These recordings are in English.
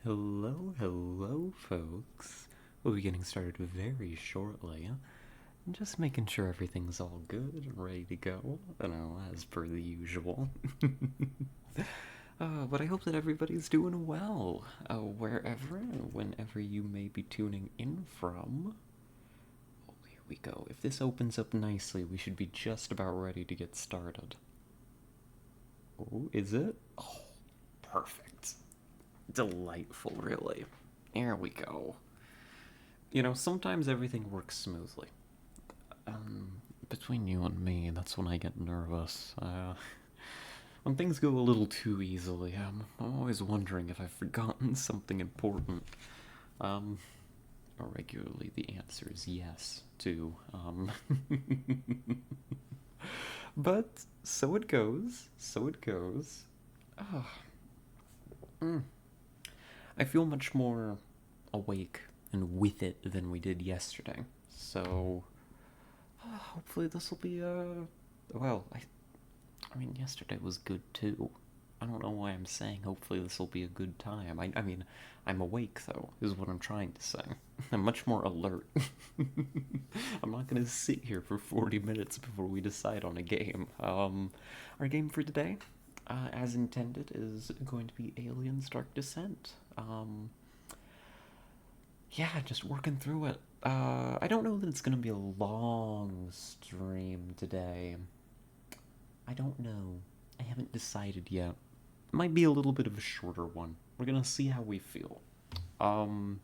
Hello, folks. We'll be getting started very shortly. Just making sure everything's all good and ready to go, as per the usual. But I hope that everybody's doing well, wherever and whenever you may be tuning in from. Oh, here we go. If this opens up nicely, we should be just about ready to get started. Oh, is it? Oh, perfect. Delightful, really. There we go. Sometimes everything works smoothly. Between you and me, that's when I get nervous. When things go a little too easily, I'm always wondering if I've forgotten something important. Um, Regularly, the answer is yes, too. But so it goes. So it goes. Oh, I feel much more awake and with it than we did yesterday. So hopefully this will be well, I mean yesterday was good too. I don't know why I'm saying hopefully this will be a good time. I mean, I'm awake though, is what I'm trying to say. I'm much more alert. I'm not going to sit here for 40 minutes before we decide on a game. Our game for today, as intended, is going to be Aliens Dark Descent. Yeah, just working through it. I don't know that it's gonna be a long stream today. I don't know. I haven't decided yet. It might be a little bit of a shorter one. We're gonna see how we feel. Um,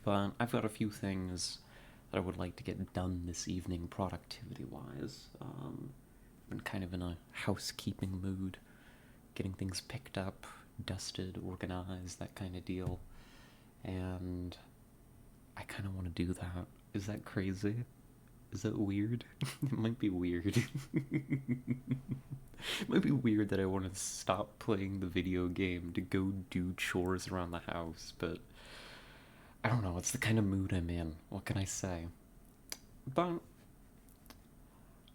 but I've got a few things that I would like to get done this evening, productivity-wise. Been kind of in a housekeeping mood, getting things picked up, dusted, organized, that kind of deal. And I kind of want to do that. Is that crazy? Is that weird? It might be weird. It might be weird that I want to stop playing the video game to go do chores around the house, but I don't know. It's the kind of mood I'm in. What can I say? But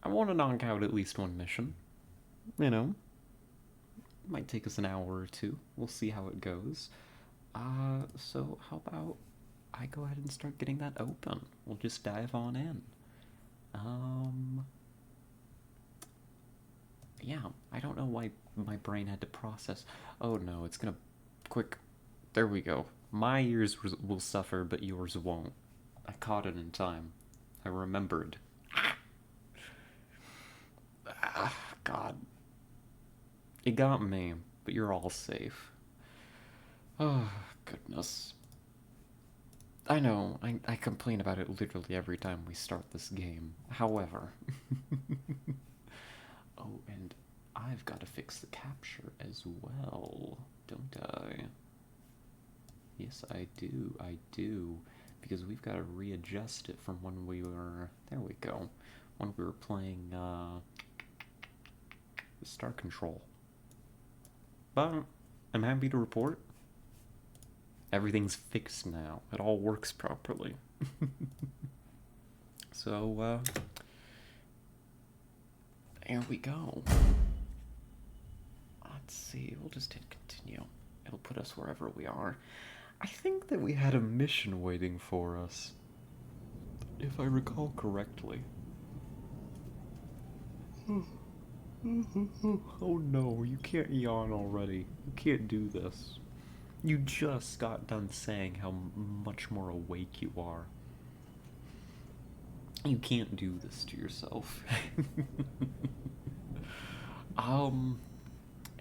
I want to knock out at least one mission. You know, might take us an hour or two. We'll see how it goes. So how about I go ahead and start getting that open? We'll just dive on in. Um, yeah, I don't know why my brain had to process. Oh no, it's gonna quick. There we go. My ears will suffer, but yours won't. I caught it in time. I remembered. Ah, God, it got me, but you're all safe. Oh goodness. I know, I complain about it literally every time we start this game. However, oh, and I've got to fix the capture as well, don't I? Yes, I do, because we've got to readjust it from when we were, there we go, when we were playing, Star Control. But I'm happy to report everything's fixed now. It all works properly. So, there we go. Let's see, we'll just hit continue. It'll put us wherever we are. I think that we had a mission waiting for us, if I recall correctly. Oh no, you can't yawn already. You can't do this. You just got done saying how much more awake you are. You can't do this to yourself. um,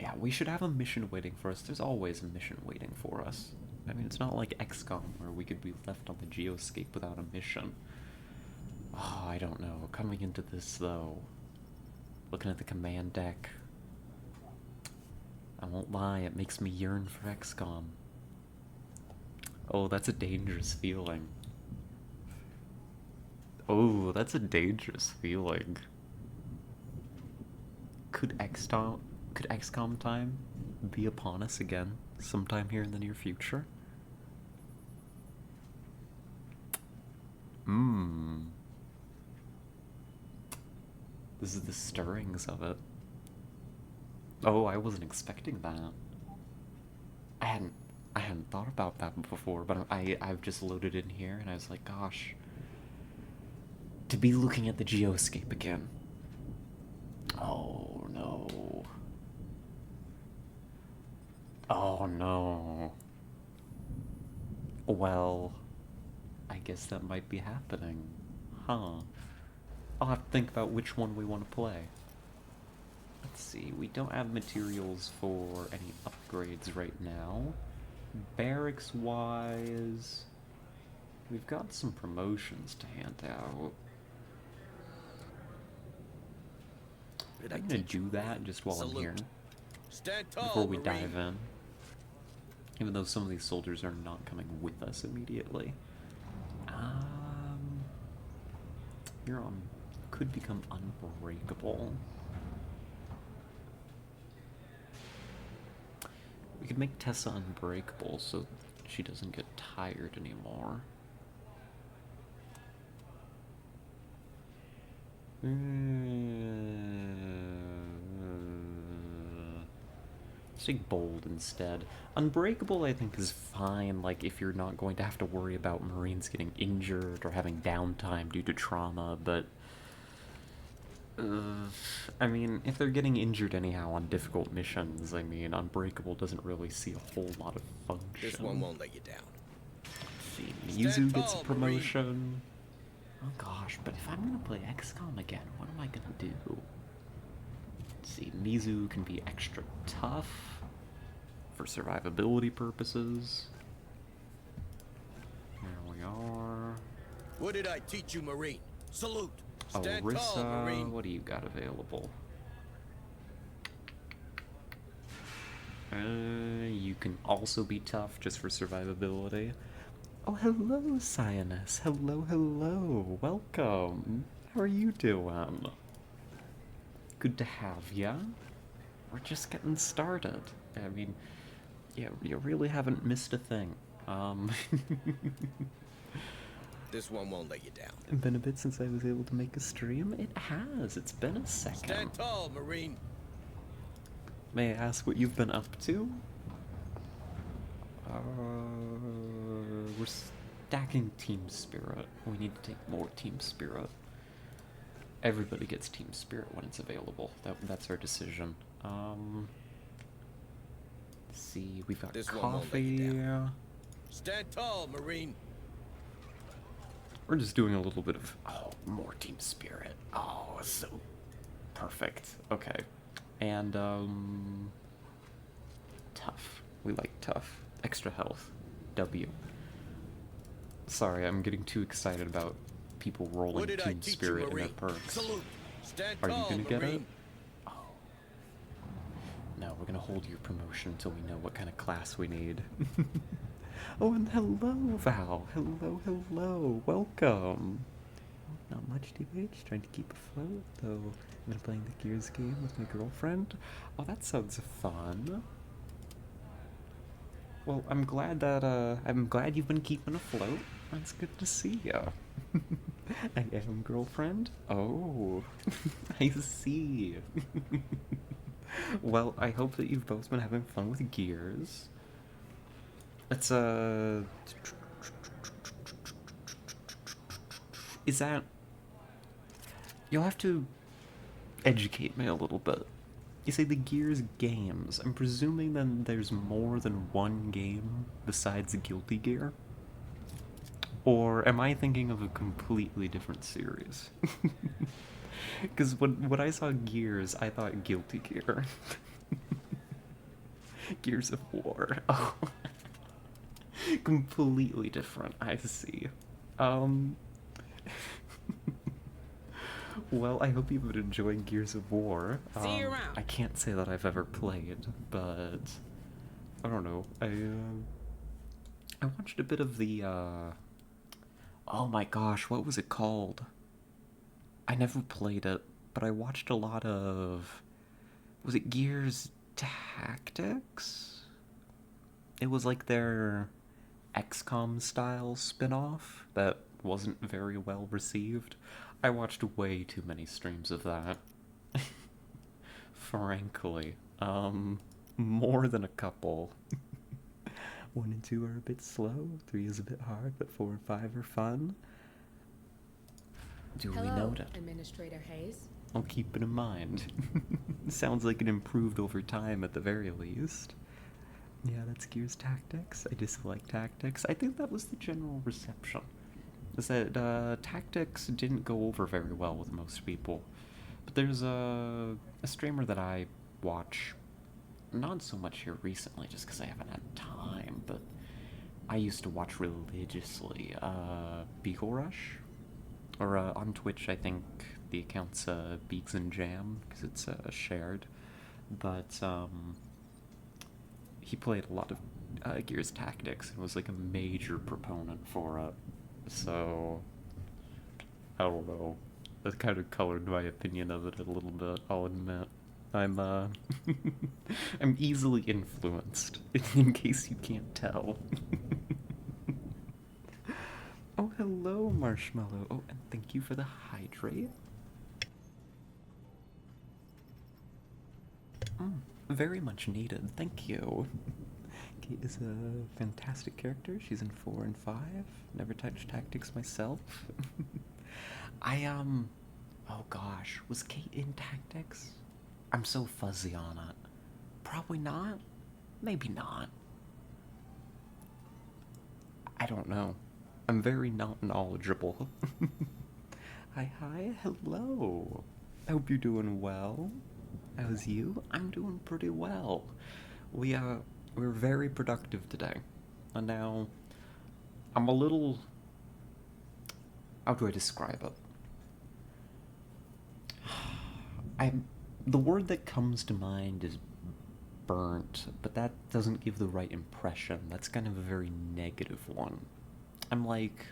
yeah, we should have a mission waiting for us. There's always a mission waiting for us. I mean, it's not like XCOM where we could be left on the geoscape without a mission. Oh, I don't know. Coming into this, though, looking at the command deck, I won't lie, it makes me yearn for XCOM. Oh, that's a dangerous feeling. Oh, that's a dangerous feeling. Could XCOM time be upon us again sometime here in the near future? Mmm. This is the stirrings of it. Oh, I wasn't expecting that. I hadn't hadn't thought about that before, but I've just loaded in here, and I was like, gosh, to be looking at the geoscape again. Oh no. Oh no. Well, I guess that might be happening. Huh. I'll have to think about which one we want to play. Let's see, we don't have materials for any upgrades right now. Barracks-wise, we've got some promotions to hand out. I'm gonna do that just while I'm here, before we dive in. Even though some of these soldiers are not coming with us immediately. Huron could become unbreakable. We could make Tessa unbreakable so she doesn't get tired anymore. Let's take bold instead. Unbreakable, I think, is fine, like, if you're not going to have to worry about Marines getting injured or having downtime due to trauma, but... I mean, if they're getting injured anyhow on difficult missions, I mean, Unbreakable doesn't really see a whole lot of function. This one won't let you down. Let's see, Mizu gets a promotion. Oh gosh, but if I'm gonna play XCOM again, what am I gonna do? Let's see, Mizu can be extra tough for survivability purposes. There we are. What did I teach you, Marine? Salute. Stand Orisa, tall, Marine. what do you got available? You can also be tough just for survivability. Oh, hello, Cyanus. Hello, hello. Welcome. How are you doing? Good to have ya. We're just getting started. I mean, yeah, you really haven't missed a thing. This one won't let you down. Been a bit since I was able to make a stream. It has. It's been a second. Stand tall, Marine. May I ask what you've been up to? We're stacking team spirit. We need to take more team spirit. Everybody gets team spirit when it's available. That's our decision. Let's see, we've got This one won't let you coffee. down. Stand tall, Marine. We're just doing a little bit of more team spirit. Oh, so perfect. Okay, and tough. We like tough. Extra health. W. Sorry, I'm getting too excited about people rolling team spirit in their perks. Salute. Stand Are you tall, gonna get it? Marine. Oh. No, we're gonna hold your promotion until we know what kind of class we need. Oh, and hello, Val. Hello, hello. Welcome. Not much, DH. Trying to keep afloat, though. I've been playing the Gears game with my girlfriend. Oh, that sounds fun. Well, I'm glad you've been keeping afloat. That's good to see ya. I am girlfriend? Oh, I see. Well, I hope that you've both been having fun with Gears. It's, is that... You'll have to educate me a little bit. You say the Gears games. I'm presuming then there's more than one game besides Guilty Gear? Or am I thinking of a completely different series? Because when I saw Gears, I thought Guilty Gear. Gears of War. Oh. Completely different, I see. Well, I hope you've been enjoying Gears of War. See you around. I can't say that I've ever played, but I don't know. I watched a bit of the oh my gosh, what was it called? I never played it, but I watched a lot of... Was it Gears Tactics? It was like their XCOM style spin-off that wasn't very well received. I watched way too many streams of that. Frankly. More than a couple. 1 and 2 are a bit slow, 3 is a bit hard, but 4 and 5 are fun. Duly Hello, noted. Administrator Hayes. I'll keep it in mind. Sounds like it improved over time at the very least. Yeah, that's Gears Tactics. I dislike Tactics. I think that was the general reception. Is that Tactics didn't go over very well with most people. But there's a streamer that I watch, not so much here recently, just because I haven't had time, but I used to watch religiously. Beagle Rush? Or on Twitch, I think the account's Beaks and Jam, because it's shared. But he played a lot of Gears Tactics and was like a major proponent for it. So, I don't know. That kind of colored my opinion of it a little bit, I'll admit. I'm I'm easily influenced, in case you can't tell. Oh, hello, Marshmallow. Oh, and thank you for the hydrate. Very much needed, thank you. Kate is a fantastic character. She's in 4 and 5. Never touched Tactics myself. Oh gosh, was Kate in Tactics? I'm so fuzzy on it. Probably not. Maybe not. I don't know. I'm very not knowledgeable. Hi, hello. I hope you're doing well. How's you? I'm doing pretty well. We're very productive today. And now, I'm a little... How do I describe it? The word that comes to mind is burnt, but that doesn't give the right impression. That's kind of a very negative one. I'm like...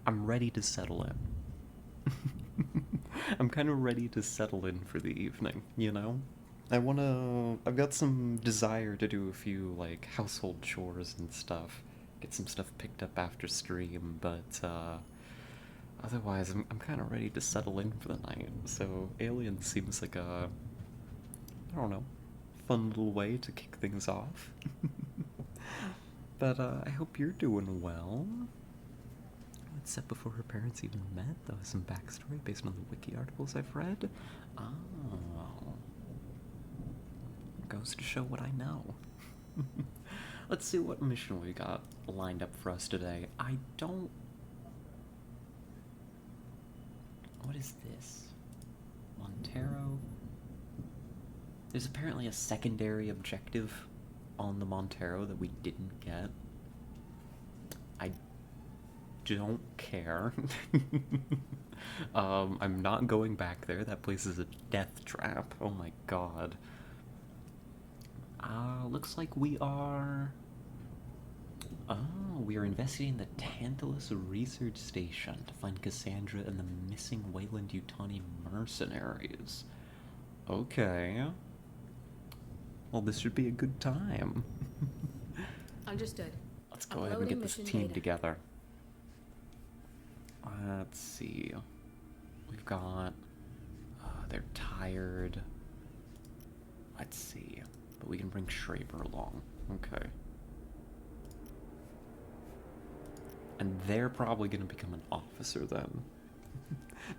I'm ready to settle in. I'm kind of ready to settle in for the evening, you know? I've got some desire to do a few, like, household chores and stuff. Get some stuff picked up after stream, but, otherwise, I'm kind of ready to settle in for the night. So, Alien seems like a, I don't know, fun little way to kick things off. But, I hope you're doing well. It's set before her parents even met, though, some backstory based on the wiki articles I've read. Oh. Goes to show what I know. Let's see what mission we got lined up for us today. I don't... What is this? Montero? There's apparently a secondary objective on the Montero that we didn't get. I don't care. I'm not going back there. That place is a death trap. Oh my god. Looks like we are... Oh, we are investigating the Tantalus Research Station to find Cassandra and the missing Weyland-Yutani mercenaries. Okay. Well, this should be a good time. Understood. Let's go ahead and get this team together. Let's see. We've got... they're tired. Let's see. But we can bring Schraber along. Okay. And they're probably going to become an officer then.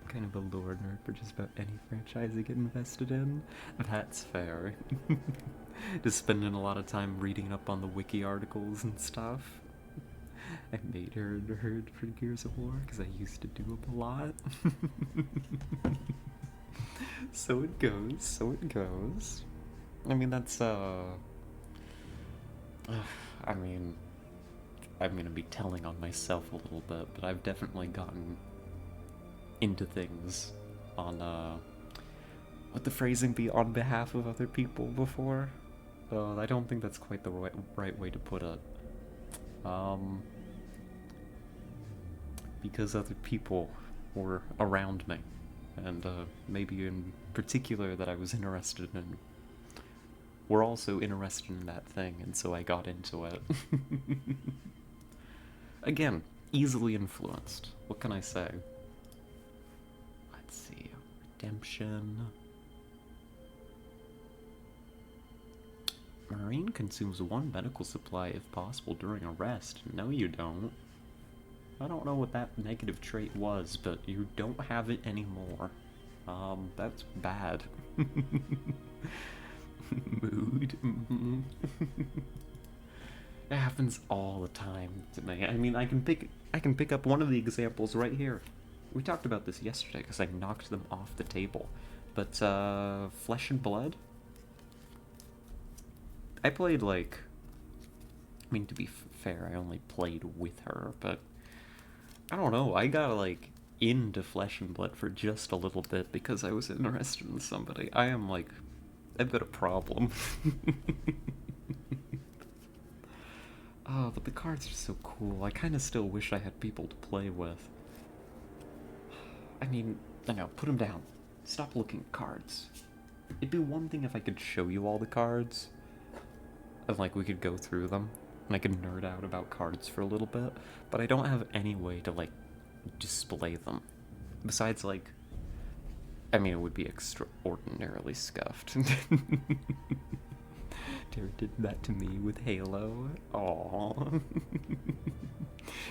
Kind of a lore nerd for just about any franchise I get invested in. That's fair. Just spending a lot of time reading up on the wiki articles and stuff. I made her nerd for Gears of War because I used to do it a lot. So it goes. I mean, that's, I mean, I'm gonna be telling on myself a little bit, but I've definitely gotten into things on, what the phrasing be, on behalf of other people before. I don't think that's quite the right way to put it. Because other people were around me, and, maybe in particular that I was interested in, were also interested in that thing, and so I got into it. Again, easily influenced. What can I say? Let's see. Redemption. Marine consumes one medical supply if possible during a rest. No, you don't. I don't know what that negative trait was, but you don't have it anymore. That's bad. Mood. It happens all the time to me. I mean, I can pick up one of the examples right here. We talked about this yesterday because I knocked them off the table. But Flesh and Blood. I played like. I mean, to be fair, I only played with her, but I don't know. I got like into Flesh and Blood for just a little bit because I was interested in somebody. I am like, I've got a problem. Oh, but the cards are so cool. I kind of still wish I had people to play with. I mean, no, put them down. Stop looking at cards. It'd be one thing if I could show you all the cards, and like we could go through them, and I could nerd out about cards for a little bit, but I don't have any way to like display them. Besides, like, I mean, it would be extraordinarily scuffed. Tara did that to me with Halo. Aww.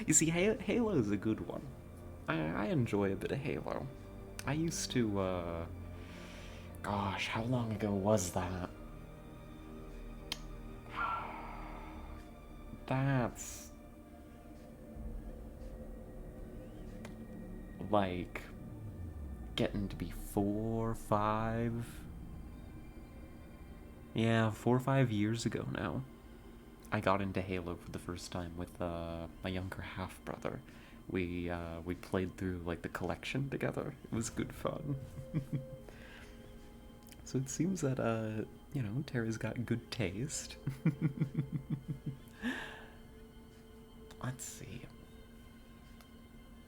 You see, Halo is a good one. I enjoy a bit of Halo. I used to, gosh, how long ago was that? That's like getting to be 4, 5. Yeah, 4 or 5 years ago now. I got into Halo for the first time with my younger half brother. We played through like the collection together. It was good fun. So it seems that you know, Tara's got good taste. Let's see.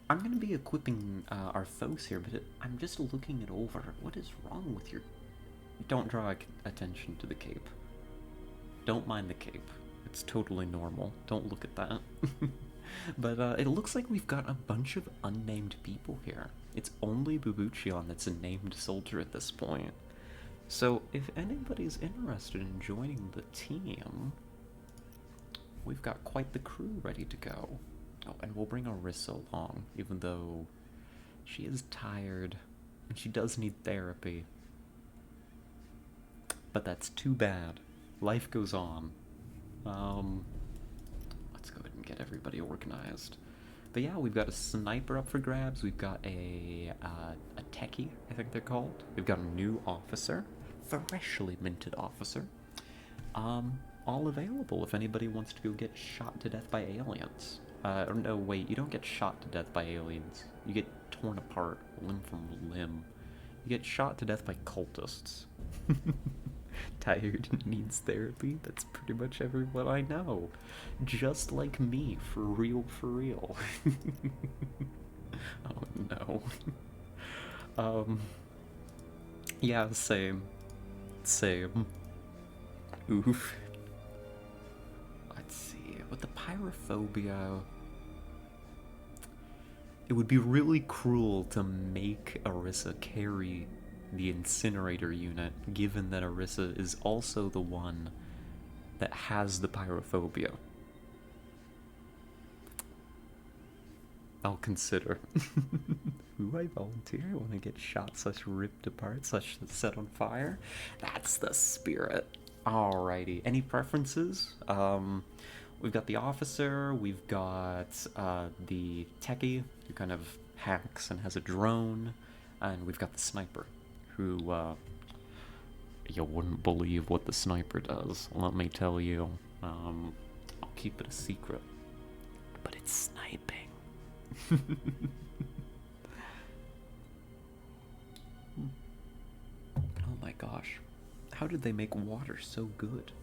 I'm gonna be equipping Arthos here, but I'm just looking it over. What is wrong with your... Don't draw attention to the cape. Don't mind the cape. It's totally normal. Don't look at that. But it looks like we've got a bunch of unnamed people here. It's only Bubuchion that's a named soldier at this point. So if anybody's interested in joining the team, we've got quite the crew ready to go. Oh, and we'll bring Orisa along, even though she is tired and she does need therapy. But that's too bad. Life goes on. Let's go ahead and get everybody organized. But yeah, we've got a sniper up for grabs. We've got a techie, I think they're called. We've got a new officer, freshly minted officer. All available if anybody wants to go get shot to death by aliens. Or no, wait, you don't get shot to death by aliens. You get torn apart, limb from limb. You get shot to death by cultists. Tired and needs therapy? That's pretty much everyone I know. Just like me, for real, for real. Oh no. Yeah, same. Same. Oof. Let's see, with the pyrophobia, it would be really cruel to make Orisa carry the incinerator unit, given that Orisa is also the one that has the pyrophobia. I'll consider. Ooh, I volunteer. I want to get shot slash ripped apart slash set on fire. That's the spirit. Alrighty. Any preferences? We've got the officer, we've got the techie, who kind of hacks and has a drone, and we've got the sniper, who, you wouldn't believe what the sniper does, let me tell you. I'll keep it a secret, but it's sniping. Oh my gosh, how did they make water so good?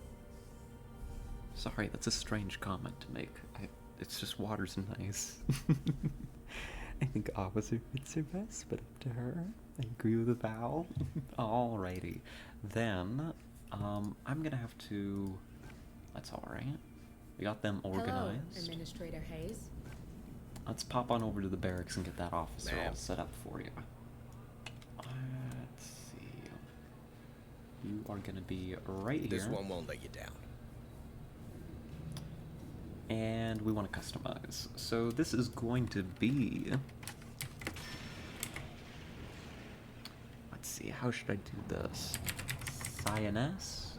Sorry, that's a strange comment to make. It's just water's nice. I think Officer fits her best, but up to her. I agree with Val. Alrighty. Then, I'm gonna have to... That's alright. We got them organized. Hello, Administrator Hayes. Let's pop on over to the barracks and get that officer all set up for you. Let's see. you are gonna be right here. This one won't let you down. And we want to customize. So this is going to be... Let's see, how should I do this? Cyaness?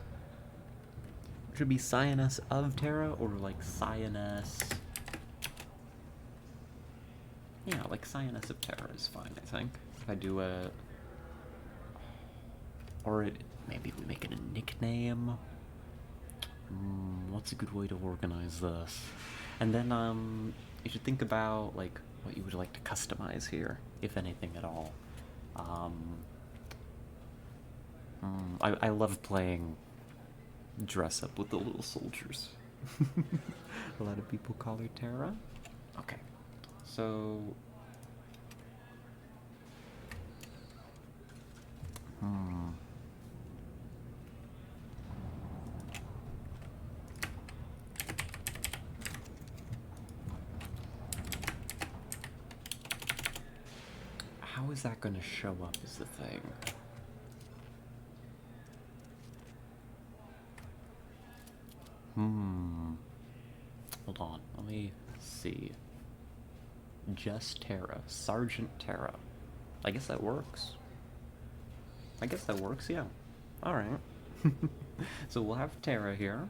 Should it be Cyaness of Terra, or like Cyaness... Yeah, like Cyaness of Terra is fine, I think. If I do a... Or maybe we make it a nickname. What's a good way to organize this? And then, you should think about, like, what you would like to customize here, if anything at all. I love playing dress up with the little soldiers. A lot of people call her Terra. Okay, so... How is that going to show up is the thing. Hold on, let me see. Just Terra. Sergeant Terra. I guess that works. Yeah. Alright. So we'll have Terra here.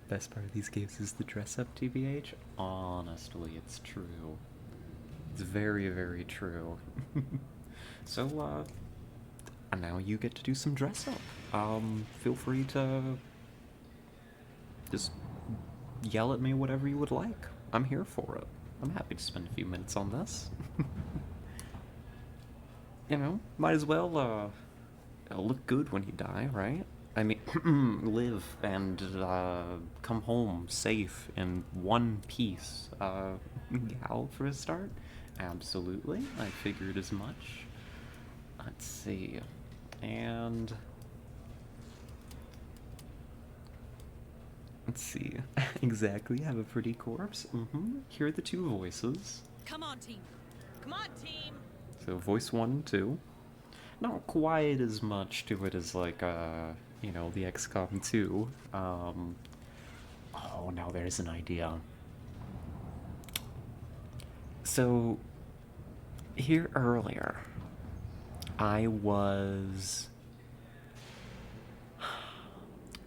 Best part of these games is the dress up, TBH. Honestly, it's true. It's very, very true. So, and now you get to do some dress up. Feel free to just yell at me whatever you would like. I'm here for it. I'm happy to spend a few minutes on this. You know, might as well, look good when you die, right? I mean, live and, come home safe in one piece. Gal for a start? Absolutely, I figured as much. Let's see, and... Let's see, exactly, have a pretty corpse. Hear the two voices. Come on, team. Come on, team. So voice 1 and 2. Not quite as much to it as like, you know, the XCOM 2. Oh, now there's an idea. So, here earlier, I was...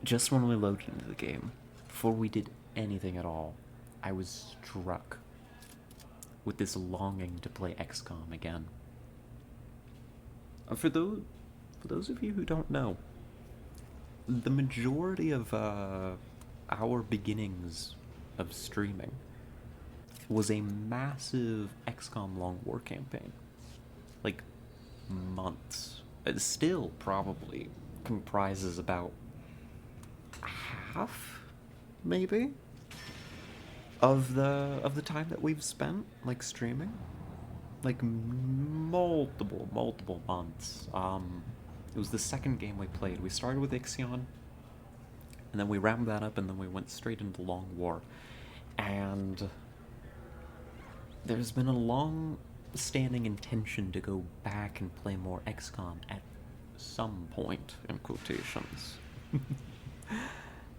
Just when we loaded into the game, before we did anything at all, I was struck with this longing to play XCOM again. For those of you who don't know, the majority of our beginnings of streaming was a massive XCOM Long War campaign. Like, months. It still probably comprises about half, maybe, of the time that we've spent, like, streaming. Like, multiple months. It was the second game we played. We started with Ixion, and then we ramped that up, and then we went straight into Long War. And there's been a long-standing intention to go back and play more XCOM at some point, in quotations.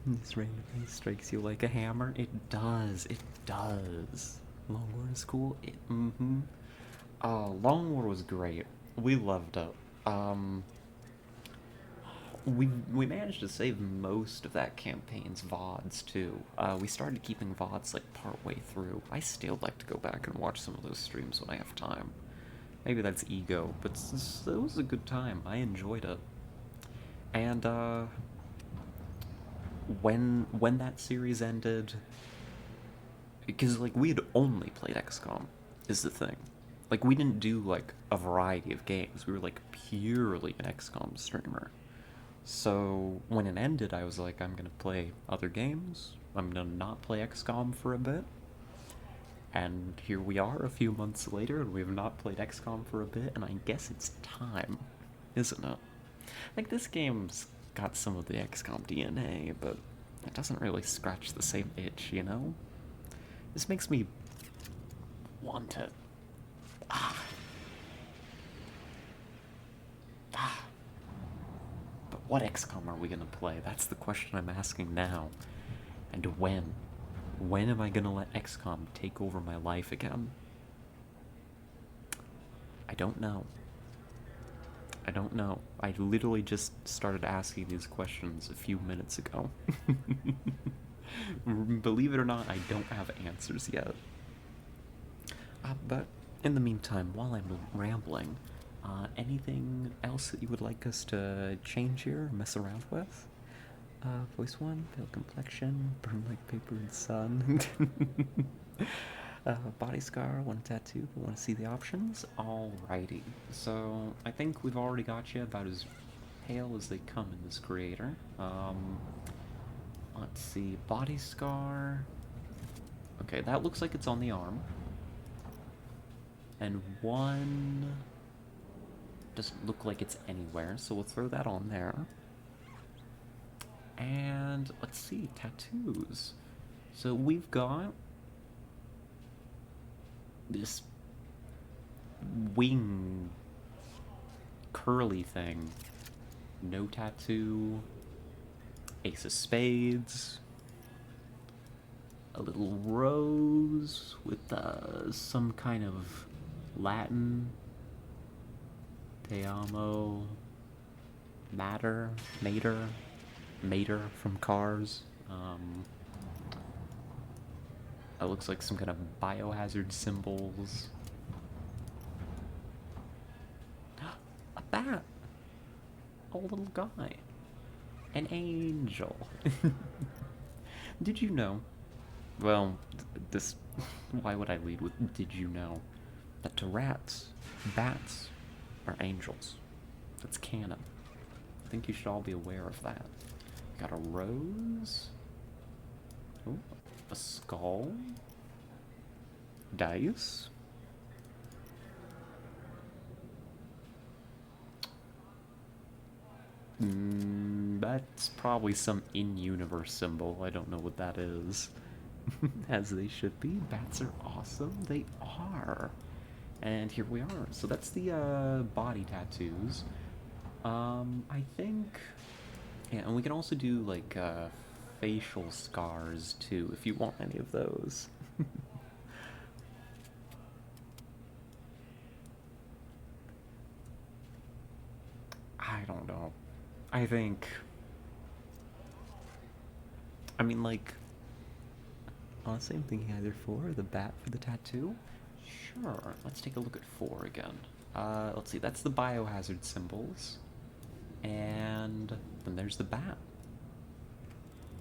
This randomly strikes you like a hammer? It does. Long War is cool. Long War was great. We loved it. We managed to save most of that campaign's VODs, too. We started keeping VODs, like, partway through. I still like to go back and watch some of those streams when I have time. Maybe that's ego, but it was a good time. I enjoyed it. And, when that series ended... Because, like, we had only played XCOM, is the thing. Like, we didn't do, like, a variety of games. We were, like, purely an XCOM streamer. So, when it ended, I was like, I'm gonna play other games. I'm gonna not play XCOM for a bit. And here we are a few months later, and we have not played XCOM for a bit, and I guess it's time, isn't it? Like, this game's got some of the XCOM DNA, but it doesn't really scratch the same itch, you know? This makes me want it. But What XCOM are we gonna play? That's the question I'm asking now. And when? When am I gonna let XCOM take over my life again? I don't know. I don't know. I literally just started asking these questions a few minutes ago. Believe it or not, I don't have answers yet. But in the meantime, while I'm rambling, anything else that you would like us to change here or mess around with? Voice 1, pale complexion, burn like paper in sun. Body scar, one tattoo, but want to see the options? Alrighty. So, I think we've already got you about as pale as they come in this creator. Let's see, body scar. Okay, that looks like it's on the arm. And one doesn't look like it's anywhere, so we'll throw that on there. And let's see, tattoos. So we've got this wing curly thing. No tattoo. Ace of spades. A little rose with some kind of Latin. Te amo. Mater from Cars. It looks like some kind of biohazard symbols. A bat! A little guy. An angel. Did you know? Well, this... Why would I lead with did you know? That to rats, bats are angels. That's canon. I think you should all be aware of that. Got a rose. Ooh, a skull. Dice. That's probably some in-universe symbol. I don't know what that is. As they should be. Bats are awesome. They are. And here we are. So that's the body tattoos. I think... Yeah, and we can also do, like, facial scars, too, if you want any of those. I don't know. I think... I mean, like... Honestly, I'm thinking either 4 or the bat for the tattoo. Sure, let's take a look at 4 again. Let's see, that's the biohazard symbols. And then there's the bat.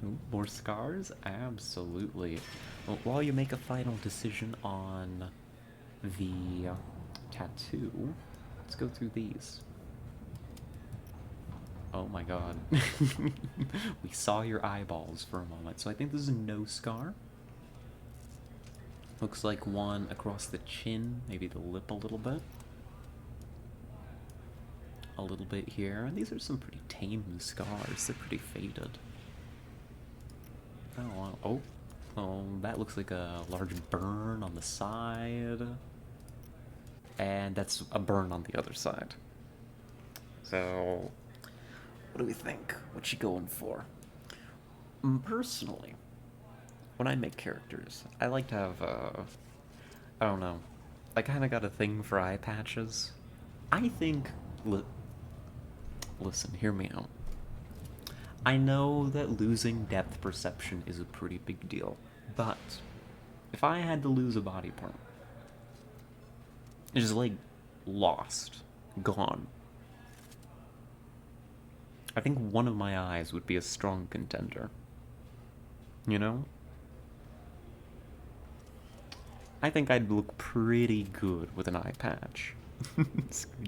Ooh, more scars? Absolutely. Well, while you make a final decision on the tattoo, let's go through these. Oh my god. We saw your eyeballs for a moment. So I think this is a no scar. Looks like one across the chin, maybe the lip a little bit. A little bit here. And these are some pretty tame scars. They're pretty faded. Oh, that looks like a large burn on the side. And that's a burn on the other side. So, what do we think? What you going for? Personally, when I make characters, I like to have, I don't know, I kind of got a thing for eye patches. I think, listen, hear me out. I know that losing depth perception is a pretty big deal, but if I had to lose a body part, it's just like lost, gone. I think one of my eyes would be a strong contender. You know? I think I'd look pretty good with an eye patch.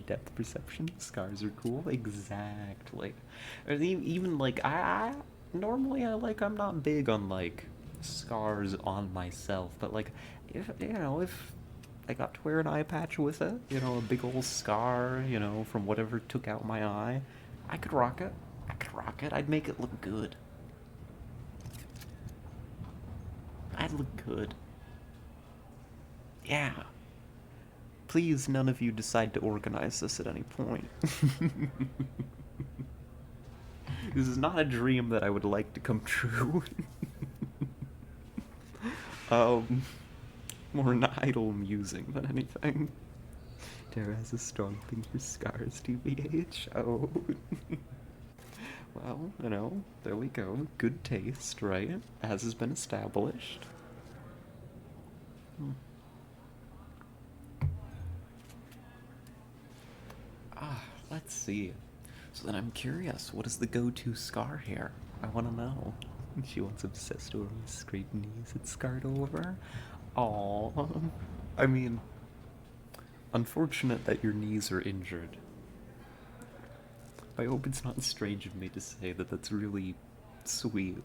Depth perception, scars are cool. Exactly. Or even like normally I'm not big on like scars on myself, but like if I got to wear an eye patch with it, a big old scar, from whatever took out my eye, I could rock it. I'd make it look good. I'd look good. Yeah. Please, none of you decide to organize this at any point. This is not a dream that I would like to come true. More an idle musing than anything. Tara has a strong thing for scars, TBH. Oh. Well, you know, there we go. Good taste, right? As has been established. Let's see. So then I'm curious, what is the go-to scar here? I want to know. She once obsessed over my scraped knees it's scarred over. Aww. I mean, unfortunate that your knees are injured. I hope it's not strange of me to say that that's really sweet.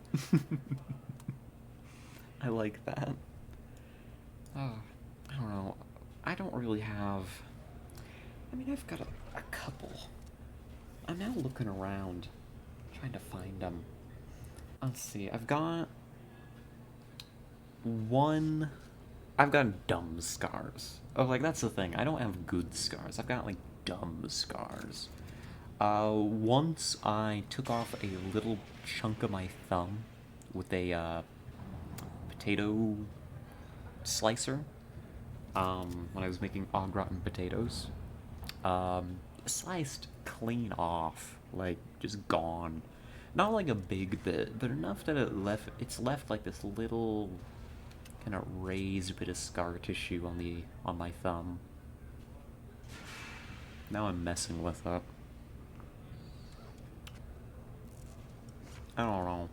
I like that. I don't know. I don't really have... I mean, I've got a couple. I'm now looking around, trying to find them. Let's see, I've got one... I've got dumb scars. Oh, like, that's the thing. I don't have good scars. I've got, like, dumb scars. Once I took off a little chunk of my thumb with a, potato slicer, when I was making au gratin potatoes. Sliced clean off, like, just gone. Not like a big bit, but enough that it's left like this little kind of raised bit of scar tissue on my thumb. Now I'm messing with it. I don't know.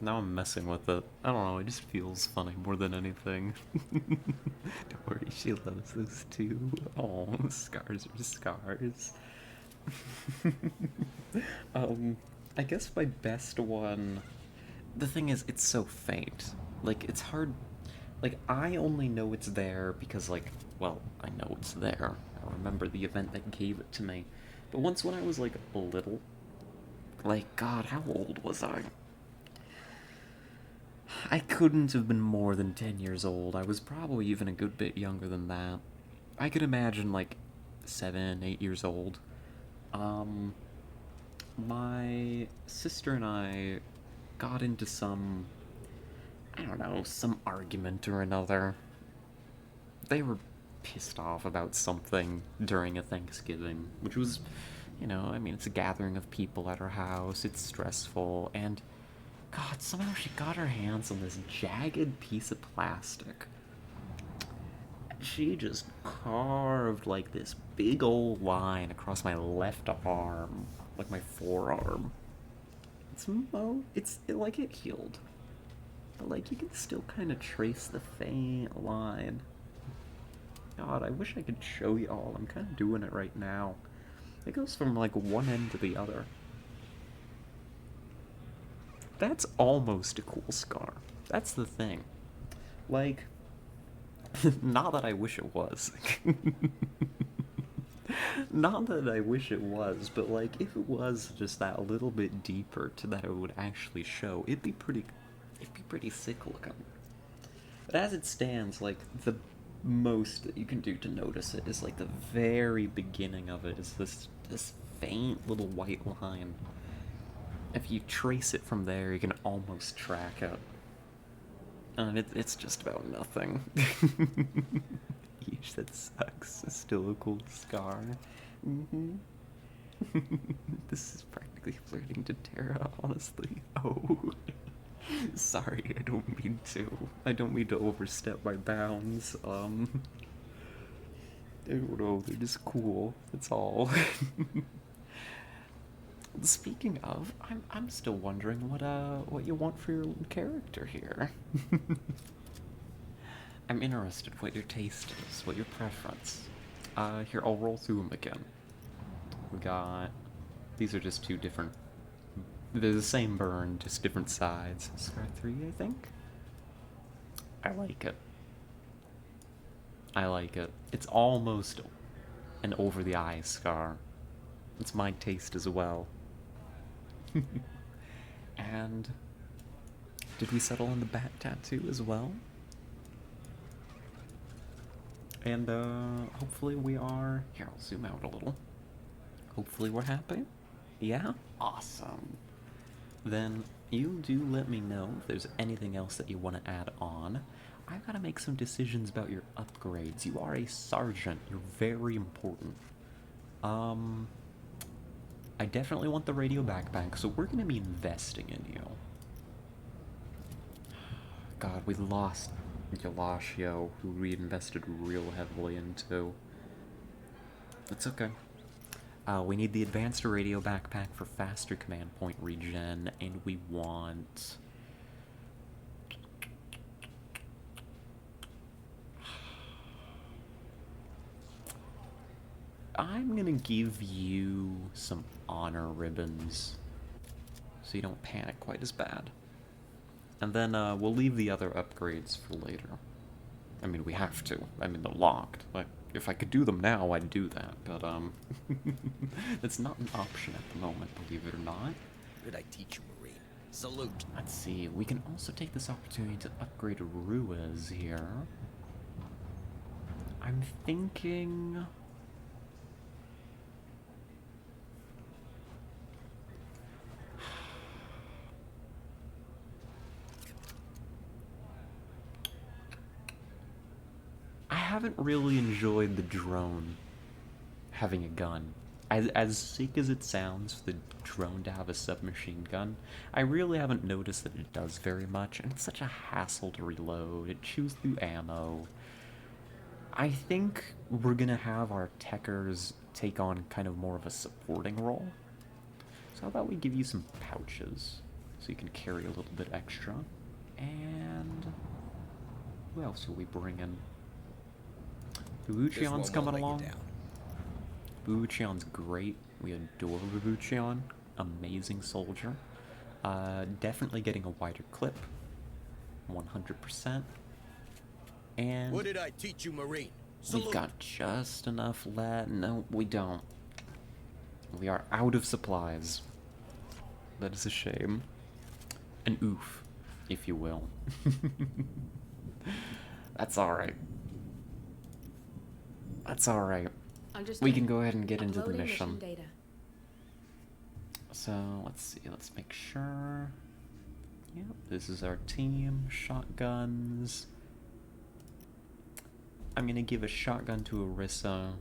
Now I'm messing with it. I don't know, it just feels funny more than anything. Don't worry, she loves those too. Oh, scars are scars. I guess my best one... The thing is, it's so faint. Like, it's hard... Like, I only know it's there because, like, well, I know it's there. I remember the event that gave it to me. But once when I was, like, little... Like, God, how old was I? I couldn't have been more than 10 years old. I was probably even a good bit younger than that. I could imagine, like, 7, 8 years old. My sister and I got into some, I don't know, some argument or another. They were pissed off about something during a Thanksgiving, which was, you know, I mean, it's a gathering of people at her house, it's stressful, and God, somehow she got her hands on this jagged piece of plastic. She just carved, like, this big old line across my left arm, like my forearm. Like, it healed. But, like, you can still kind of trace the faint line. God, I wish I could show y'all. I'm kind of doing it right now. It goes from, like, one end to the other. That's almost a cool scar. That's the thing. Like, not that I wish it was. Not that I wish it was, but, like, if it was just that little bit deeper to that it would actually show, it'd be pretty sick looking. But as it stands, like, the most that you can do to notice it is, like, the very beginning of it is this faint little white line. If you trace it from there, you can almost track it. And it's just about nothing. Yeesh, that sucks. It's still a cool scar. This is practically flirting to Tara, honestly. Oh. Sorry, I don't mean to. I don't mean to overstep my bounds. I don't know, they're just cool. That's all. Speaking of, I'm still wondering what you want for your character here. I'm interested what your taste is, what your preference. Here, I'll roll through them again. We got... These are just two different... They're the same burn, just different sides. Scar 3, I think? I like it. I like it. It's almost an over-the-eye scar. It's my taste as well. And... Did we settle on the bat tattoo as well? And, hopefully we are... Here, I'll zoom out a little. Hopefully we're happy. Yeah? Awesome. Then you do let me know if there's anything else that you want to add on. I've got to make some decisions about your upgrades. You are a sergeant. You're very important. I definitely want the radio backpack, so we're going to be investing in you. God, we lost Galashio, who we invested real heavily into. It's okay. We need the advanced radio backpack for faster command point regen, and we want... I'm gonna give you some honor ribbons, so you don't panic quite as bad. And then we'll leave the other upgrades for later. I mean, we have to. I mean, they're locked. Like, if I could do them now, I'd do that. But, that's not an option at the moment, believe it or not. What did I teach you, Marine? Salute. Let's see. We can also take this opportunity to upgrade Ruiz here. I'm thinking... I haven't really enjoyed the drone having a gun. As sick as it sounds for the drone to have a submachine gun, I really haven't noticed that it does very much, and it's such a hassle to reload. It chews through ammo. I think we're gonna have our techers take on kind of more of a supporting role. So how about we give you some pouches, so you can carry a little bit extra. And who else will we bring in? Babuchion's coming along. Babuchion's great. We adore Babuchion. Amazing soldier. Definitely getting a wider clip. 100%. And What did I teach you, Marine? we've Salute. got just enough left. No, we don't. We are out of supplies. That is a shame. An oof, if you will. That's alright. That's alright. Understood. We can go ahead and get into the Uploading mission. data. So, let's see, let's make sure. Yep, this is our team. Shotguns. I'm gonna give a shotgun to Orisa.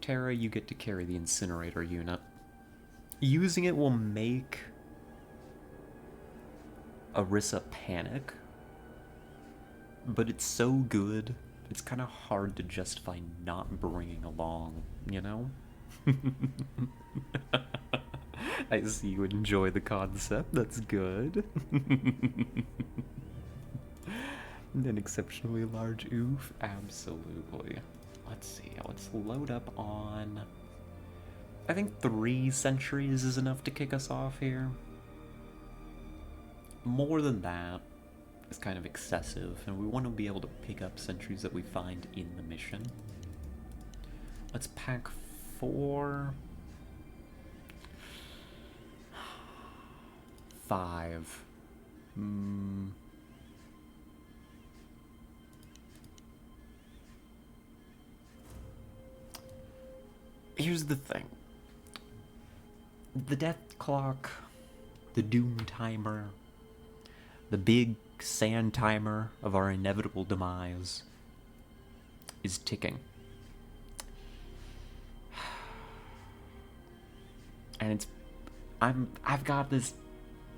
Terra, you get to carry the incinerator unit. Using it will make Orisa panic, but it's so good, it's kind of hard to justify not bringing along, you know? I see you enjoy the concept, that's good. An exceptionally large oof, absolutely. Let's see, let's load up on... I think 3 sentries is enough to kick us off here. More than that is kind of excessive, and we want to be able to pick up sentries that we find in the mission. Let's pack 4... 5. Here's the thing. The death clock, the doom timer, the big sand timer of our inevitable demise is ticking. And I've got this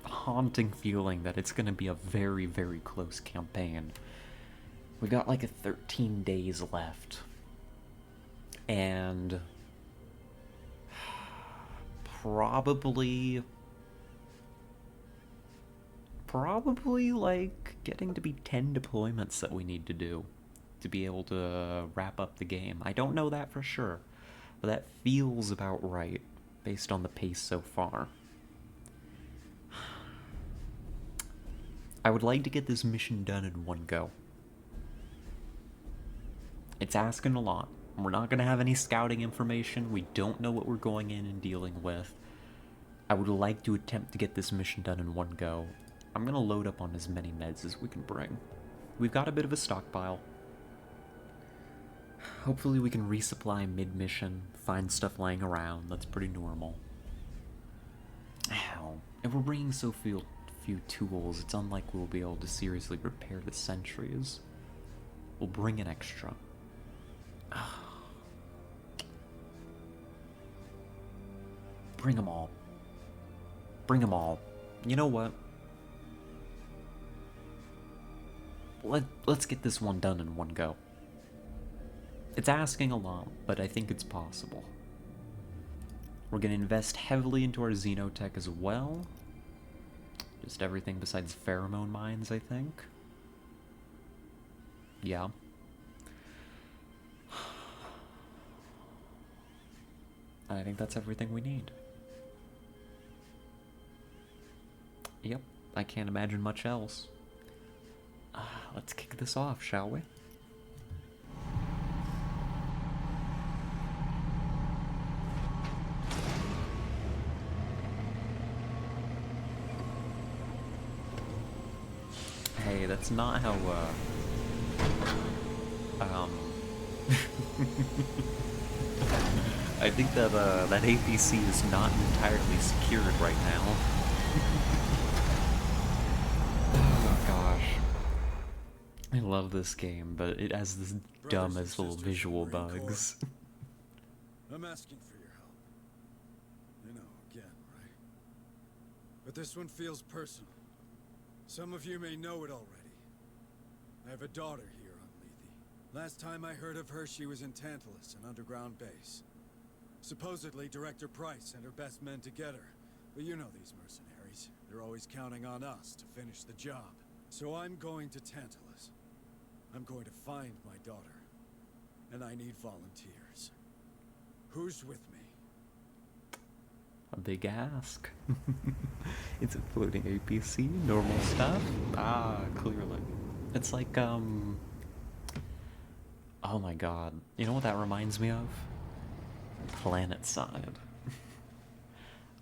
haunting feeling that it's gonna be a very, very close campaign. We got like 13 days left. And probably like getting to be 10 deployments that we need to do to be able to wrap up the game. I don't know that for sure, but that feels about right based on the pace so far. I would like to get this mission done in one go. It's asking a lot. We're not going to have any scouting information. We don't know what we're going in and dealing with. I would like to attempt to get this mission done in one go. I'm going to load up on as many meds as we can bring. We've got a bit of a stockpile. Hopefully we can resupply mid-mission, find stuff laying around. That's pretty normal. Ow. If we're bringing so few tools, it's unlikely we'll be able to seriously repair the sentries. We'll bring an extra. Bring them all. Bring them all. You know what? Let's get this one done in one go. It's asking a lot, but I think it's possible. We're going to invest heavily into our Xenotech as well. Just everything besides pheromone mines, I think. Yeah. I think that's everything we need. Yep, I can't imagine much else. Let's kick this off, shall we? Hey, that's not how, I think that, that APC is not entirely secured right now. Oh gosh. I love this game, but it has this dumbest little visual bugs. I'm asking for your help. You know, again, right? But this one feels personal. Some of you may know it already. I have a daughter here on Lethe. Last time I heard of her, she was in Tantalus, an underground base. Supposedly, Director Price sent her best men to get her. But you know these mercenaries. They're always counting on us to finish the job. So I'm going to Tantalus. I'm going to find my daughter. And I need volunteers. Who's with me? A big ask. It's a floating APC, normal stuff? Ah, clearly. It's like, oh my god. You know what that reminds me of? PlanetSide.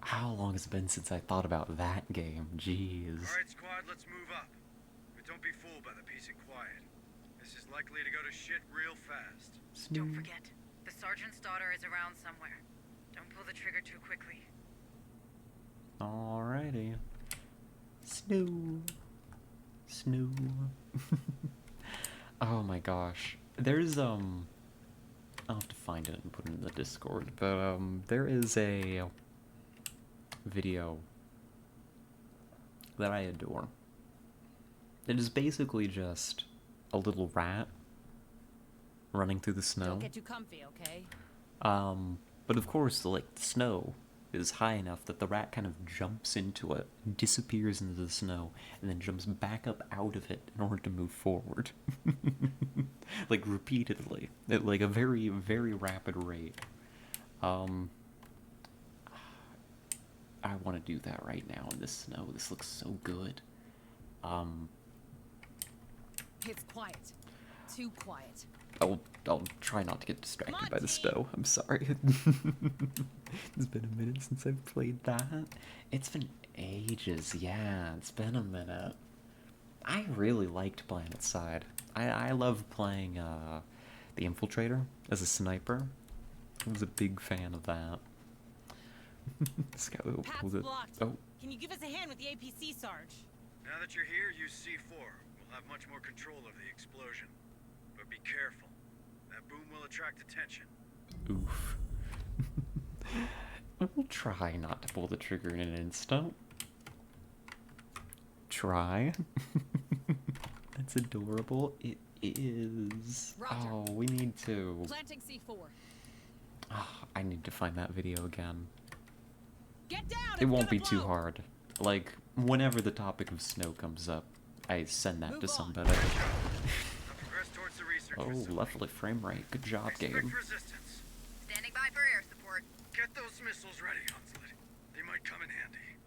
How long has it been since I thought about that game? Jeez. Alright, squad, let's move up. But don't be fooled by the peace and quiet. This is likely to go to shit real fast. Don't forget, the sergeant's daughter is around somewhere. Don't pull the trigger too quickly. Alrighty. Snoo. Snoo. Oh my gosh. There's, I'll have to find it and put it in the Discord, but, there is a video that I adore. It is basically just a little rat running through the snow. Don't get too comfy, okay? But of course, like, the snow is high enough that the rat kind of jumps into it, disappears into the snow, and then jumps back up out of it in order to move forward. Like, repeatedly. At, like, a very, very rapid rate. I want to do that right now in the snow. This looks so good. It's quiet. Too quiet. I'll try not to get distracted by the snow. I'm sorry. It's been a minute since I've played that. It's been ages, yeah. It's been a minute. I really liked PlanetSide. I love playing the Infiltrator as a sniper. I was a big fan of that. This guy, Path's blocked. oh. Can you give us a hand with the APC, Sarge? Now that you're here, use C4. We'll have much more control of the explosion. But be careful. That boom will attract attention. Oof. We'll try not to pull the trigger in an instant. Try. That's adorable. It is. Roger. Oh, we need to. Planting C4. Oh, I need to find that video again. Get down! It won't be too hard. Like, whenever the topic of snow comes up, I send that to somebody. Progress towards the research Oh, facility. lovely frame rate. Good job, Expect game. resistance. Standing by for air support. Get those missiles ready, Hunslet. They might come in handy.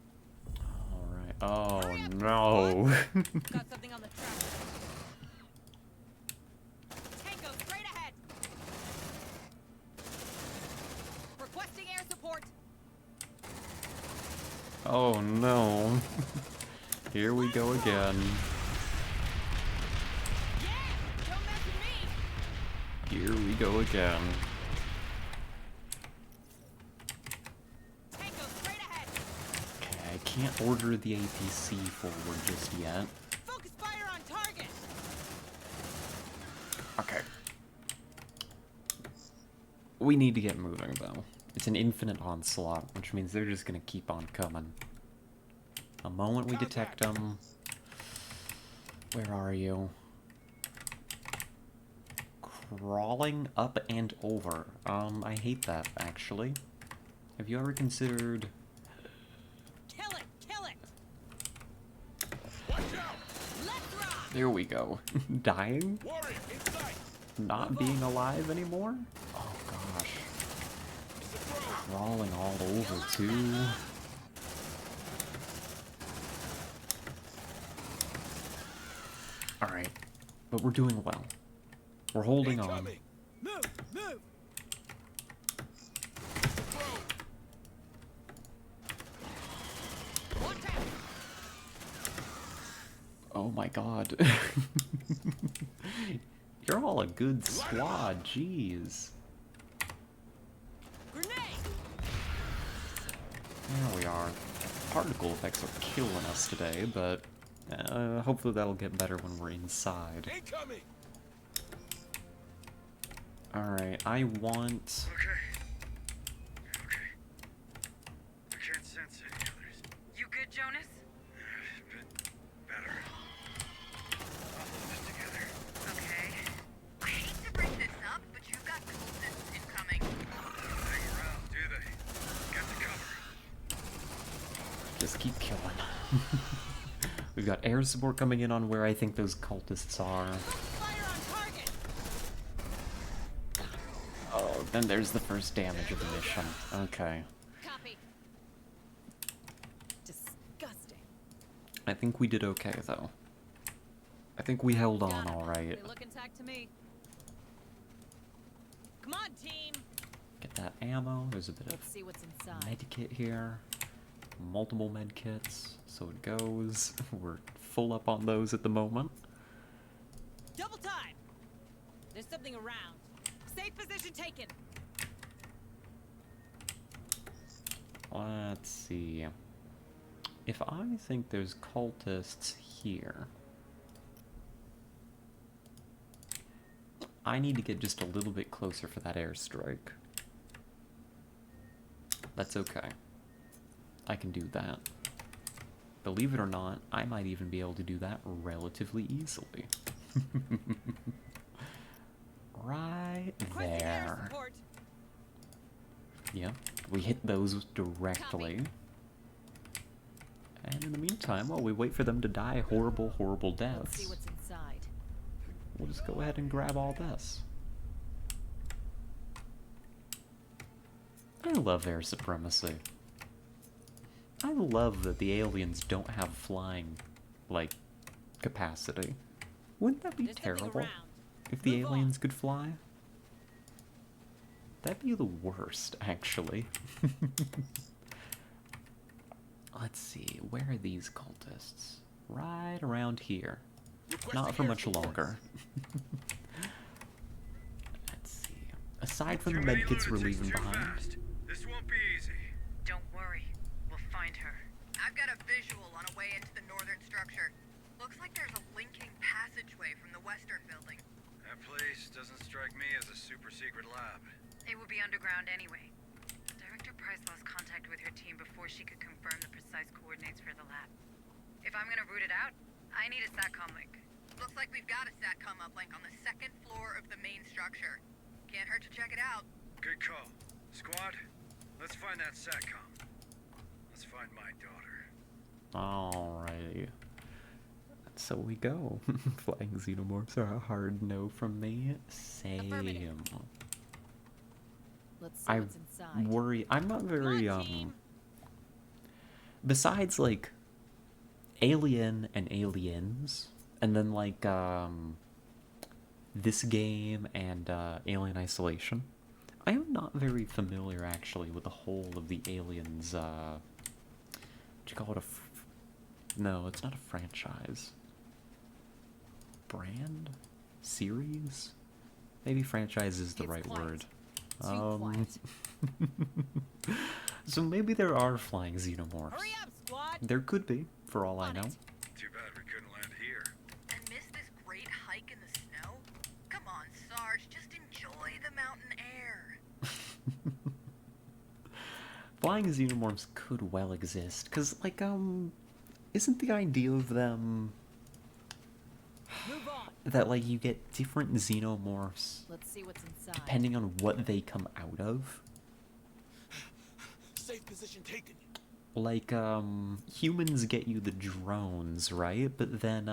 Alright. Oh, Hurry up. no. Got something on the track. Tango, straight ahead. Requesting air support. Oh, no. Here we go again. Yeah! Don't mess with me! Here we go again. Tango straight ahead. Okay, I can't order the APC forward just yet. Focus fire on target. Okay. We need to get moving, though. It's an infinite onslaught, which means they're just gonna keep on coming. The moment we detect them... Where are you? Crawling up and over. I hate that, actually. Have you ever considered... Kill it. Kill it. Watch out! Let's rock. There we go. Dying? Warrior, inside! Not being alive anymore? Oh gosh. It's a throw! Crawling all over too. Alright. But we're doing well. We're holding on. Incoming! Move. Move. It's a throw! Watch out. Oh my god. You're all a good squad, jeez. Grenade. There we are. Particle effects are killing us today, but hopefully that'll get better when we're inside. Incoming! Alright, I want... Okay. Okay. I can't sense any others. You good, Jonas? Bit better. I'll hold this together. Okay. I hate to bring this up, but you've got cultists incoming. Hang around, do they? Get the cover. Just keep killing. We've got air support coming in on where I think those cultists are. Fire on target. Oh, then there's the first damage of the mission. Okay. Copy. Disgusting. I think we did okay, though. I think we held on Got 'em. alright. They look intact to me. Come on, team. Get that ammo. There's a bit Let's see what's inside. of medkit here. Multiple medkits. So it goes. We're full up on those at the moment. Double time. There's something around. Safe position taken. Let's see. If I think there's cultists here, I need to get just a little bit closer for that airstrike. That's okay. I can do that. Believe it or not, I might even be able to do that relatively easily. Right Requesting air there. support. Yeah, we hit those directly. Copy. And in the meantime, while we wait for them to die horrible, horrible Let's see deaths, what's inside. we'll just go ahead and grab all this. I love air supremacy. I love that the aliens don't have flying, like, capacity. Wouldn't that be There's something terrible around. if the Move on. aliens could fly? That'd be the worst, actually. Let's see, where are these cultists? Right around here. Not for Requesting air much support. longer. Let's see. Aside from Too the many medkits we're lunatics leaving too behind. fast. This won't be easy. Don't worry. We'll find her. I've got a visual on a way into the northern structure. Looks like there's a linking passageway from the western building. That place doesn't strike me as a super secret lab. It would be underground anyway. Director Price lost contact with her team before she could confirm the precise coordinates for the lab. If I'm gonna root it out, I need a SATCOM link. Looks like we've got a SATCOM uplink on the second floor of the main structure. Can't hurt to check it out. Good call. Squad, let's find that SATCOM. Let's find my daughter. Alrighty. So we go. Flying xenomorphs are a hard no from me. Same. Affirmative. Let's see I what's inside. worry. I'm not very Come on, team. Besides like Alien and Aliens, and then like this game and Alien Isolation, I am not very familiar actually with the whole of the Aliens. What do you call it? No, it's not a franchise. Brand? Series? Maybe franchise is the It's right quiet. word. Too quiet. So maybe there are flying xenomorphs. Hurry up, squad! There could be, for all I On know. it. Too bad we couldn't land here. And miss this great hike in the snow? Come on, Sarge, just enjoy the mountain air. Flying xenomorphs could well exist, because, like, isn't the idea of them Move on. that, like, you get different xenomorphs Let's see what's inside. depending on what they come out of? Safe position taken. Like, humans get you the drones, right? But then,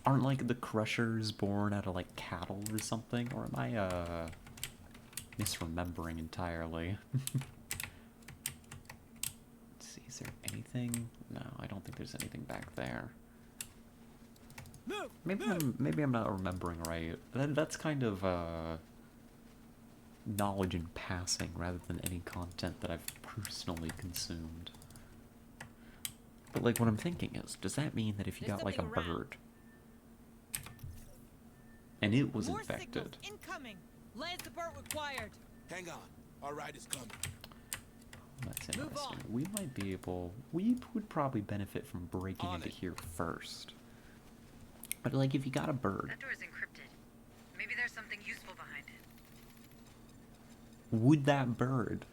aren't, like, the Crushers born out of, like, cattle or something? Or am I, misremembering entirely? Let's see, is there anything? No, I don't think there's anything back there. Move. Maybe I'm not remembering right. That's kind of, knowledge in passing rather than any content that I've personally consumed. But like what I'm thinking is, does that mean that if you There's got like a something around. bird and it was More infected, signals incoming. Land support required. Hang on. Our ride is coming. that's Move interesting. on. We might be able, we would probably benefit from breaking On into it. here first. But like if you got a bird, That door is encrypted. Maybe there's something useful behind it. would that bird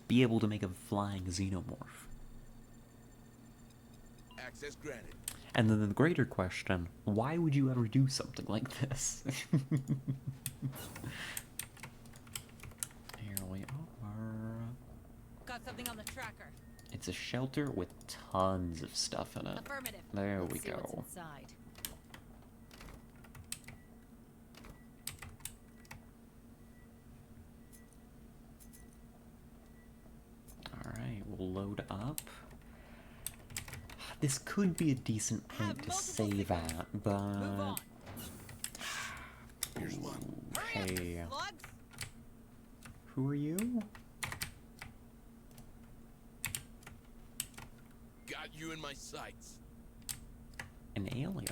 be able to make a flying xenomorph? Access granted. And then the greater question, why would you ever do something like this? Here we are. Got something on the tracker. It's a shelter with tons of stuff in it. Affirmative. There Let's we see what's go. inside. Alright, we'll load up. This could be a decent point to multiple save signals. at, Move but... on. Here's one. Hurry Hey, up, slugs. who are you? Got you in my sights. An alien.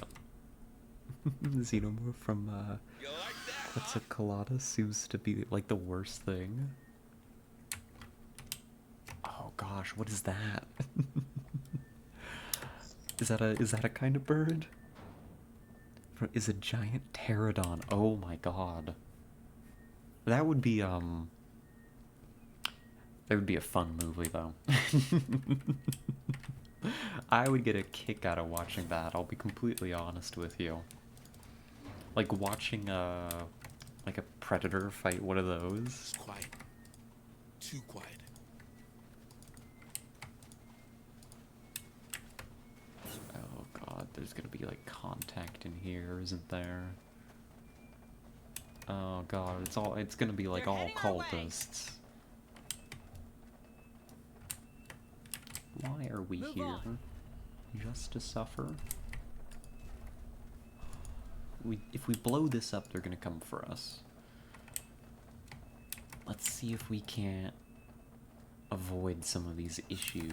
Xenomorph from, You like that, what's huh? a colada seems to be like the worst thing. Oh gosh, what is that? Is that a kind of bird? Is a giant pterodon. Oh my god. That would be a fun movie though. I would get a kick out of watching that, I'll be completely honest with you. Like watching like a predator fight one of those. It's quiet. Too quiet. Oh god, there's gonna be like contact in here, isn't there? Oh god, it's gonna be like They're all heading our way. cultists. Why are we Move here? on. Just to suffer? If we blow this up, they're gonna come for us. Let's see if we can't avoid some of these issues.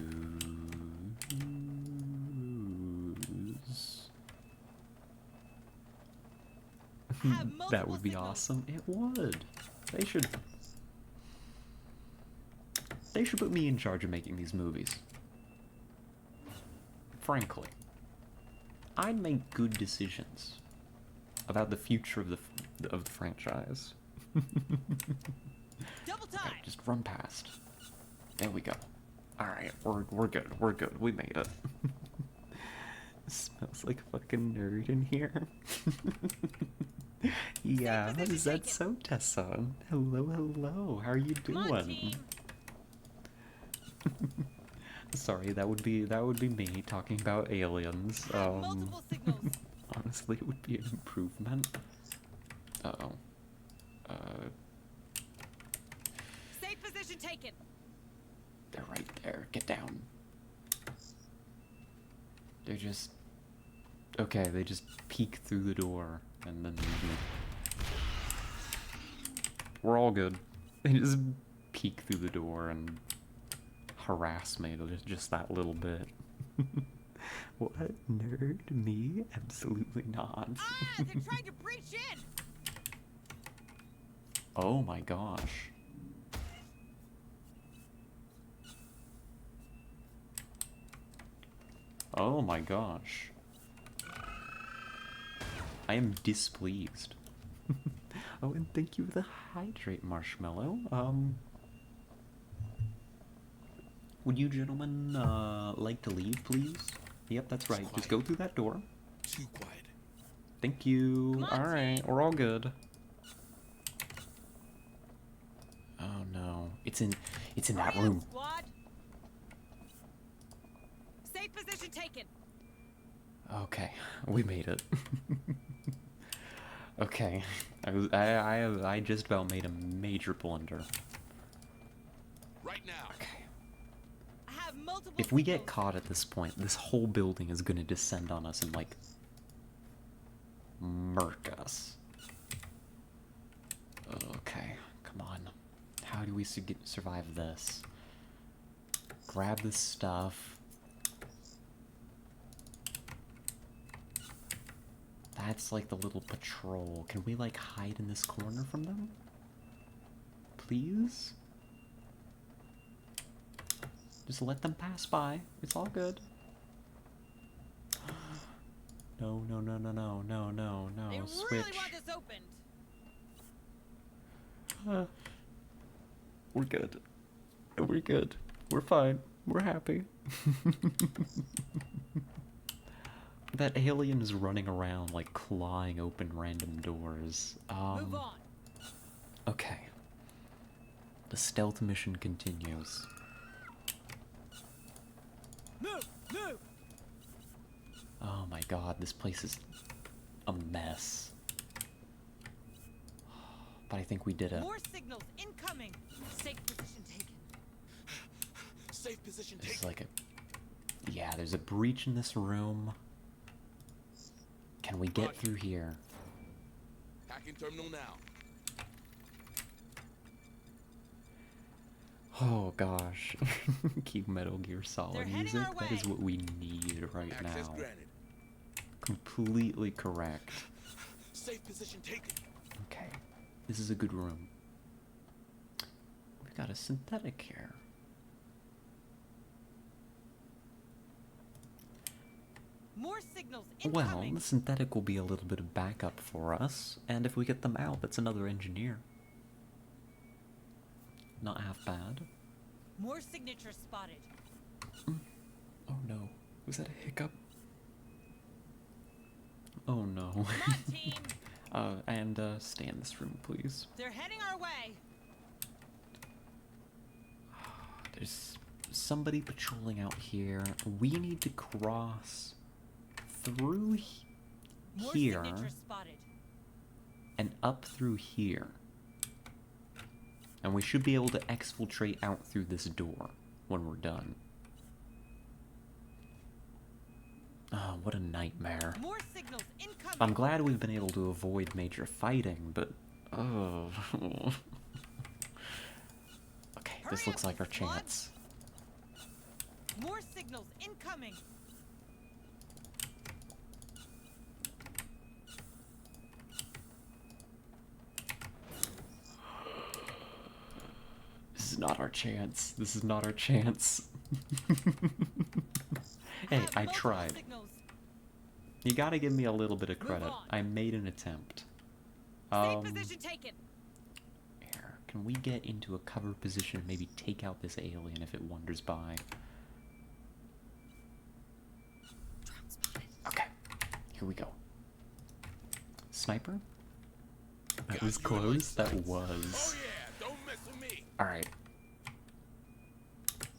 Have That multiple would be signals. awesome. It would. They should put me in charge of making these movies. Frankly, I'd make good decisions about the future of the franchise. Double time. Just run past. There we go. Alright, we're good. We're good. We made it. Smells like a fucking nerd in here. Yeah, position is that taken. so, Tessa? Hello, hello. How are you Come on, doing? team. Sorry, that would be me talking about aliens. Have multiple signals. Honestly, it would be an improvement. Uh-oh. Safe position taken. They're right there. Get down. They're just... Okay, they just peek through the door and then leave me. We're all good. They just peek through the door and harass me just that little bit. What? Nerd? Me? Absolutely not. Ah, they're trying to breach in. Oh my gosh. Oh my gosh. I am displeased. Oh, and thank you for the hydrate, Marshmallow. Would you gentlemen, like to leave, please? Yep, that's right. Just go through that door. Too quiet. Thank you. Come on, Alright, team. we're all good. Oh no. It's in that Hurry up, room. Squad. Safe position taken. Okay, we made it. Okay, I just about made a major blunder. Right now. Okay, I have multiple if we get signals. caught at this point, this whole building is gonna descend on us and like murk us. Okay, come on. How do we survive this? Grab this stuff. That's like the little patrol. Can we like hide in this corner from them? Please? Just let them pass by. It's all good. No, no, no, no, no, no, no, no. They Switch. really want this opened. We're good. We're good. We're fine. We're happy. That alien is running around like clawing open random doors. Move on. Okay. The stealth mission continues. Move. Move. Oh my god, this place is a mess. But I think we did it. More signals incoming. Safe position taken. Safe position This is taken. like a... Yeah, there's a breach in this room. Can we get through here? Hacking terminal now. Oh gosh. Keep Metal Gear Solid They're heading music. our That is way. what we need right Access now. granted. Completely correct. Safe position taken. Okay. This is a good room. We've got a synthetic here. More signals Well, incoming. the synthetic will be a little bit of backup for us, and if we get them out, that's another engineer. Not half bad. More signatures spotted. Oh no. Was that a hiccup? Oh no. Come on, team. And stay in this room, please. They're heading our way. There's somebody patrolling out here. We need to cross through More here signatures spotted. and up through here. And we should be able to exfiltrate out through this door when we're done. Oh, what a nightmare. More signals incoming. I'm glad we've been able to avoid major fighting, but... Oh... Okay, this Hurry looks up, like our squad. chance. More signals incoming. This is not our chance. This is not our chance. Hey, have I multiple tried. Signals. You gotta give me a little bit of Move credit. on. I made an attempt. Safe position taken. Here, can we get into a cover position and maybe take out this alien if it wanders by? Okay, here we go. Sniper? That Got was you in close. my That sights. was. Oh yeah, don't mess with me. Alright.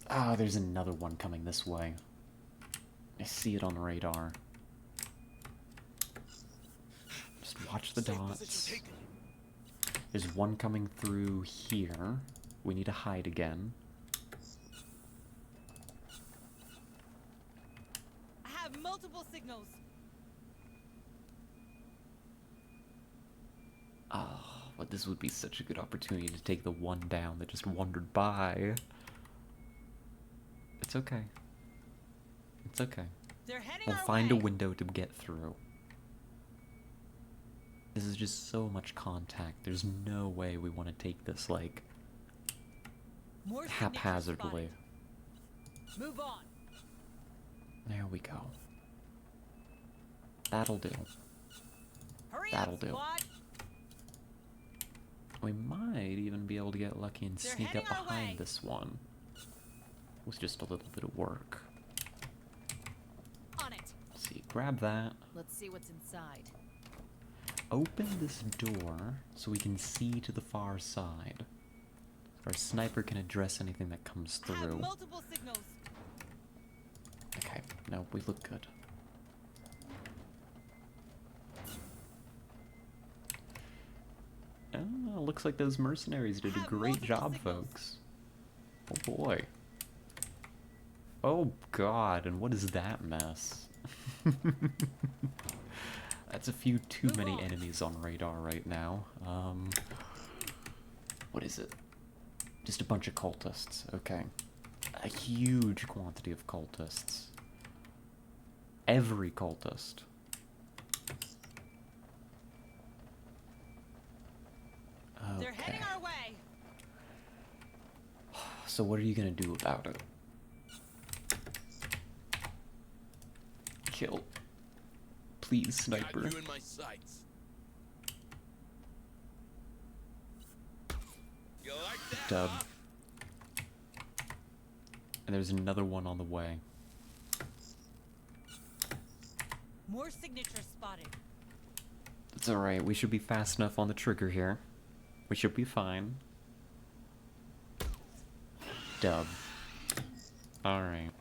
Ah, there's another one coming this way. I see it on the radar. Just watch the Safe dots. position taken. There's one coming through here. We need to hide again. I have multiple signals. Oh, but this would be such a good opportunity to take the one down that just wandered by. It's okay. It's okay. They're heading We'll our find a way. window to get through. This is just so much contact. There's no way we want to take this, like, More signatures haphazardly. spotted. Move on. There we go. That'll do. Hurry That'll up, do. squad. We might even be able to get lucky and They're sneak up heading our behind way. this one. With just a little bit of work. On it. Let's see, grab that. Let's see what's inside. Open this door so we can see to the far side. Our sniper can address anything that comes I have through. multiple signals. Okay, no, we look good. Oh, looks like those mercenaries did a Have great multiple job, signals. folks. Oh boy. Oh god, and what is that mess? That's a few too Move many on. enemies on radar right now. What is it? Just a bunch of cultists, okay. A huge quantity of cultists. Every cultist. They're Okay. heading our way. So what are you gonna do about it? Kill. Please, sniper. Got you in my sights. You like that? Dub. huh? And there's another one on the way. More signatures spotted. It's alright, we should be fast enough on the trigger here. We should be fine. Dub. Alright.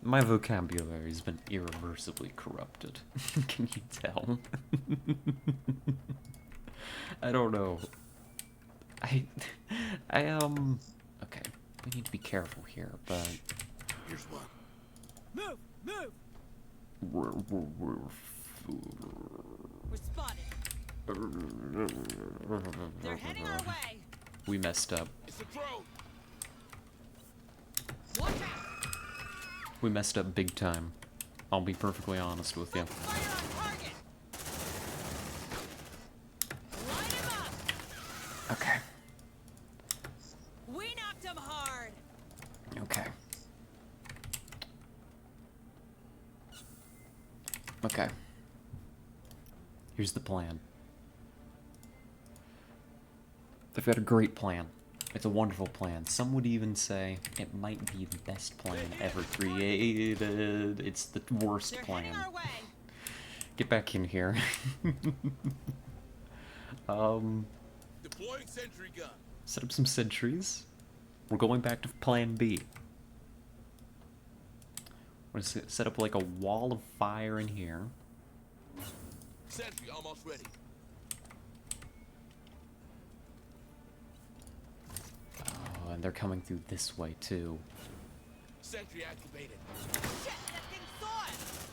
My vocabulary's been irreversibly corrupted. Can you tell? I don't know. Okay. We need to be careful here, but Here's one. Move! Move! we're We're spotted. They're heading our way. we messed up. It's a drone. Watch out! We messed up big time. I'll be perfectly honest with you. Fire on target! Line him up! Okay. We knocked him hard! Okay. Okay. Here's the plan. I've got a great plan. It's a wonderful plan. Some would even say it might be the best plan ever created. It's the worst They're plan. heading our way. Get back in here. Deploying sentry gun. Set up some sentries. We're going back to plan B. We're gonna set up like a wall of fire in here. Sentry almost ready. Oh, and they're coming through this way too. Sentry activated. Shit, that thing saw us!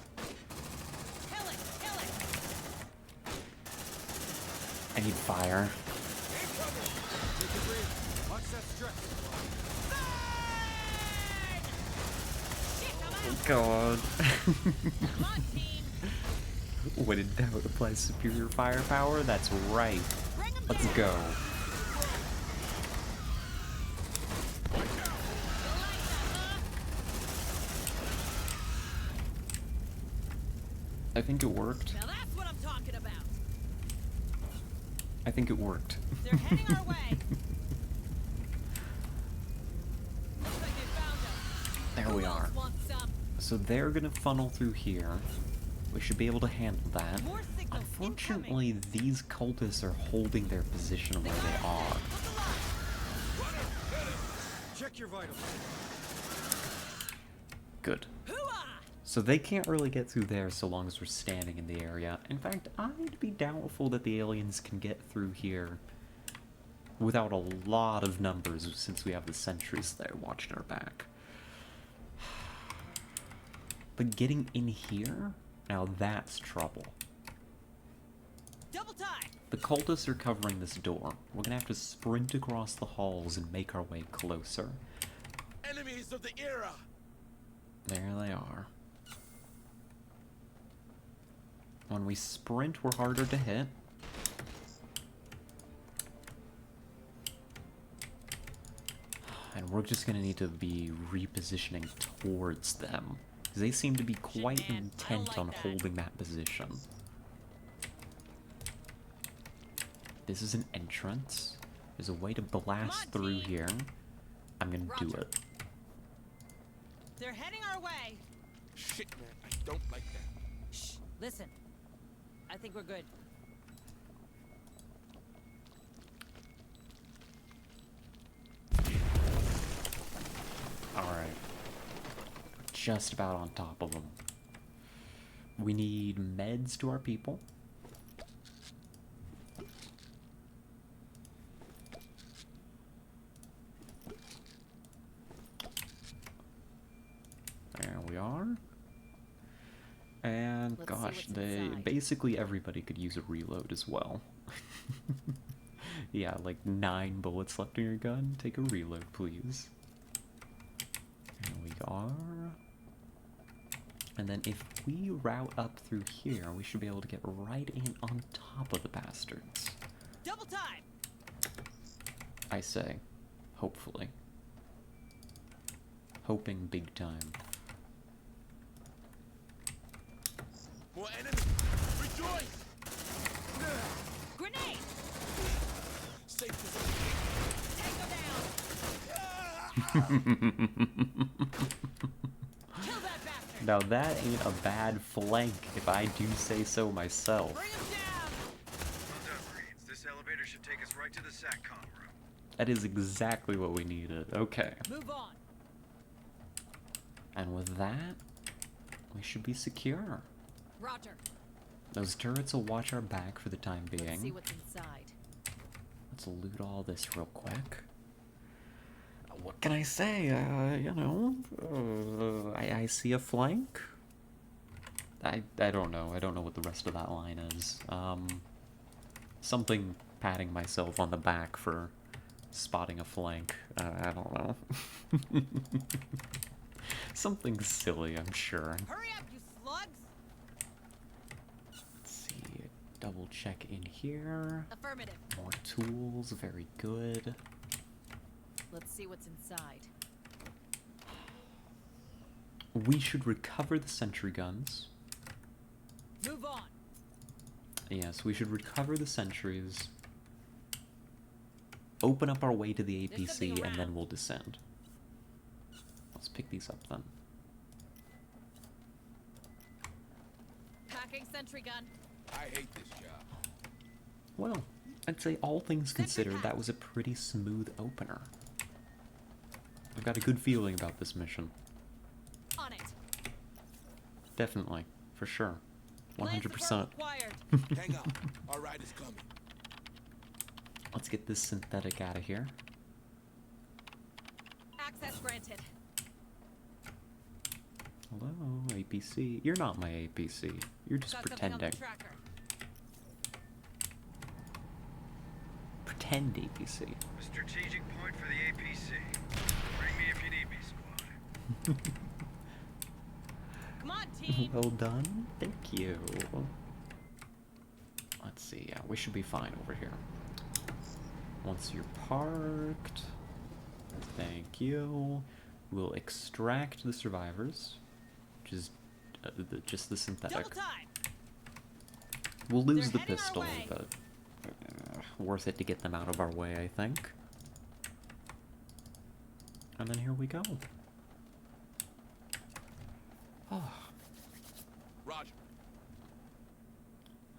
Kill it! Kill it! I need fire. Incoming! Take a breather. Watch that stretch. Burn! Shit, I'm out! God. Come on, team! When in doubt, apply superior firepower? That's right. Bring 'em Let's down! go. You like that, huh? I think it worked. Now that's what I'm talking about! I think it worked. They're heading our way! Looks like they found us. There Who we else are. wants some? So they're gonna funnel through here. We should be able to handle that. More signals Unfortunately, these cultists are holding their position where they are. Check your vitals. Good. Hooah! So they can't really get through there so long as we're standing in the area. In fact, I'd be doubtful that the aliens can get through here without a lot of numbers since we have the sentries there watching our back. But getting in here? Now that's trouble. Double time! The cultists are covering this door. We're gonna have to sprint across the halls and make our way closer. Enemies of the era. There they are. When we sprint, we're harder to hit. And we're just gonna need to be repositioning towards them. Because they seem to be quite man, I don't intent like on that. holding that position. This is an entrance. There's a way to blast on, through team. here. I'm gonna do Roger. it. They're heading our way. Shit, man, I don't like that. Shh. Listen. I think we're good. Alright. Just about on top of them. We need meds to our people. There we are. And Let's see gosh, what's they inside. basically everybody could use a reload as well. Yeah, like 9 bullets left in your gun. Take a reload, please. There we are. And then if we route up through here, we should be able to get right in on top of the bastards. Double time. I say, hopefully. Hoping big time. More enemies! Rejoice! Grenade. Safe position. Tango down. Kill that bastard. Now that ain't a bad flank, if I do say so myself. Bring him down. Well done, Marines. This elevator should take us right to the SATCOM room. That is exactly what we needed. Okay. Move on. And with that, we should be secure. Roger. Those turrets will watch our back for the time Let's see being. what's inside. Let's loot all this real quick. What can I say? You know, I see a flank. I don't know. I don't know what the rest of that line is. Something patting myself on the back for spotting a flank. I don't know. Something silly, I'm sure. Hurry up, you slugs. Let's see. Double check in here. Affirmative. More tools. Very good. Let's see what's inside. We should recover the sentry guns. Move on. Yes, we should recover the sentries. Open up our way to the There's something APC, and then around. we'll descend. Let's pick these up then. Packing sentry gun. I hate this job. Well, I'd say all things Sentry considered, that pack. was a pretty smooth opener. I've got a good feeling about this mission. On it. Definitely. For sure. Land 100%. support required. Hang on. Our ride is coming. Let's get this synthetic out of here. Access granted. Hello, APC. You're not my APC. You're just Got something on the pretending. tracker. Pretend APC. A strategic point for the APC. Bring me if you need me, squad. Come on, team. Well done. Thank you. Let's see. Yeah, we should be fine over here. Once you're parked, thank you. We'll extract the survivors, which is just the synthetic. Double time. We'll lose They're the heading our pistol, way. but worth it to get them out of our way, I think. And then here we go. Oh. Roger.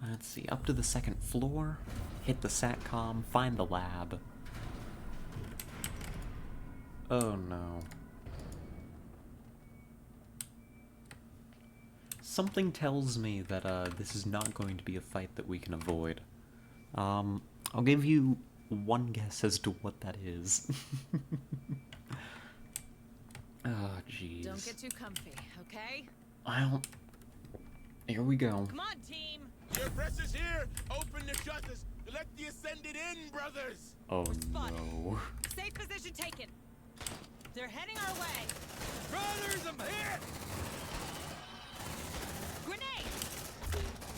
Let's see, up to the second floor, hit the SATCOM, find the lab. Oh no. Something tells me that this is not going to be a fight that we can avoid. I'll give you one guess as to what that is. Oh, jeez. Don't get too comfy, okay? Well, here we go. Come on, team. Your press is here. Open the shutters. Let the Ascended in, brothers. Oh We're spotted. no. Safe position taken. They're heading our way. Brothers, I'm here. Grenade.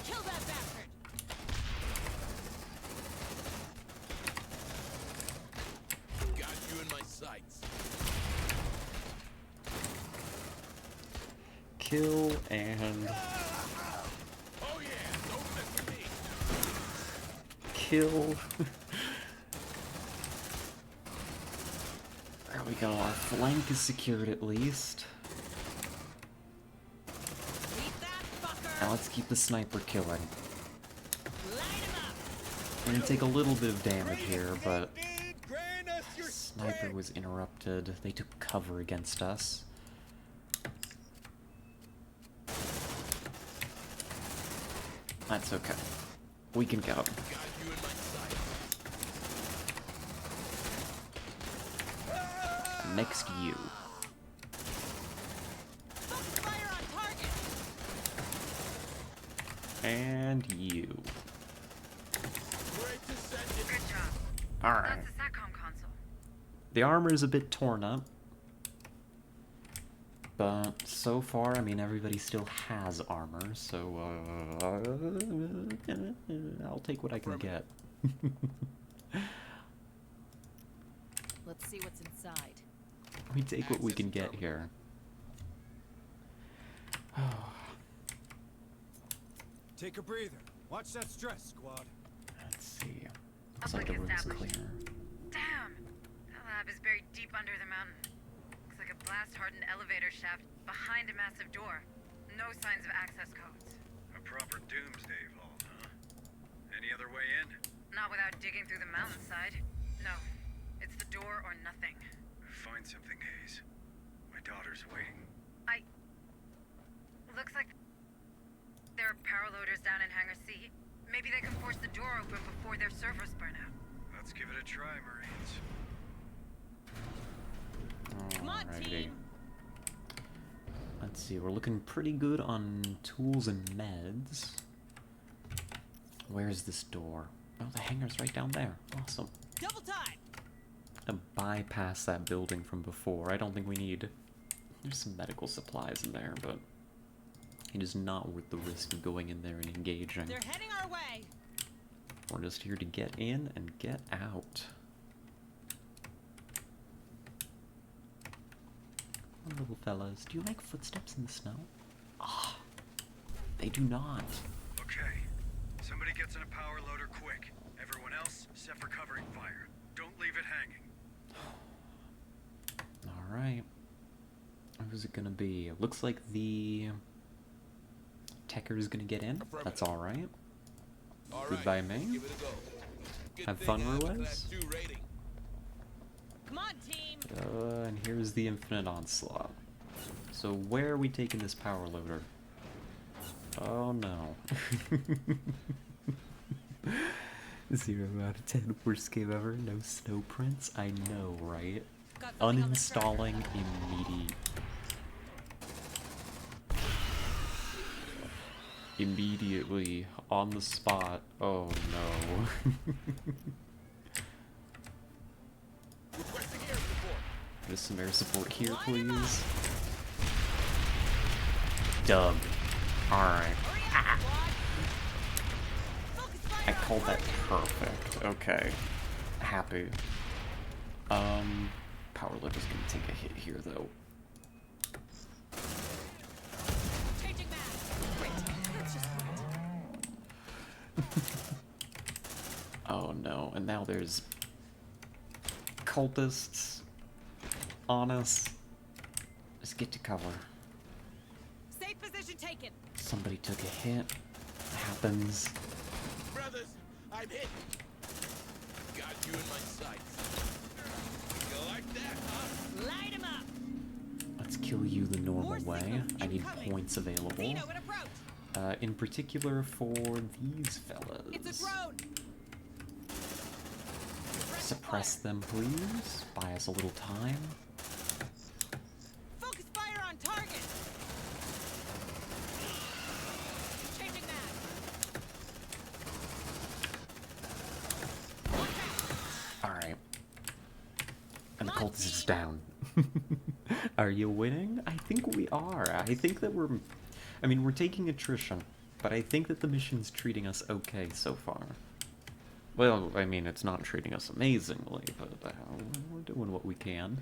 Kill that bastard! Got you in my sights. Kill and Oh yeah, don't mess with me. kill. There we go, our flank is secured at least. Beat that fucker! Now let's keep the sniper killing. Light him up! We're gonna take a little bit of damage here, but Grant us your sniper strength. was interrupted. They took cover against us. That's okay. We can go. Got you in my sights. Next you. Focus fire on target! And you. Great to send it. Good job. Alright. That's the SATCOM console. The armor is a bit torn up. But so far, I mean, everybody still has armor, so I'll take what I can get. Let's see what's inside. We take what we can get here. Take a breather. Watch that stress, squad. Let's see. Looks Looks like the like room's established. clear. Damn! That lab is buried deep under the mountain. Looks like a blast-hardened elevator shaft behind a massive door. No signs of access codes. A proper doomsday vault, huh? Any other way in? Not without digging through the mountainside. No. It's the door or nothing. Find something, Hayes. My daughter's waiting. Looks like there are power loaders down in Hangar C. Maybe they can force the door open before their servers burn out. Let's give it a try, Marines. Come on, Alrighty. team! Let's see, we're looking pretty good on tools and meds. Where's this door? Oh, the hangar's right down there. Awesome. Double time! To bypass that building from before. I don't think we need... There's some medical supplies in there, but it is not worth the risk of going in there and engaging. They're heading our way! We're just here to get in and get out. Hello, little fellas. Do you make footsteps in the snow? Ah, they do not. Okay. Somebody gets in a power loader quick. Everyone else, set for covering fire. Don't leave it hanging. Alright. Who's it gonna be? It looks like the Tekker is gonna get in. That's alright. All Good right, by let's me. give it a go. Good Have thing fun, I have a Ruiz. Class 2 rating. Come on, team! And here's the Infinite Onslaught. So where are we taking this power loader? Oh no. 0 out of 10, worst game ever, no snow prints. I know, right? Got something on the track. Uninstalling immediately on the spot. Oh no. Requesting air support. There's some air support here, please. Dub. Alright. Hurry up, squad! Focus fire I on called that target! perfect. Okay. Happy. Power loader's gonna take a hit here, though. Changing mag! Wait, that's just right. Oh no, and now there's cultists on us. Just get to cover. Safe position taken! Somebody took a hit. Happens. Brothers, I'm hit. Got you in my sights. You like that, huh? Light him up! Let's kill you the normal More way. signals I need incoming. points available. Xeno in approach! In particular for these fellas. It's a drone! Suppress them, please. Buy us a little time. Focus fire on target! Changing mag! Alright. And the Come on, cultist is team. down. Are you winning? I think we are. I think that we're... I mean, we're taking attrition. But I think that the mission's treating us okay so far. Well, I mean, it's not treating us amazingly, but we're doing what we can.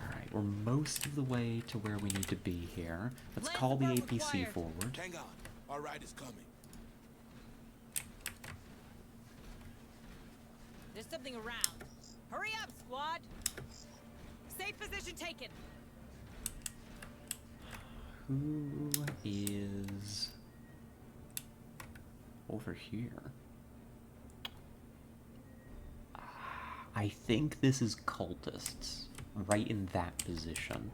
Alright, we're most of the way to where we need to be here. Let's Land call the support APC required. forward. Hang on. Our ride is coming. There's something around. Hurry up, squad! Safe position taken. Who is over here? I think this is cultists, right in that position.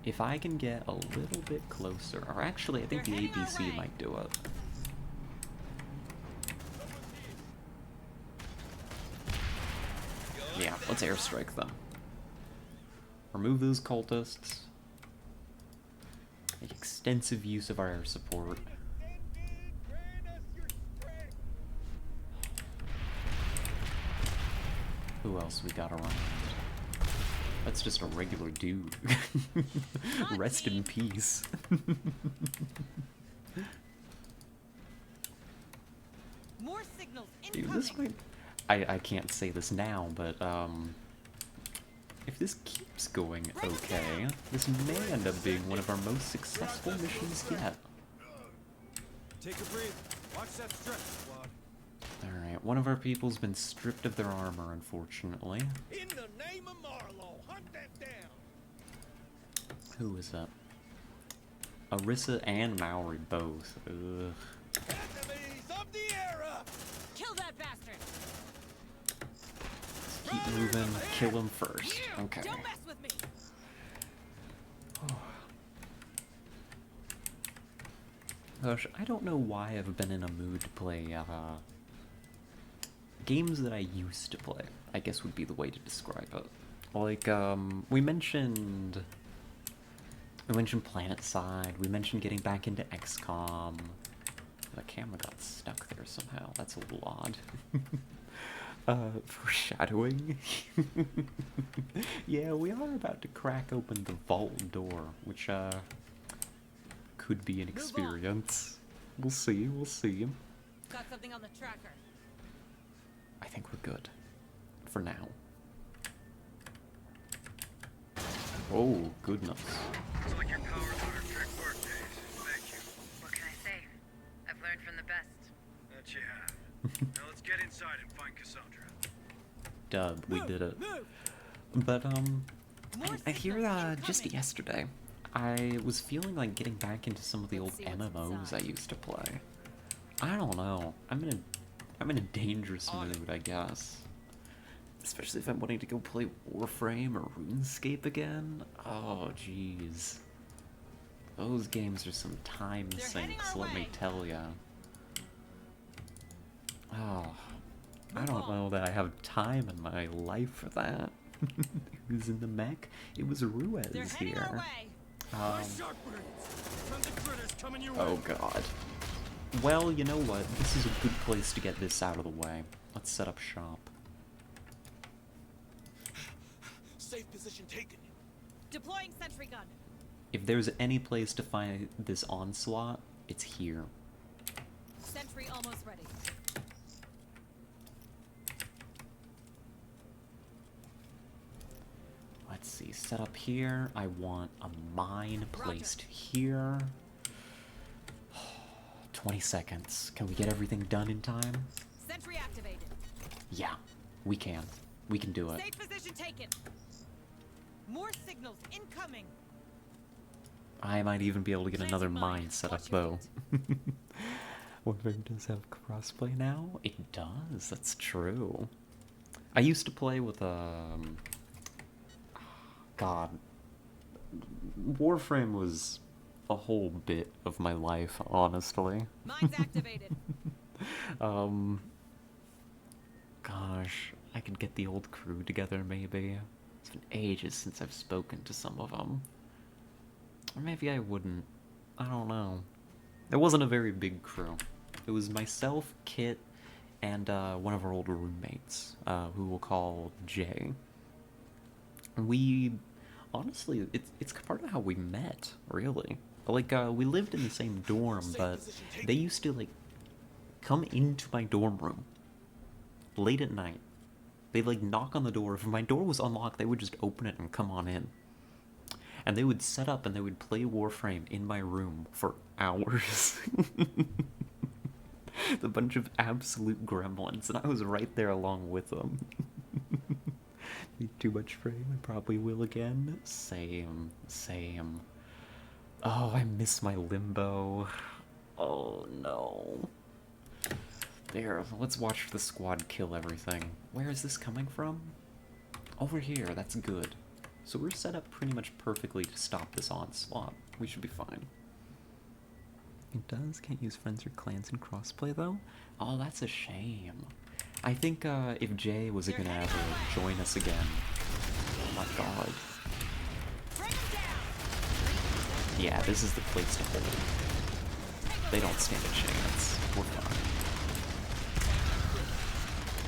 If I can get a little bit closer, or actually I think They're the heading our ABC way. might do it. Yeah, let's airstrike them. Remove those cultists. Make extensive use of our air support. Who else we got around? That's just a regular dude. Rest in peace. More signals Dude, incoming. this might... I can't say this now, but, if this keeps going okay, this may end up being one of our most successful missions yet. Take a breather. Watch that stretch, squad. Alright, one of our people's been stripped of their armor, unfortunately. In the name of Marlowe, hunt that down. Who is that? Arissa and Maori both. Ugh. Enemies of the era. Kill that bastard! Keep moving, kill him first. Okay. Don't mess with me! Gosh, I don't know why I've been in a mood to play, games that I used to play, I guess would be the way to describe it. Like, we mentioned PlanetSide, we mentioned getting back into XCOM. The camera got stuck there somehow, that's a little odd. Foreshadowing. Yeah, we are about to crack open the vault door, which, could be an Move on. experience. We'll see, we'll see. Got something on the tracker. I think we're good. For now. Oh, goodness. Looks like your power loader trick worked, Ace. Thank you. What can I say? I've learned from the best. That you have. Now let's get inside and find Cassandra. Dub, we Move, did it. Move! But, More I hear, signals just incoming. yesterday, I was feeling like getting back into some of the old Let's see what's MMOs I inside. used to play. I don't know. I'm in a dangerous mood, I guess. Especially if I'm wanting to go play Warframe or RuneScape again. Oh, jeez. Those games are some time They're heading sinks, our let me way. tell ya. Oh, I Move don't on. know that I have time in my life for that. Who's in the mech? It was They're Ruiz heading our here. way. Sharp birds. Tons of critters coming your Oh way. god. Well, you know what? This is a good place to get this out of the way. Let's set up shop. Safe position taken. Deploying sentry gun. If there's any place to find this onslaught, it's here. Sentry almost ready. Let's see, set up here. I want a mine placed here. 20 seconds. Can we get everything done in time? Sentry activated. Yeah, we can. We can do it. Safe position taken. More signals incoming. I might even be able to get Planting another mine. mine set up Watch your though. Warframe does have crossplay now? It does, that's true. I used to play with, God. Warframe was a whole bit of my life, honestly. Mine's activated. Gosh, I could get the old crew together maybe. It's been ages since I've spoken to some of them. Or maybe I wouldn't. I don't know. It wasn't a very big crew. It was myself, Kit, and one of our old roommates, who we'll call Jay. We, honestly, it's part of how we met, really. Like, we lived in the same dorm, but they used to, like, come into my dorm room late at night. They'd, like, knock on the door. If my door was unlocked, they would just open it and come on in. And they would set up and they would play Warframe in my room for hours. The bunch of absolute gremlins, and I was right there along with them. Need too much frame? I probably will again. Same. Oh, I miss my limbo. Oh no. There, let's watch the squad kill everything. Where is this coming from? Over here, that's good. So we're set up pretty much perfectly to stop this onslaught. We should be fine. It does? Can't use friends or clans in crossplay though? Oh, that's a shame. I think if Jay was gonna ever join us again, oh my god. Yeah, this is the place to hold. They don't stand a chance. We're fine.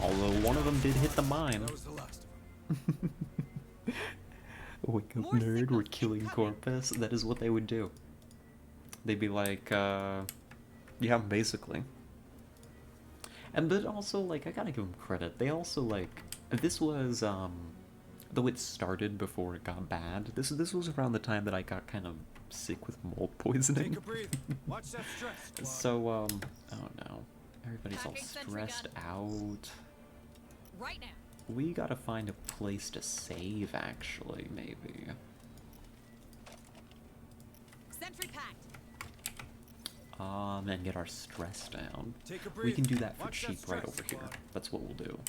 Although one of them did hit the mine. That was the last of them. Wake up, nerd, we're killing Corpus. That is what they would do. They'd be like, yeah, basically. And but also, like, I gotta give them credit. They also, like, this was, though it started before it got bad, this was around the time that I got kind of sick with mold poisoning. Take a breather. Watch that stress. Squad. So, oh no. Everybody's all Packing sentry stressed out. Right now. We gotta find a place to save, actually, maybe. Sentry packed. And get our stress down. Take a We breather. can do that for Watch cheap right stress, over here. squad. That's what we'll do.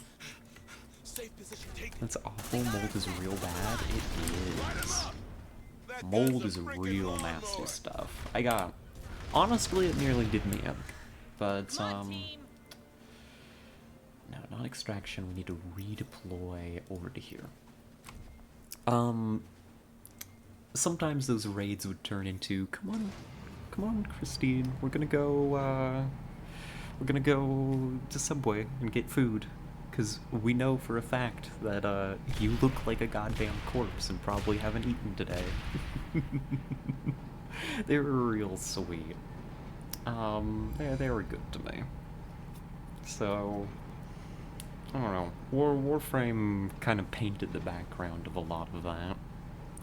Safe position taken. That's awful. Mold is real bad. It is. That guy's Mold a is freaking real nasty lawnmower. stuff. I got... Honestly, it nearly did me in. But, Come on, team. No, not extraction. We need to redeploy over to here. Sometimes those raids would turn into, come on, Christine, we're gonna go to Subway and get food. Because we know for a fact that, you look like a goddamn corpse and probably haven't eaten today. They were real sweet. They were good to me. So, I don't know. Warframe kind of painted the background of a lot of that.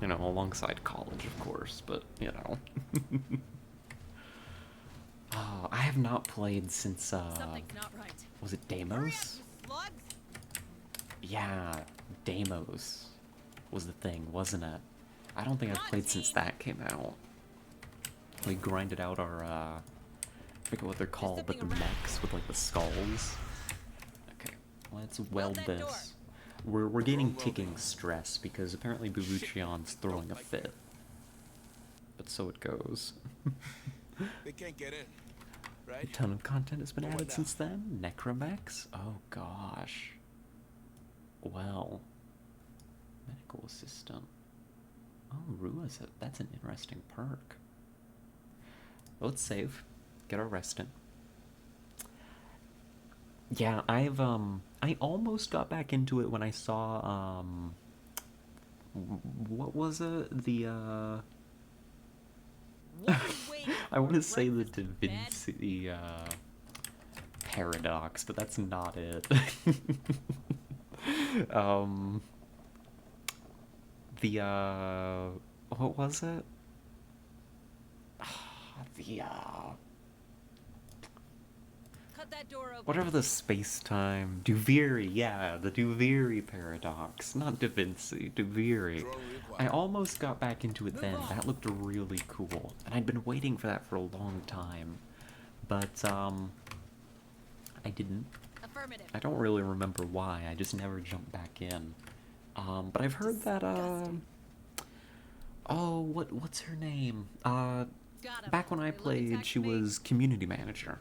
You know, alongside college, of course, but, you know. I have not played since, Something's not right. was it Hurry up, Deimos? you slugs. Yeah, Deimos was the thing, wasn't it? I don't think I've Come on, played since team. that came out. We grinded out our, I forget what they're called, but the something around. mechs with, like, the skulls. Okay, let's weld that door. this. We're getting ticking stress because apparently Buvuchion's throwing a fit. But so it goes. They can't get in, right? A ton of content has been But what added now? since then. Necromex? Oh gosh. Well. Medical assistant. Oh, Rua's that's an interesting perk. Let's save. Get our rest in. Yeah, I almost got back into it when I saw, what was it? The, What are you waiting I want to for? say the Breakfast in Da bed? Vinci, paradox, but that's not it. What was it? The, Cut that door open. whatever the space-time... Duviri, yeah, the Duviri paradox. Not Da Vinci, Duviri. Drone I required. almost got back into it then. That looked really cool. And I'd been waiting for that for a long time. But, I didn't. Affirmative. I don't really remember why. I just never jumped back in. But I've heard that, Disgusting. Oh, what's her name? Got 'em. Back when I They look played, exact she to me. was community manager.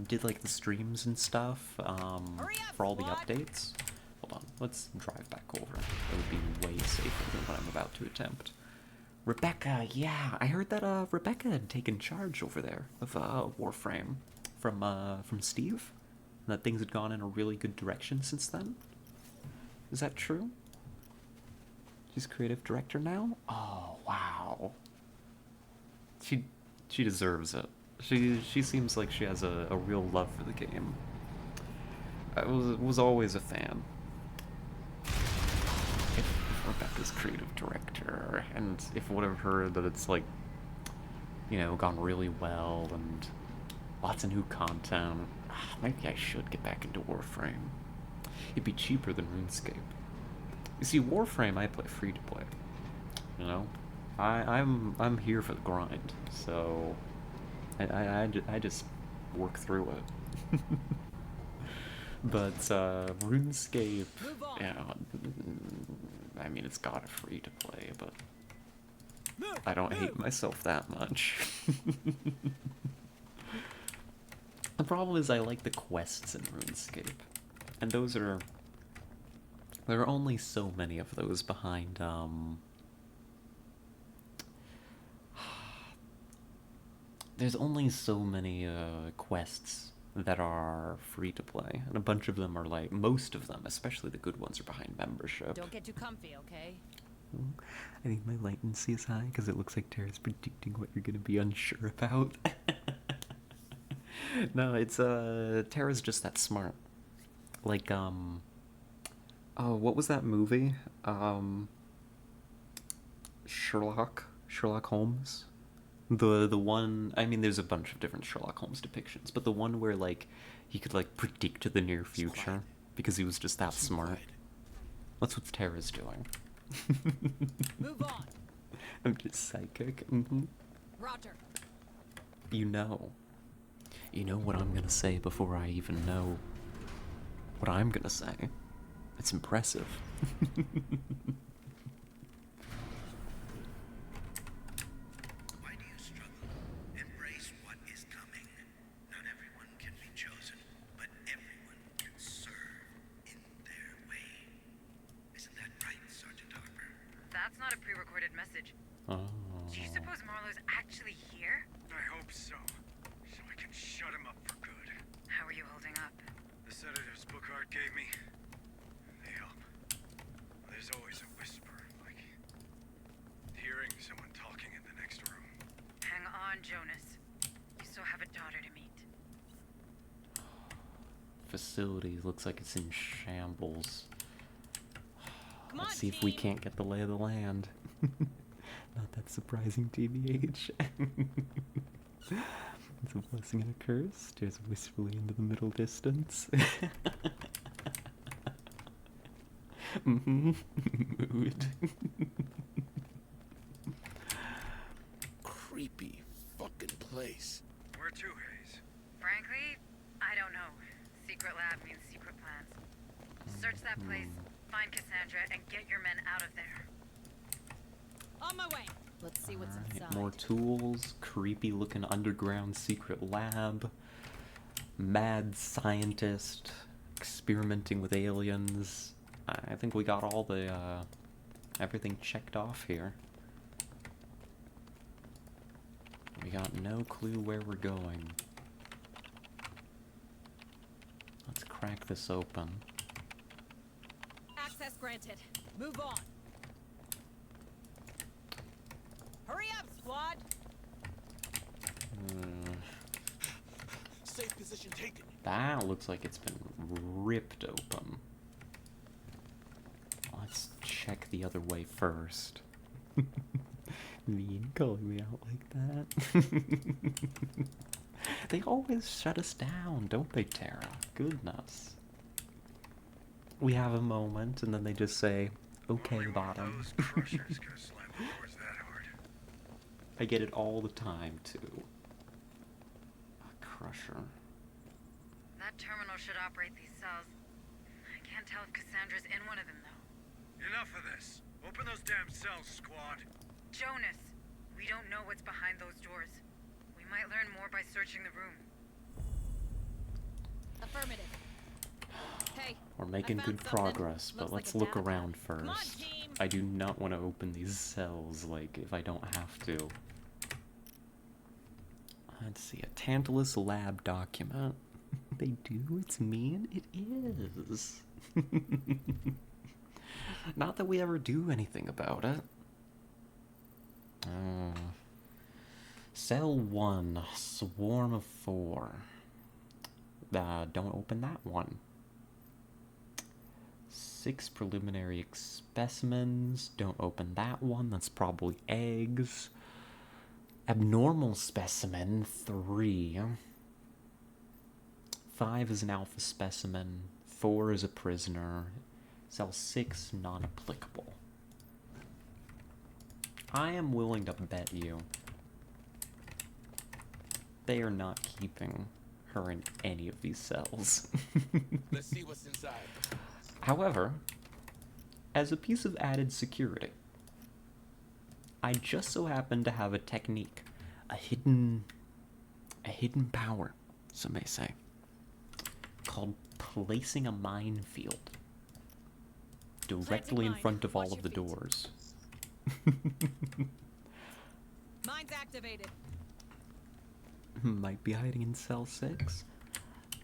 Did like the streams and stuff, Hurry up, for all the squad. updates. Hold on, let's drive back over. That would be way safer than what I'm about to attempt. Rebecca, yeah, I heard that, Rebecca had taken charge over there of, Warframe from Steve. And that things had gone in a really good direction since then. Is that true? She's creative director now? Oh, wow. she she deserves it. She seems like she has a real love for the game. I was always a fan. If Rebecca's creative director, and if what I've heard that it's like, you know, gone really well and lots of new content, maybe I should get back into Warframe. It'd be cheaper than RuneScape. You see, Warframe I play free to play. You know, I'm here for the grind, so I just work through it. But RuneScape, Move on. you know, I mean, it's got a free to play, but I don't hate myself that much. The problem is I like the quests in RuneScape, and those are, there are only so many of those behind there's only so many quests that are free to play, and a bunch of them are like, most of them, especially the good ones, are behind membership. Don't get too comfy, okay? I think my latency is high because it looks like Tara's predicting what you're gonna be unsure about. No, it's Tara's just that smart. Like oh, what was that movie? Sherlock Holmes. The one, I mean, there's a bunch of different Sherlock Holmes depictions, but the one where like he could like predict the near future because he was just that smart. That's what Tara's doing. Move on. I'm just psychic. Roger. You know what I'm gonna say before I even know what I'm gonna say. It's impressive. Why do you struggle? Embrace what is coming. Not everyone can be chosen, but everyone can serve in their way. Isn't that right, Sergeant Harper? That's not a pre-recorded message. Oh. Do you suppose Marlowe's actually here? I hope so. So I can shut him up for good. How are you holding up? The sedatives Bookart gave me, they help. There's always a whisper, like hearing someone talking in the next room. Hang on, Jonas. You still have a daughter to meet. Facility looks like it's in shambles. Come Let's on, see if we team. can't get the lay of the land. Not that surprising, TBH. It's a blessing and a curse. Stares wistfully into the middle distance. Mood. Creepy fucking place. Where to, Hayes? Frankly, I don't know. Secret lab means secret plans. Search that place, find Cassandra, and get your men out of there. On my way. Let's see what's Alright, inside. more tools, creepy looking underground secret lab, mad scientist, experimenting with aliens. I think we got all the, everything checked off here. We got no clue where we're going. Let's crack this open. Access granted. Move on. Hurry up, squad. Safe position taken. That looks like it's been ripped open. Let's check the other way first. Mean calling me out like that. They always shut us down, don't they, Tara? Goodness. We have a moment, and then they just say, okay, Only one of bottom. those crushers could have slammed the doors that hard. I get it all the time, too. A crusher. That terminal should operate these cells. I can't tell if Cassandra's in one of them, though. Enough of this. Open those damn cells, squad. Jonas, we don't know what's behind those doors. We might learn more by searching the room. Affirmative. Hey, We're making I found good something. progress, but Looks like let's a look data around pad. Come on, first. team. I do not want to open these cells, like, if I don't have to. Let's see, a Tantalus lab document. They do? It's mean? It is. Not that we ever do anything about it. Cell 1, Swarm of 4. Don't open that one. 6 preliminary specimens. Don't open that one. That's probably eggs. Abnormal specimen, 3. 5 is an alpha specimen. 4 is a prisoner. Cell 6, non-applicable. I am willing to bet you they are not keeping her in any of these cells. Let's see what's inside. However, as a piece of added security, I just so happen to have a technique, a hidden power, some may say, called placing a minefield directly in mine. front of all Watch of the your feet. doors. Mine's activated. Might be hiding in cell 6.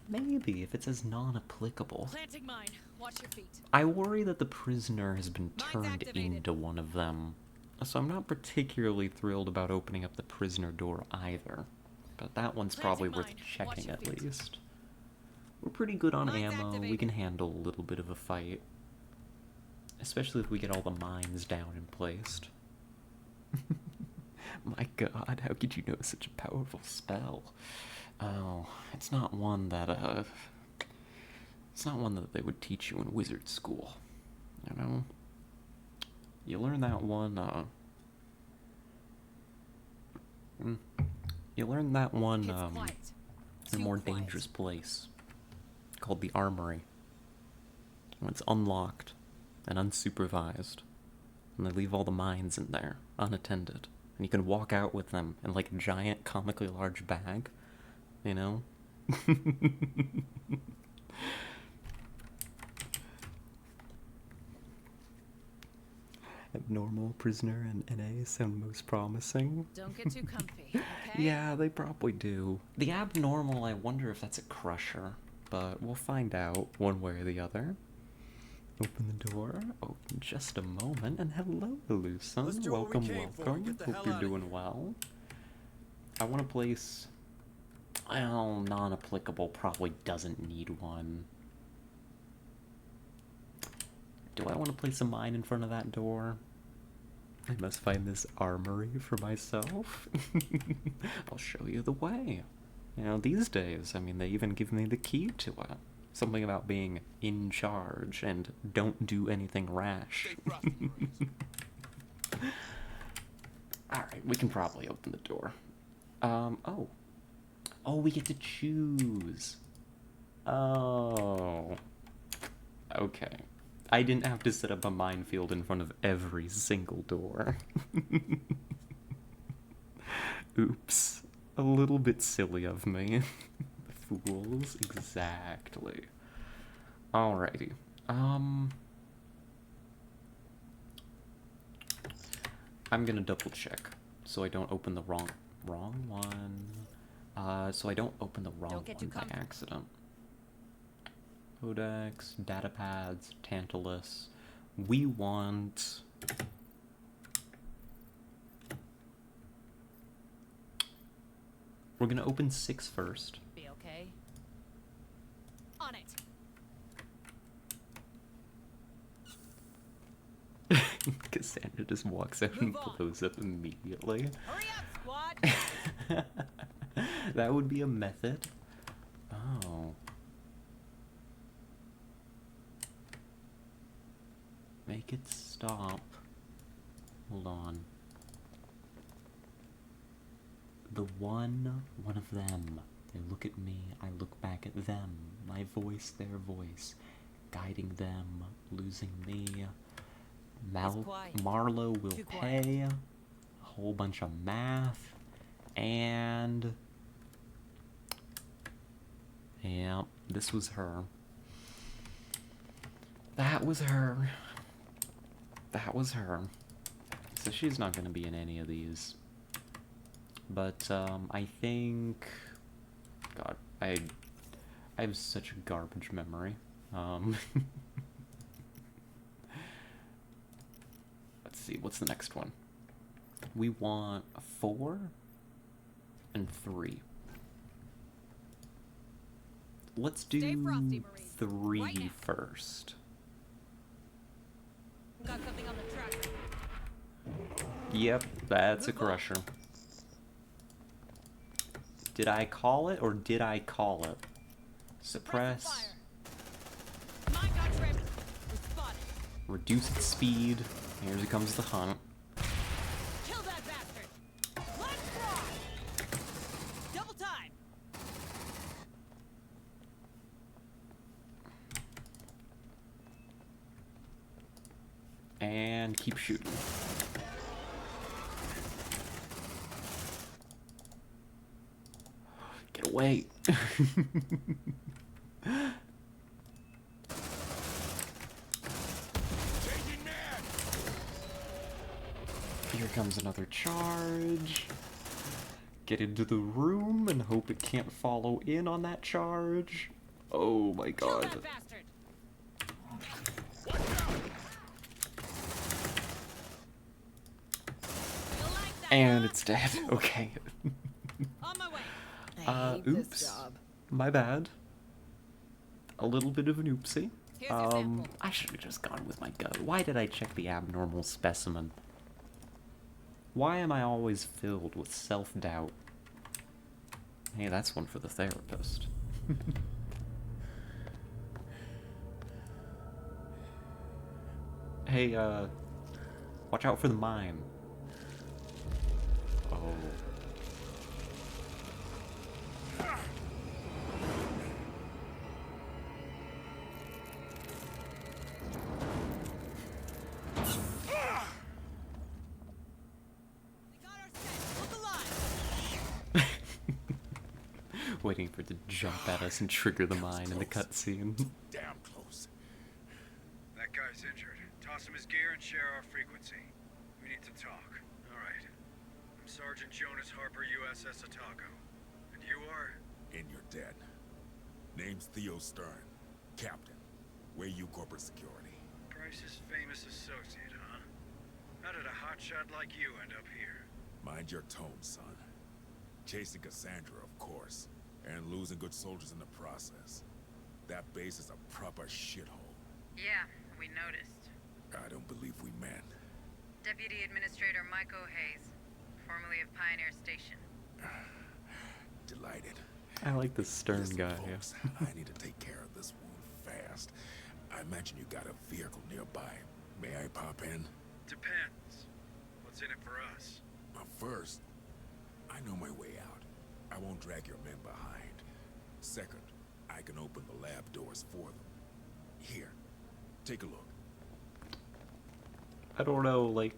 Maybe, if it says non-applicable. Planting mine. Watch your feet. I worry that the prisoner has been Mine's turned activated. into one of them, so I'm not particularly thrilled about opening up the prisoner door either. But that one's probably Planting worth mine. Watch checking your at feet. least. We're pretty good on Mine's ammo, we activated. can handle a little bit of a fight. Especially if we get all the mines down and placed. My god, how could you know such a powerful spell? Oh, it's not one that, it's not one that they would teach you in wizard school. You know? You learn that one, you learn that one, It's in quiet. a Too more quiet. dangerous place. Called the Armory. When it's unlocked and unsupervised. And they leave all the mines in there, unattended. And you can walk out with them in like a giant, comically large bag. You know? Abnormal, prisoner, and NA sound most promising. Don't get too comfy, okay? Yeah, they probably do. The abnormal, I wonder if that's a crusher. But we'll find out one way or the other. Open the door. Oh, in just a moment. And hello, Lucen. Let's do what we Welcome, came for and welcome. get the Hope hell you're outta doing here. well. I want to place... Well, non-applicable probably doesn't need one. Do I want to place a mine in front of that door? I must find this armory for myself. I'll show you the way. You know, these days, I mean, they even give me the key to it. Something about being in charge and don't do anything rash. Stay frosty, Maurice. Alright, we can probably open the door. Oh. Oh, we get to choose. Oh. Okay. I didn't have to set up a minefield in front of every single door. Oops. A little bit silly of me. Fools. Exactly. Alrighty. I'm gonna double check so I don't open the wrong one. So I don't open the wrong Don't get too one by comfortable. accident. Codex, datapads, Tantalus. We want... We're gonna open 6 first. Be okay. On it. Cassandra just walks out and Move on. blows up immediately. Hurry up, squad! That would be a method. Oh. Make it stop. Hold on. The one of them. They look at me, I look back at them. My voice, their voice. Guiding them, losing me. quiet. Marlowe will Too quiet. pay. A whole bunch of math. And... yeah, this was her. That was her. That was her. So she's not going to be in any of these. But, I think... God, I have such a garbage memory. Let's see, what's the next one? We want a 4? and 3. Let's Stay do frosty, Marine. 3 Right now. first. Got something on the tracker. Yep, that's a Move on. crusher. Did I call it or did I call it? Suppressing Suppress. fire. Mine got trimmed. We're spotted. Reduce its speed. Here comes the hunt. Kill that bastard. Let's fly. Double time. And keep shooting. Get away. Changing man! Here comes another charge. Get into the room and hope it can't follow in on that charge. Oh my Kill god. that bastard. Watch out! You like that, And huh? it's dead. Okay. On my way. Oops. My bad. A little bit of an oopsie. Here's your sample. I should have just gone with my gut. Why did I check the abnormal specimen? Why am I always filled with self-doubt? Hey, that's one for the therapist. Hey, watch out for the mine. Oh. We got our set. Look alive. Waiting for it to jump at us and trigger the mine in the cutscene. Damn close. That guy's injured. Toss him his gear and share our frequency. We need to talk. All right. I'm Sergeant Jonas Harper, USS Otago. And you are? And you're dead. Name's Theo Stern. Captain. Wayu Corporate Security. Price's famous associate, huh? How did a hotshot like you end up here? Mind your tone, son. Chasing Cassandra, of course. And losing good soldiers in the process. That base is a proper shithole. Yeah, we noticed. I don't believe we met. Deputy Administrator Mike O'Hays, formerly of Pioneer Station. Delighted. I like this stern Listen, guy. folks, I need to take care of this wound fast. I imagine you got a vehicle nearby. May I pop in? Depends. What's in it for us? First, I know my way out. I won't drag your men behind. Second, I can open the lab doors for them. Here, take a look. I don't know, like...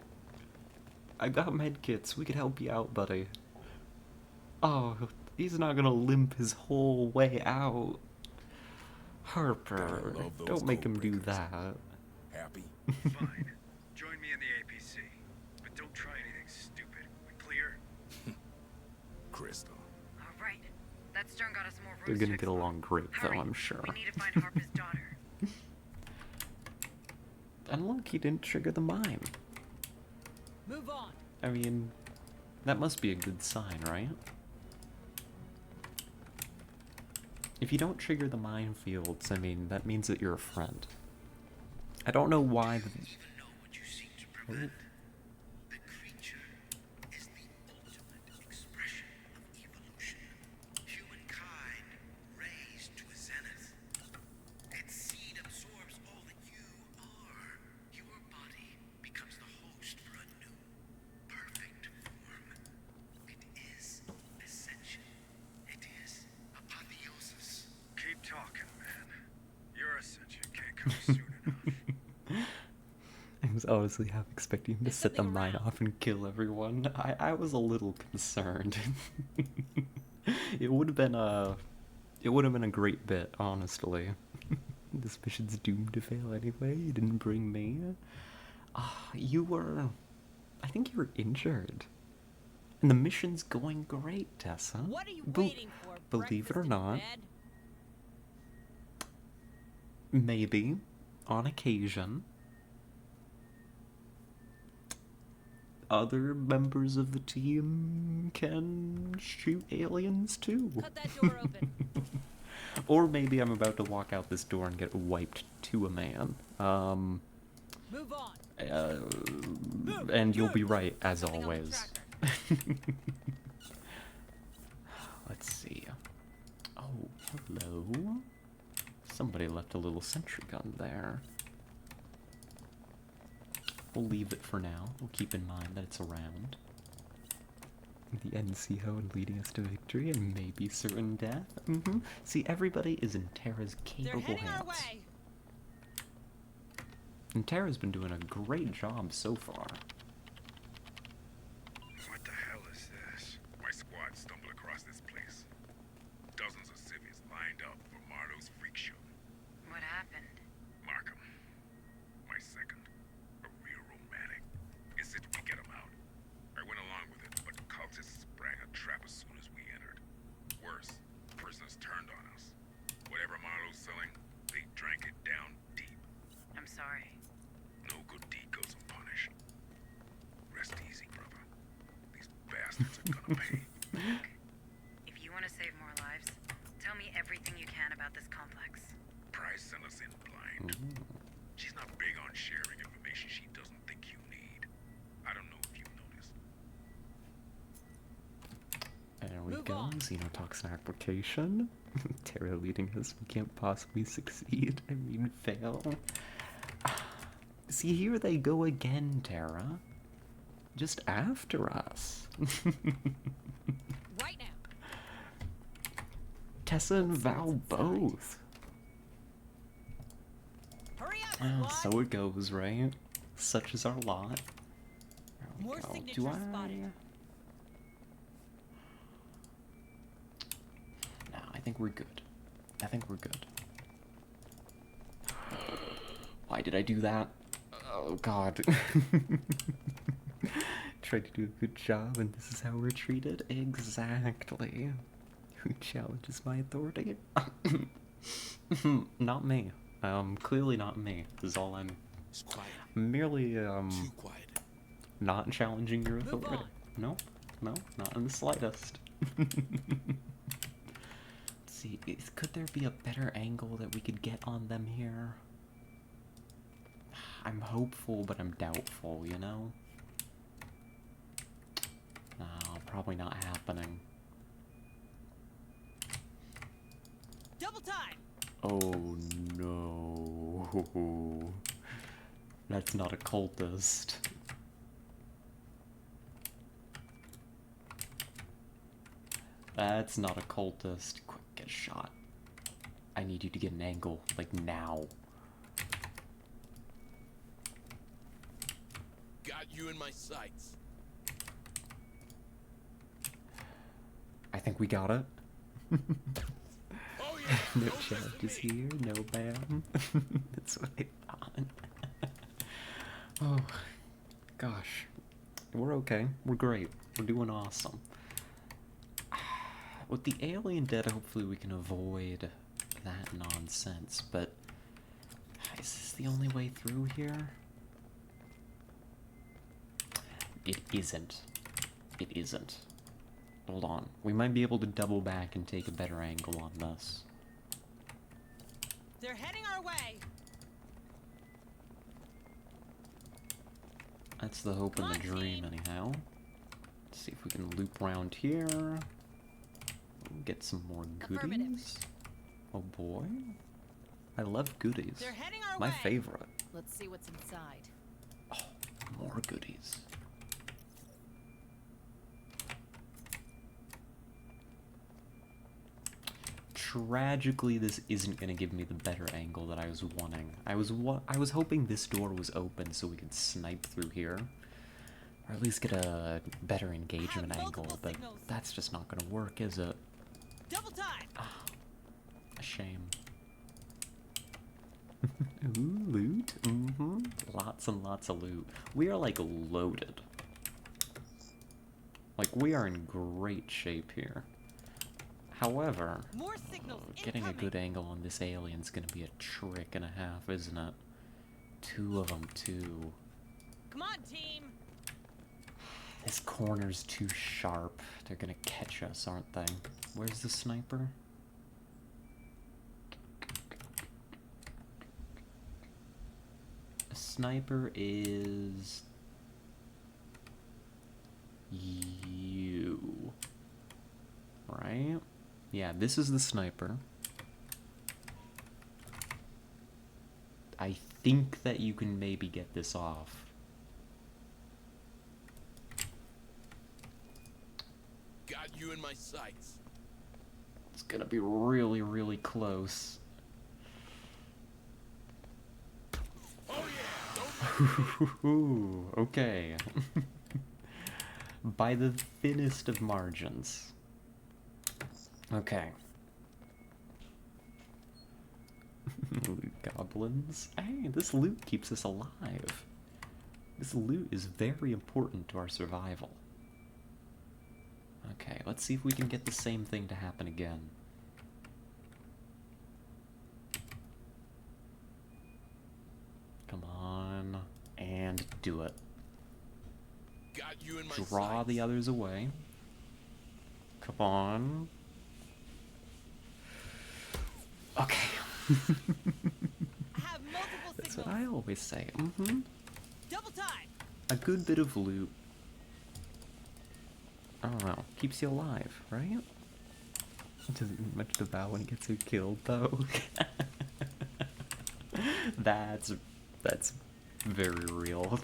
I got medkits, we could help you out, buddy. Oh, he's not gonna limp his whole way out. Harper, Gotta love those don't make him do code breakers. that. Happy? Fine. Join me in the APC. But don't try anything stupid. We clear? Crystal. All right. That Stern got us more rooms They're to gonna get explore. along great, though, Hurry. I'm sure. We need to find Harper's daughter. And look, he didn't trigger the mine. Move on. I mean, that must be a good sign, right? If you don't trigger the minefields, I mean, that means that you're a friend. I don't know why the... Even know what you seek to prevent. The creature is the ultimate expression of evolution. Humankind raised to a zenith. Its seed absorbs all that you are. Your body becomes the host for a new, perfect form. It is ascension. It is apotheosis. Keep talking, man. Your ascension can't come soon enough. I was honestly half expecting him to There's set the something mine around. off and kill everyone. I was a little concerned. It would have been a great bit, honestly. This mission's doomed to fail anyway. You didn't bring me. I think you were injured. And the mission's going great, Tessa. What are you Bel- waiting for? Believe it or Breakfast in not, bed? maybe, on occasion. other members of the team can shoot aliens too. Cut that door open. Or maybe I'm about to walk out this door and get wiped to a man. Move on. And you'll be right, as Nothing on the always. tracker. Let's see. Oh, hello. Somebody left a little sentry gun there. We'll leave it for now. We'll keep in mind that it's around. The NCO leading us to victory and maybe certain death. See, everybody is in Terra's They're capable heading our hands. way. And Terra's been doing a great job so far. What the hell is this? My squad stumbled across this place. Dozens of civvies lined up for Marlowe's freak show. What happened? Markham, my second, a real romantic. Insisted we get him out. I went along with it, but cultists sprang a trap as soon as we entered. Worse, prisoners turned on us. Whatever Marlowe's selling, they drank it down deep. I'm sorry. No good deed goes unpunished. Rest easy, brother. These bastards are gonna pay. If you want to save more lives, tell me everything you can about this complex. Price sent us in blind. She's not big on sharing information she doesn't think you need. I don't know if you've noticed. There we Move go. on. Xenotoxin application. Terra leading us. We can't possibly succeed. I mean, fail. See, here they go again, Terra. Just after us. Right now. Tessa and Val both. Hurry up, Oh, squad. so it goes, right? Such is our lot. There we More go. signatures Do I? spotted. No, I think we're good. I think we're good. Why did I do that? Oh, God. Tried to do a good job, and this is how we're treated? Exactly. Who challenges my authority? Not me. Clearly not me. This is all I'm It's quiet. merely, Too quiet. not challenging your Move authority. on. No, no, not in the slightest. Let's see, could there be a better angle that we could get on them here? I'm hopeful, but I'm doubtful, you know? No, probably not happening. Double time. Oh no. That's not a cultist. That's not a cultist. Quick, get shot. I need you to get an angle, like now. Got you in my sights. I think we got it. Oh yeah. No don't mess with challenges me. here, no bam. That's what I thought. Oh, gosh. We're okay. We're great. We're doing awesome. With the alien dead, hopefully we can avoid that nonsense, but is this the only way through here? It isn't. It isn't. Hold on. We might be able to double back and take a better angle on this. They're heading our way. That's the hope and the Come on, dream, team. anyhow. Let's see if we can loop around here. Get some more Affirmative. goodies. Oh boy. I love goodies. They're heading our My way. favorite. Let's see what's inside. Oh, more goodies. Tragically, this isn't going to give me the better angle that I was wanting. I was hoping this door was open so we could snipe through here. Or at least get a better engagement angle, multiple but signals. that's just not going to work, is it? Double time. A shame. Ooh, loot. Mm-hmm. Lots and lots of loot. We are, like, loaded. Like, we are in great shape here. However, More signals getting a incoming. good angle on this alien's gonna be a trick and a half, isn't it? Two of them, too. Come on, team. This corner's too sharp. They're gonna catch us, aren't they? Where's the sniper? The sniper is... you. Right? Yeah, this is the sniper. I think that you can maybe get this off. Got you in my sights. It's gonna be really, really close. Oh yeah, don't Okay. By the thinnest of margins. Okay. Goblins. Hey, this loot keeps us alive. This loot is very important to our survival. Okay, let's see if we can get the same thing to happen again. Come on. And do it. got you in my Draw sights. the others away. Come on. Okay. I have multiple That's signals. what I always say. Double time. A good bit of loot. I don't know. Keeps you alive, right? Doesn't mean much to Val when he gets you killed, though. That's very real.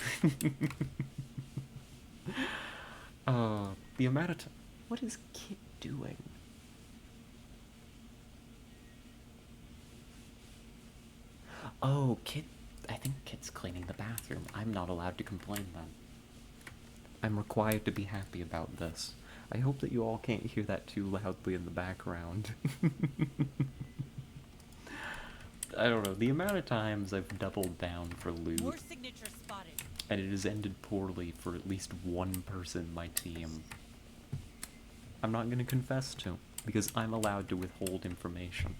The amount of time. What is Kit doing? Oh, Kit. I think Kit's cleaning the bathroom. I'm not allowed to complain then. I'm required to be happy about this. I hope that you all can't hear that too loudly in the background. I don't know, the amount of times I've doubled down for loot, More signature spotted. and it has ended poorly for at least one person in my team. I'm not gonna confess to, because I'm allowed to withhold information.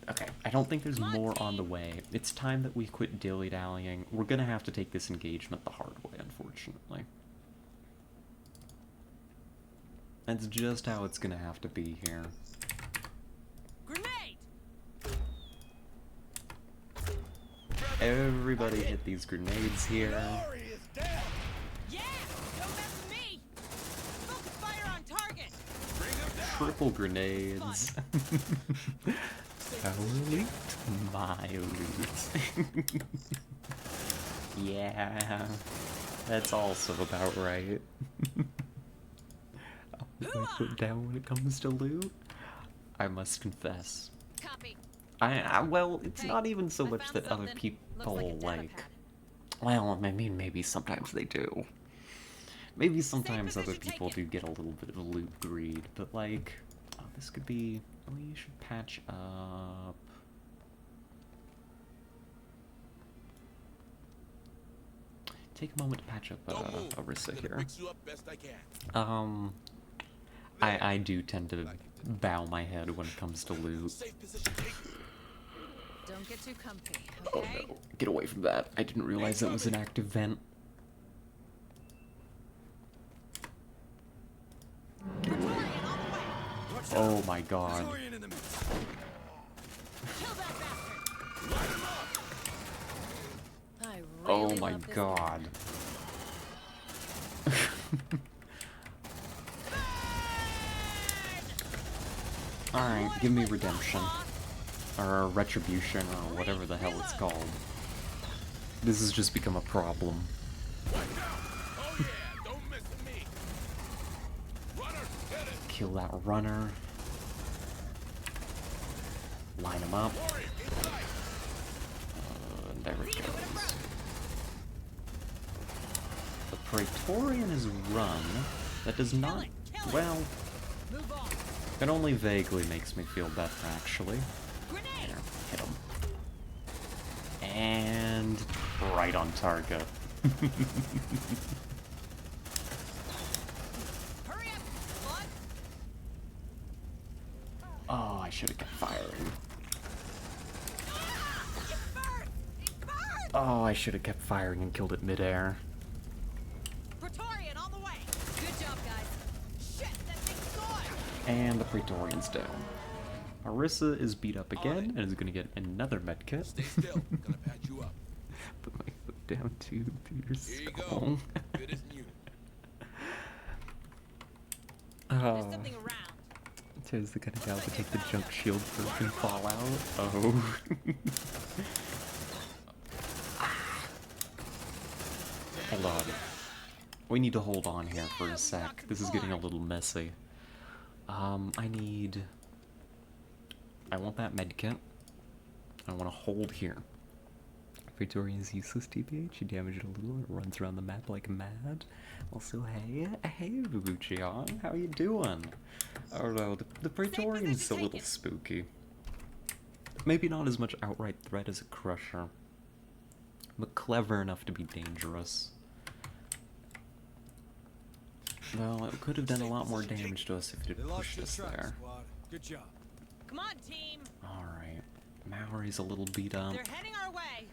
Okay, I don't think there's more on the way. It's time that we quit dilly-dallying. We're gonna have to take this engagement the hard way, unfortunately. That's just how it's gonna have to be here. Grenade. Everybody hit these grenades here. Glory is down. Yeah. Don't mess with me. Focus fire on target. Bring him down. Triple grenades. Our loot, my loot. Yeah, that's also about right. I put down when it comes to loot. I must confess. Copy. Well, it's Hey, not even so I much found that other something. people Looks like a data like. pad. Well, I mean, maybe sometimes they do. Maybe sometimes other position people do taken. get a little bit of loot greed, but like, oh, this could be. We should patch up. Take a moment to patch up Don't move. Arissa Gonna here. fix you up best I can. I do tend to bow my head when it comes to loot. Safe position taken. Don't get too comfy, Oh okay? no, get away from that. I didn't realize that was an active vent. Praetorian on the way. Watch Oh out. my god. Praetorian in the mix. Kill that bastard. Light him up. I really Oh my want this god. Alright, give me redemption. Or retribution, or whatever the hell it's called. This has just become a problem. Watch out. Oh yeah, don't miss me. Runner, hit it. Kill that runner. Line him up. Warrior, inside. There it goes. The Praetorian is run. That does not... Kill it. Well, Move on. it only vaguely makes me feel better, actually. Grenade. There, hit him. And... right on target. Hurry up, blood. Oh, I should have kept firing. It burns. It burns. Oh, I should have kept firing and killed it midair. Praetorian on the way. Good job, guys. Shit, that thing's gone. And the Praetorian's down. Arissa is beat up again and is gonna get another medkit. Stay still. Gonna patch you up. Put my foot down to your Here you go. skull. Good as new. There's something around. Tis the kind of gal to take the junk shield first and fall out. Oh. Hold on. We need to hold on here for a sec. This is getting a little messy. I want that medkit. I want to hold here. Praetorian's useless TBH. You damage it a little. It runs around the map like mad. Also, hey, Bubuchion, how you doing? Oh no, the Praetorian's a little spooky. Maybe not as much outright threat as a Crusher, but clever enough to be dangerous. Well, it could have done a lot more damage to us if it They had lost pushed your us track, there. squad. Good job. Come on, team. Alright. Maori's a little beat up, They're heading our way.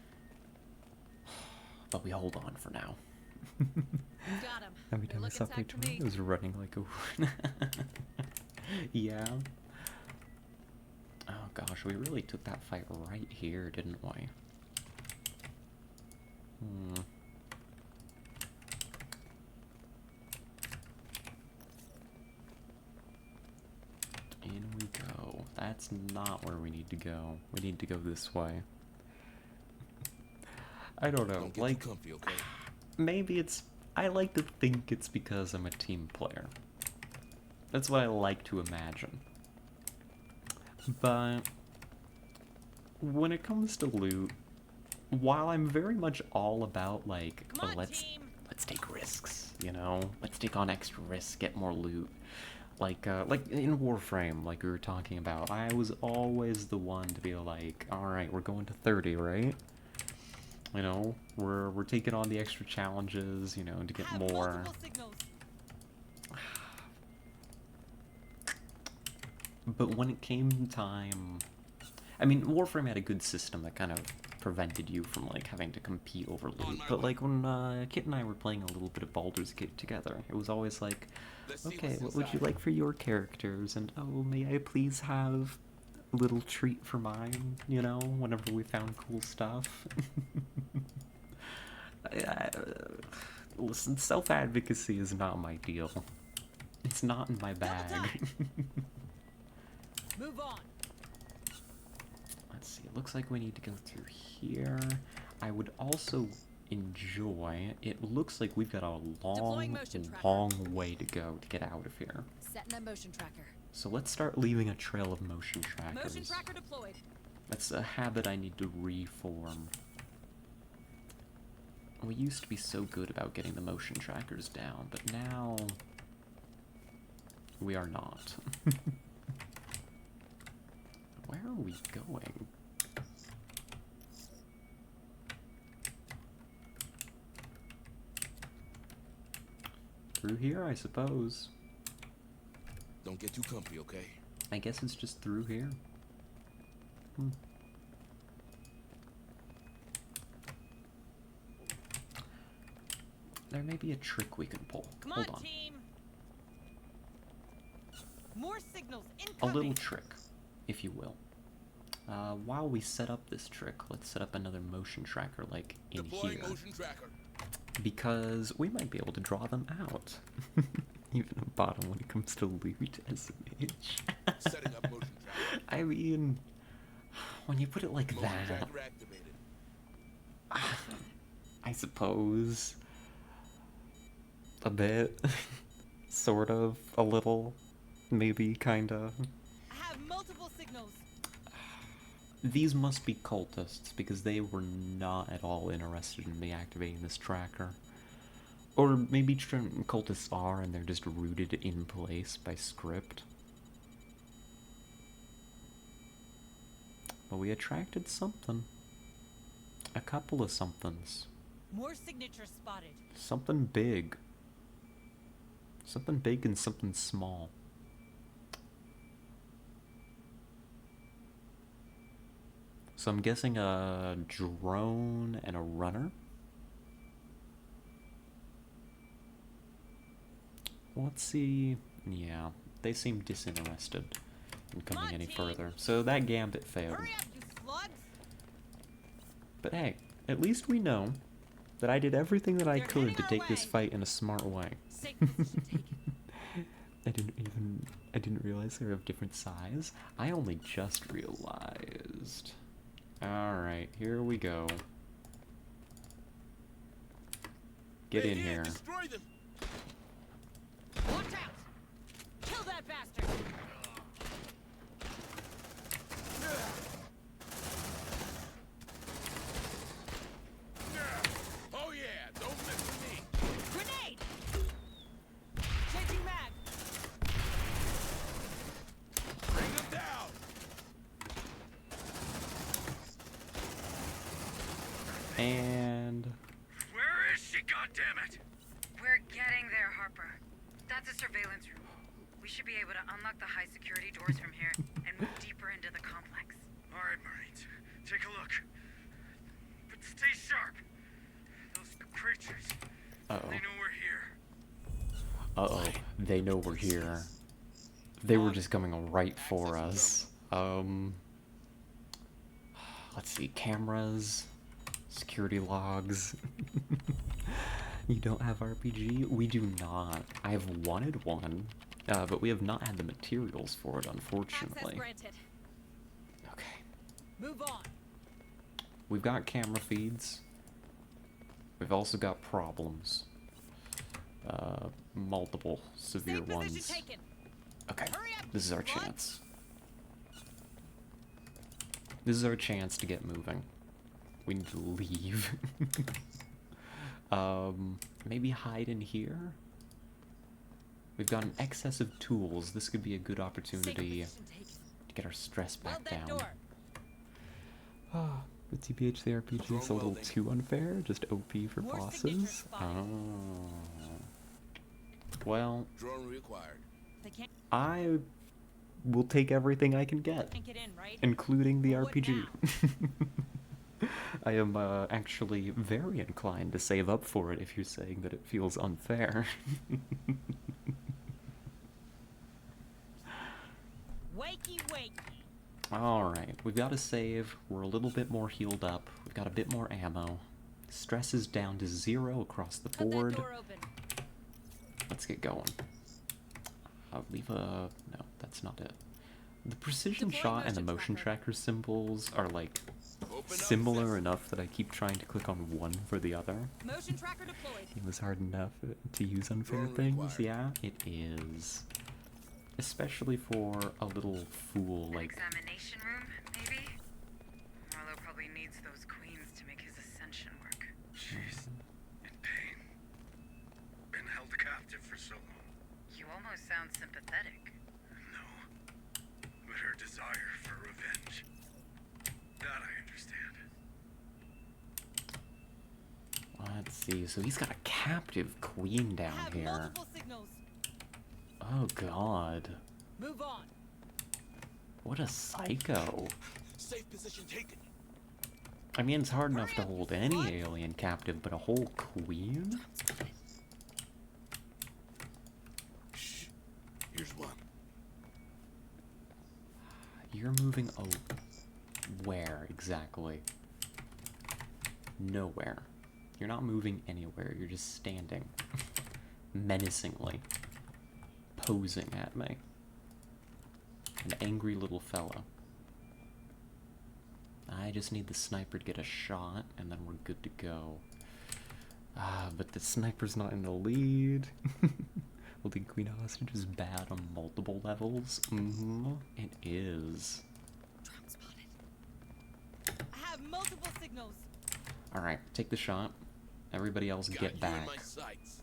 but we hold on for now. Got him. Every time I saw Praetorian, it was running like a... Yeah. Oh gosh, we really took that fight right here, didn't we? In we go. That's not where we need to go. We need to go this way. I don't know, Don't get like... too comfy, okay? Maybe it's... I like to think it's because I'm a team player. That's what I like to imagine. But... when it comes to loot, while I'm very much all about, like, Come on, let's team. take risks, you know? Let's take on extra risks, get more loot. Like in Warframe, like we were talking about, I was always the one to be like, alright, we're going to 30, right? You know, we're taking on the extra challenges, you know, to get Have more. multiple signals. But when it came time... I mean, Warframe had a good system that kind of prevented you from, like, having to compete over loot. But, like, when Kit and I were playing a little bit of Baldur's Gate together, it was always like, okay, what would you like for your characters? And, oh, may I please have a little treat for mine, you know, whenever we found cool stuff? Listen, self-advocacy is not my deal. It's not in my bag. Move on. Let's see, it looks like we need to go through here. I would also enjoy... It looks like we've got a Deploying motion tracker. long way to go to get out of here. Setting a motion tracker. So let's start leaving a trail of motion trackers. Motion tracker deployed. That's a habit I need to reform. We used to be so good about getting the motion trackers down, but now... we are not. Where are we going? Through here, I suppose. Don't get too comfy, okay? I guess it's just through here. There may be a trick we can pull. Come Hold on, on. team. More signals A incoming. little trick, if you will. While we set up this trick, let's set up another motion tracker, like, in Deploying here. motion tracker. Because we might be able to draw them out. Even a bottom when it comes to loot as an itch. Setting up motion tracker. I mean, when you put it like Motion that, tracker activated. I suppose. A bit. Sort of. A little. Maybe, kinda. I have multiple signals. These must be cultists, because they were not at all interested in me activating this tracker. Or maybe cultists are, and they're just rooted in place by script. But we attracted something. A couple of somethings. More signatures spotted. Something big. Something big and something small. So I'm guessing a drone and a runner. Let's see. Yeah, they seem disinterested in coming any further. So that gambit failed. Hurry up, you slugs! But hey, at least we know that I did everything that I They're could heading to our take this way. fight in a smart way. Safe position taken. I didn't realize they were of different size. I only just realized. Alright, here we go. Get They're in here. Destroy them. Watch out! Kill that bastard! Oh yeah, don't mess with me. Grenade! Changing mag! Bring them down. And Where is she, goddammit? We're getting there, Harper. That's a surveillance room. We should be able to unlock the high security doors from here and move deeper into the complex. All right, Marines, take a look. But stay sharp. Those creatures, uh-oh. they know we're here. Uh-oh. They know we're here. They were just coming right for us. Let's see, cameras, security logs. You don't have RPG? We do not. I have wanted one, but we have not had the materials for it, Access unfortunately. granted. Okay. Move on. We've got camera feeds. We've also got problems. Multiple severe Safe position ones. taken. Okay, Hurry up, this is our slugs. chance. This is our chance to get moving. We need to leave. Maybe hide in here? We've got an excess of tools. This could be a good Safe opportunity position taken. to get our stress back Weld that down. door. Ah, the TBH the RPG is a Drone little welding. too unfair, just OP for More signatures bosses. spotted. Oh. Well, Drone required. They can't I will take everything I can get, get in, right? including the Well, what RPG. I am actually very inclined to save up for it if you're saying that it feels unfair. Wakey, wakey. Alright, we've got to save. We're a little bit more healed up. We've got a bit more ammo. Stress is down to 0 across the Cut that board. door open. Let's get going. Leave a... no, that's not it. The precision Deploy shot and the motion motion tracker. tracker symbols are like Open up, similar sis. enough that I keep trying to click on one for the other. Motion tracker deployed. It was hard enough to use unfair Drone things, required. yeah, it is. Especially for a little fool like... Examination room, maybe? Marlowe probably needs those queens to make his ascension work. Jeez, in pain. Been held captive for so long. You almost sound sympathetic. No. But her desire for revenge. That I understand. Let's see, so he's got a captive queen down Have here. multiple signals. Oh god. Move on. What a psycho. Safe position taken. I mean, it's hard enough to Hurry up, hold you any slut. alien captive, but a whole queen? Shh. Here's one. You're moving where exactly? Nowhere. You're not moving anywhere, you're just standing. Menacingly. Posing at me. An angry little fella. I just need the sniper to get a shot, and then we're good to go. Ah, but the sniper's not in the lead. Holding Queen hostage is bad on multiple levels. Mm-hmm. It is. Drone spotted. I have multiple signals. Alright, take the shot. Everybody else Got get you back. in my sights.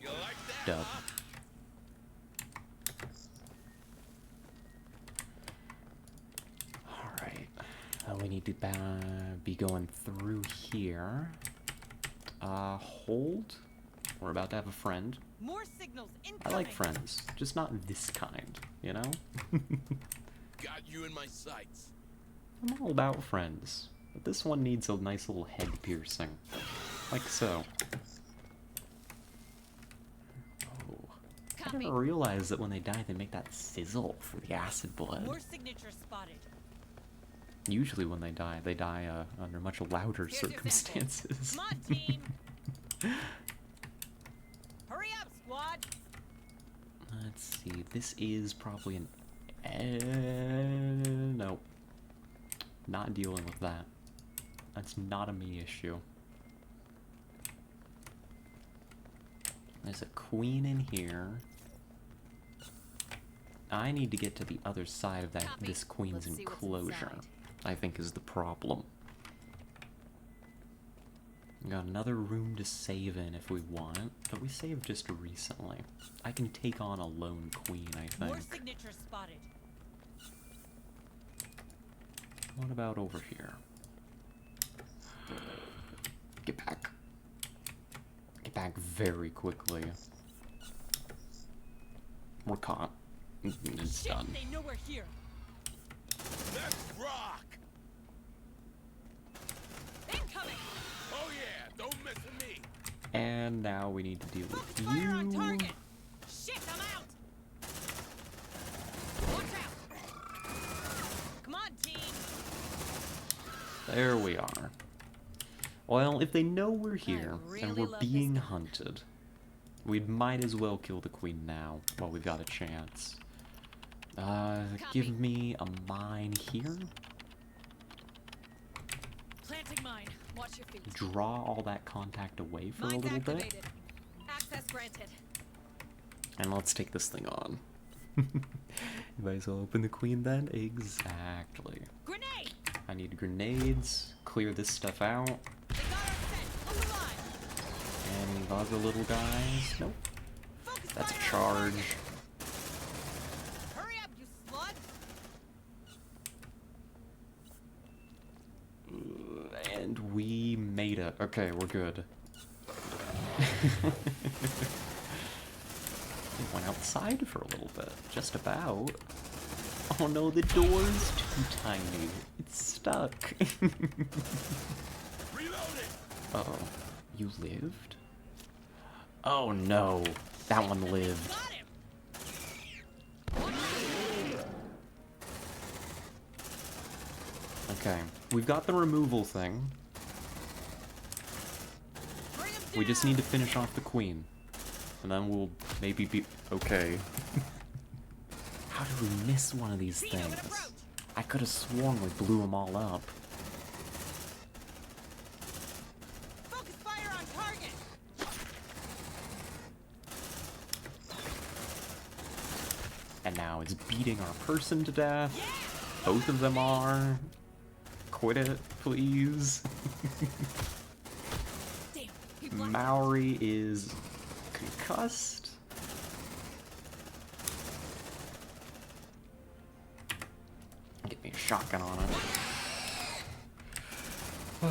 You like that? Dub. Huh? Alright. We need to be going through here. Hold. We're about to have a friend. More signals incoming. I like friends, just not this kind. you know? Got you in my sights. I'm all about friends, but this one needs a nice little head piercing. Like so. Oh. I Copy. didn't realize that when they die, they make that sizzle for the acid blood. More signatures spotted. Usually when they die under much louder Here's your sample. circumstances. Come on, team. Hurry up, squad. Let's see, this is probably an... no. Not dealing with that. That's not a me issue. There's a queen in here. I need to get to the other side of that. Copy. This queen's Let's see what's enclosure, inside. I think, is the problem. We got another room to save in if we want, but we saved just recently. I can take on a lone queen, I think. More signatures spotted. What about over here? Get back. Get back very quickly. We're caught. It's Shit, done. they know we're here. Let's rock! Incoming. Oh yeah, don't mess with me. And now we need to deal with Focus fire on you. target. Shit, I'm out. Watch out. Come on, team. There we are. Well, if they know we're here really and we're love this being gun. hunted, we might as well kill the queen now while we've got a chance. Give me a mine here. Planting mine. Watch your feet. Draw all that contact away for Mine's a little bit. activated. Access granted. And let's take this thing on. You might as well open the queen then. Exactly. Grenade. I need grenades. Clear this stuff out. They got our scent. Hold the line. Any other little guys? Nope. Focus That's a fire on charge. target. Hurry up, you slug. And we made it. Okay, we're good. It went outside for a little bit. Just about. Oh no, the door's too tiny. It's stuck. Reloading! Uh-oh. You lived? Oh no. That one lived. Got him. Okay. We've got the removal thing. Bring him We just down. need to finish off the queen. And then we'll maybe be okay. How did we miss one of these Zeno, an things? approach. I could have sworn we blew them all up. Focus fire on target. And now it's beating our person to death. Yeah. Both of them are. Quit it, please. Damn. He blocked Maori is concussed. Get me a shotgun on it. I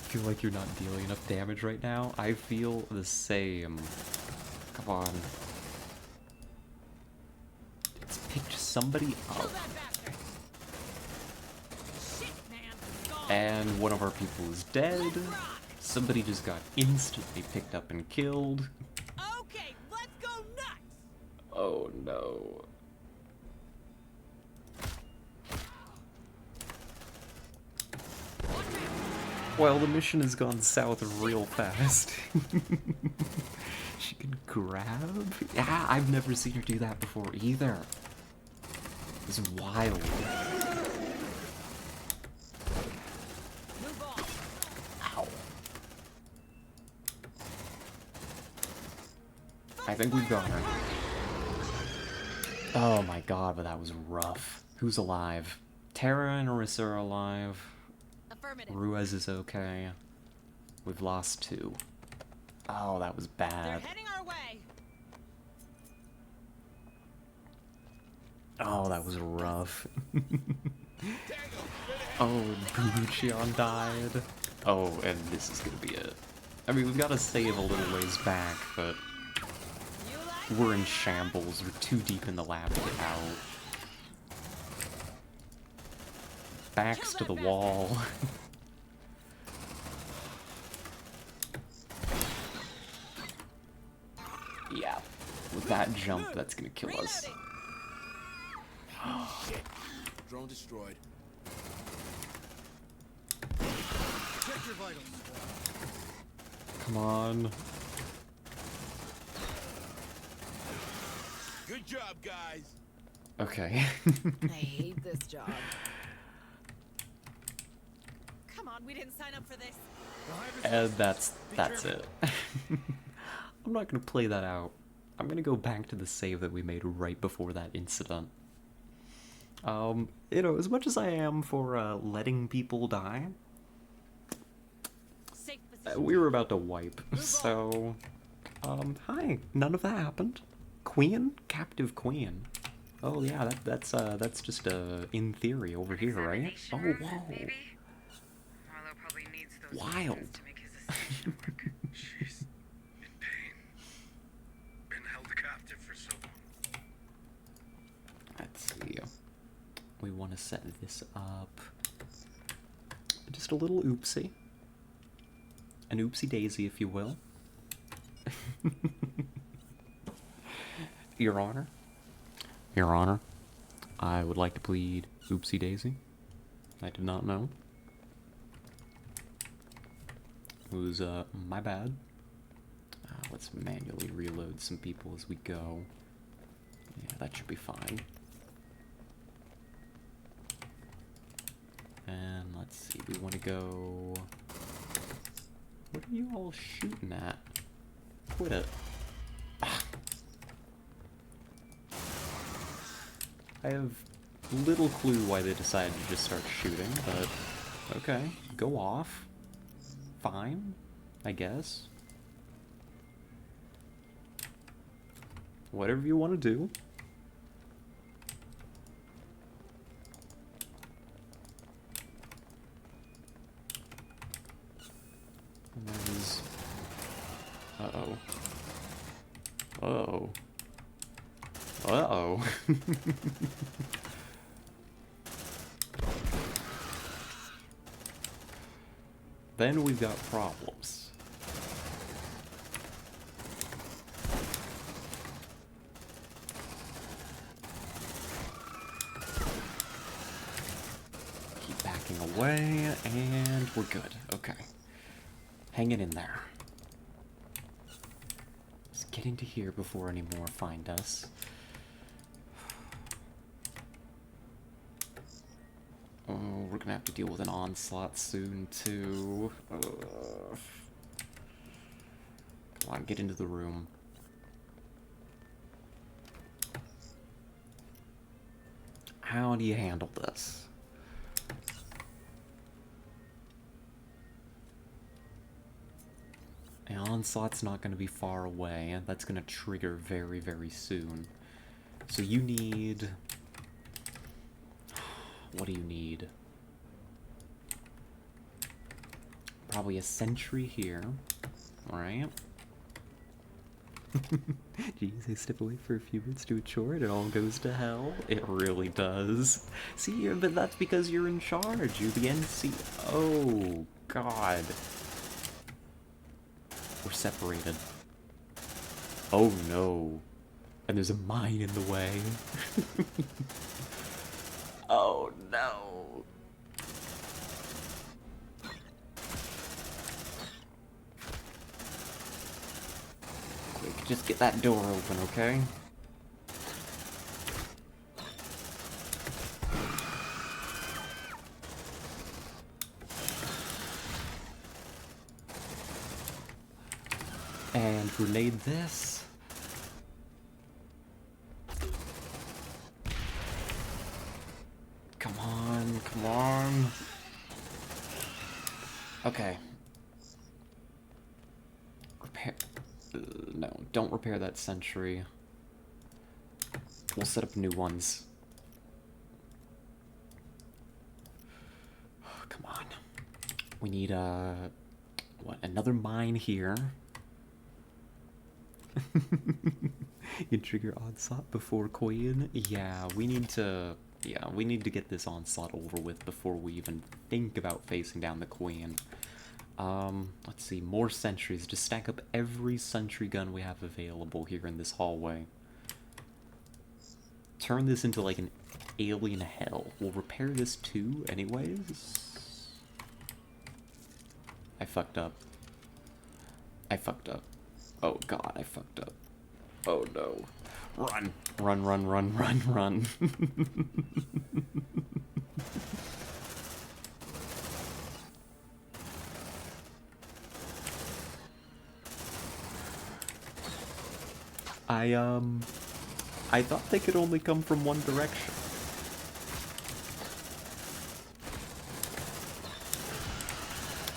feel like you're not dealing enough damage right now. I feel the same. Come on. Let's pick somebody Kill up. that bastard. Shit, man. Gone. And one of our people is dead. Let's rock. Somebody just got instantly picked up and killed. Okay, let's go nuts. Oh no. Well, the mission has gone south real fast. She can grab? Yeah, I've never seen her do that before either. It's wild. Move on. Ow. I think we've got her. Oh my god, but that was rough. Who's alive? Tara and Orisa are alive. Affirmative. Ruiz is okay. We've lost 2. Oh, that was They're bad. heading our way. Oh, that was rough. Tango, Oh, Guccion died. Oh, and this is gonna be it. I mean, we've got to save a little ways back, but You like We're in shambles. We're too deep in the lab to get out. Backs to the wall. Yeah, with that jump, that's gonna kill us. Shit. Drone destroyed. Check your vitals. Come on. Good job, guys. Okay. I hate this job. Come on, we didn't sign up for this. And that's it. I'm not gonna play that out. I'm gonna go back to the save that we made right before that incident. You know, as much as I am for letting people die, Safe position. we were about to wipe. So, hi. None of that happened. Queen, captive queen. Oh yeah, that's just in theory over here, right? Oh whoa. Maybe? Marlowe probably needs those Wild. weapons to make his ascension work. She's in pain. Been held captive for so long. Let's see. We want to set this up. Just a little oopsie. An oopsie daisy, if you will. Your Honor. Your Honor. I would like to plead oopsie daisy. I did not know. It was, my bad. Let's manually reload some people as we go. Yeah, that should be fine. And let's see, we want to go... What are you all shooting at? Quit it. I have little clue why they decided to just start shooting, but okay, go off. Fine, I guess. Whatever you want to do. And there's... Uh-oh. Uh-oh. Uh-oh. Then we've got problems. Keep backing away, and we're good. Okay. Hanging in there. Just get into here before any more find us. Oh, we're gonna have to deal with an onslaught soon, too. Come on, get into the room. How do you handle this? An onslaught's not gonna be far away, and that's gonna trigger very, very soon. So you need... What do you need? Probably a sentry here, right? Jeez, I step away for a few minutes to a chore and it all goes to hell. It really does. See, but that's because you're in charge. You're the NC. Oh, God. We're separated. Oh, no. And there's a mine in the way. Oh no. Quick, just get that door open, okay? And grenade this. Come on, come on. Okay. Repair... no, don't repair that sentry. We'll set up new ones. Come on. We need, what, another mine here. You trigger onslaught before Queen? Yeah, we need to... Yeah, we need to get this onslaught over with before we even think about facing down the Queen. Let's see, more sentries. Just stack up every sentry gun we have available here in this hallway. Turn this into like an alien hell. We'll repair this too, anyways. I fucked up. I fucked up. Oh god, I fucked up. Oh no. Run! Run, run, run, run, run. I thought they could only come from one direction.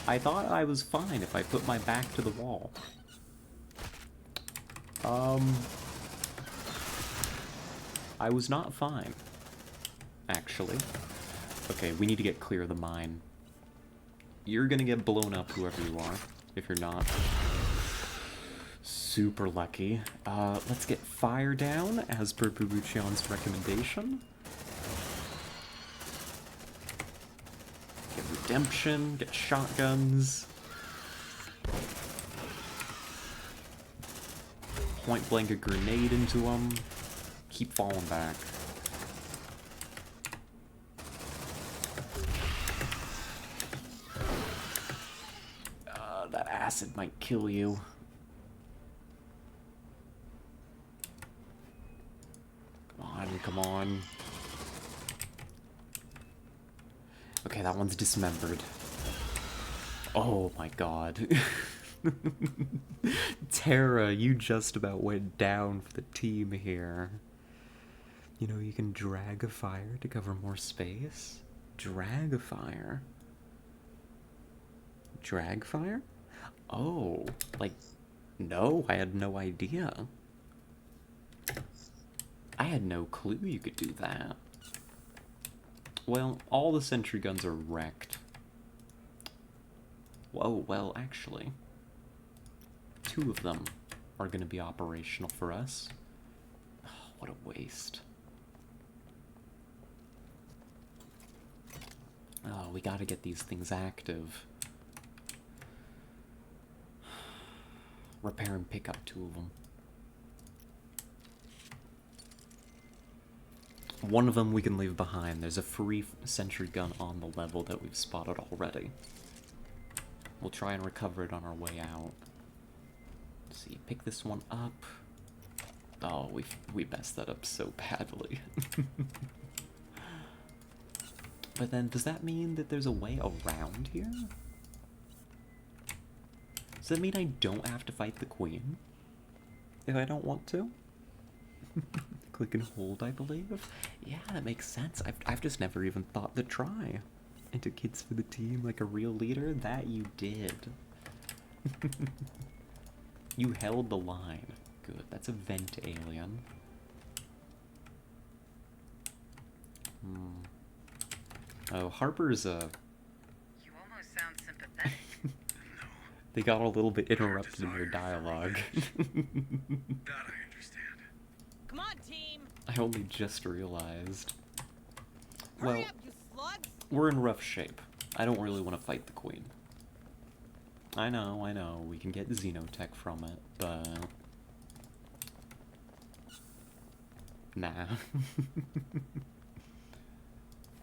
I thought I was fine if I put my back to the wall. I was not fine, actually. Okay, we need to get clear of the mine. You're gonna get blown up, whoever you are, if you're not. Super lucky. Let's get fire down, as per Bubuchion's recommendation. Get redemption, get shotguns. Point blank a grenade into them. Keep falling back. That acid might kill you. Come on, come on. Okay, that one's dismembered. Oh my god. Terra, you just about went down for the team here. You know, you can drag a fire to cover more space. Drag a fire. Drag fire? Oh, like, no, I had no idea. I had no clue you could do that. Well, all the sentry guns are wrecked. Whoa, well, actually, 2 of them are going to be operational for us. Oh, what a waste. Oh, we gotta get these things active. Repair and pick up 2 of them. One of them we can leave behind. There's a free sentry gun on the level that we've spotted already. We'll try and recover it on our way out. Let's see, pick this one up. Oh, we messed that up so badly. But then, does that mean that there's a way around here? Does that mean I don't have to fight the Queen? If I don't want to? Click and hold, I believe? Yeah, that makes sense. I've just never even thought to try. Into kids for the team like a real leader? That you did. You held the line. Good, that's a vent alien. Oh, Harper's You almost sound sympathetic. They got a little bit interrupted in their dialogue. That I understand. Come on, team. I only just realized. Hurry Well, up, you slugs. we're in rough shape. I don't really want to fight the Queen. I know, we can get Xenotech from it, but... Nah.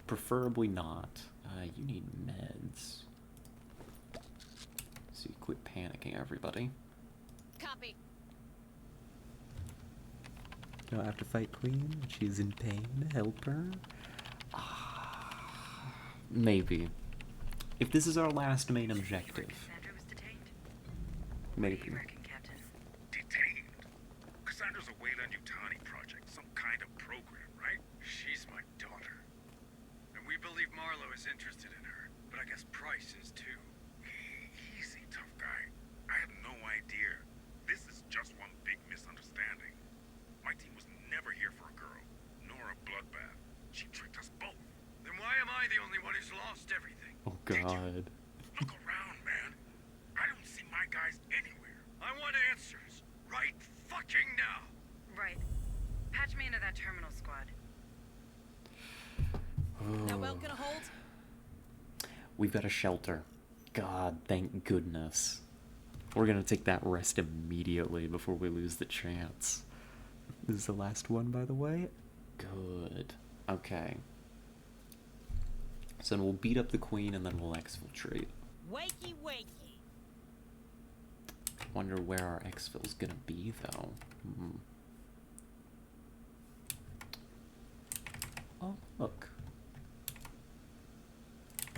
Preferably not. You need meds. So you quit panicking, everybody. Copy. Don't have to fight Queen. She's in pain. Help her. Maybe. If this is our last main objective. Cassandra was detained. What do Maybe. you reckon, Captain? Detained? Cassandra's away on Yutani project, some kind of program, right? She's my daughter. And we believe Marlowe is interested in her, but I guess Price is too. Easy, tough guy. I had no idea. This is just one big misunderstanding. My team was never here for a girl, nor a bloodbath. She tricked us both. Then why am I the only one who's lost everything? Oh god. Look around, man. I don't see my guys anywhere. I want answers. Right fucking now. Right. terminal squad. That well gonna hold? We've got a shelter. God, thank goodness. We're gonna take that rest immediately before we lose the chance. This is the last one, by the way. Good. Okay. So we'll beat up the queen and then we'll exfiltrate. Wakey, wakey. Wonder where our exfil's gonna be, though. Oh, look.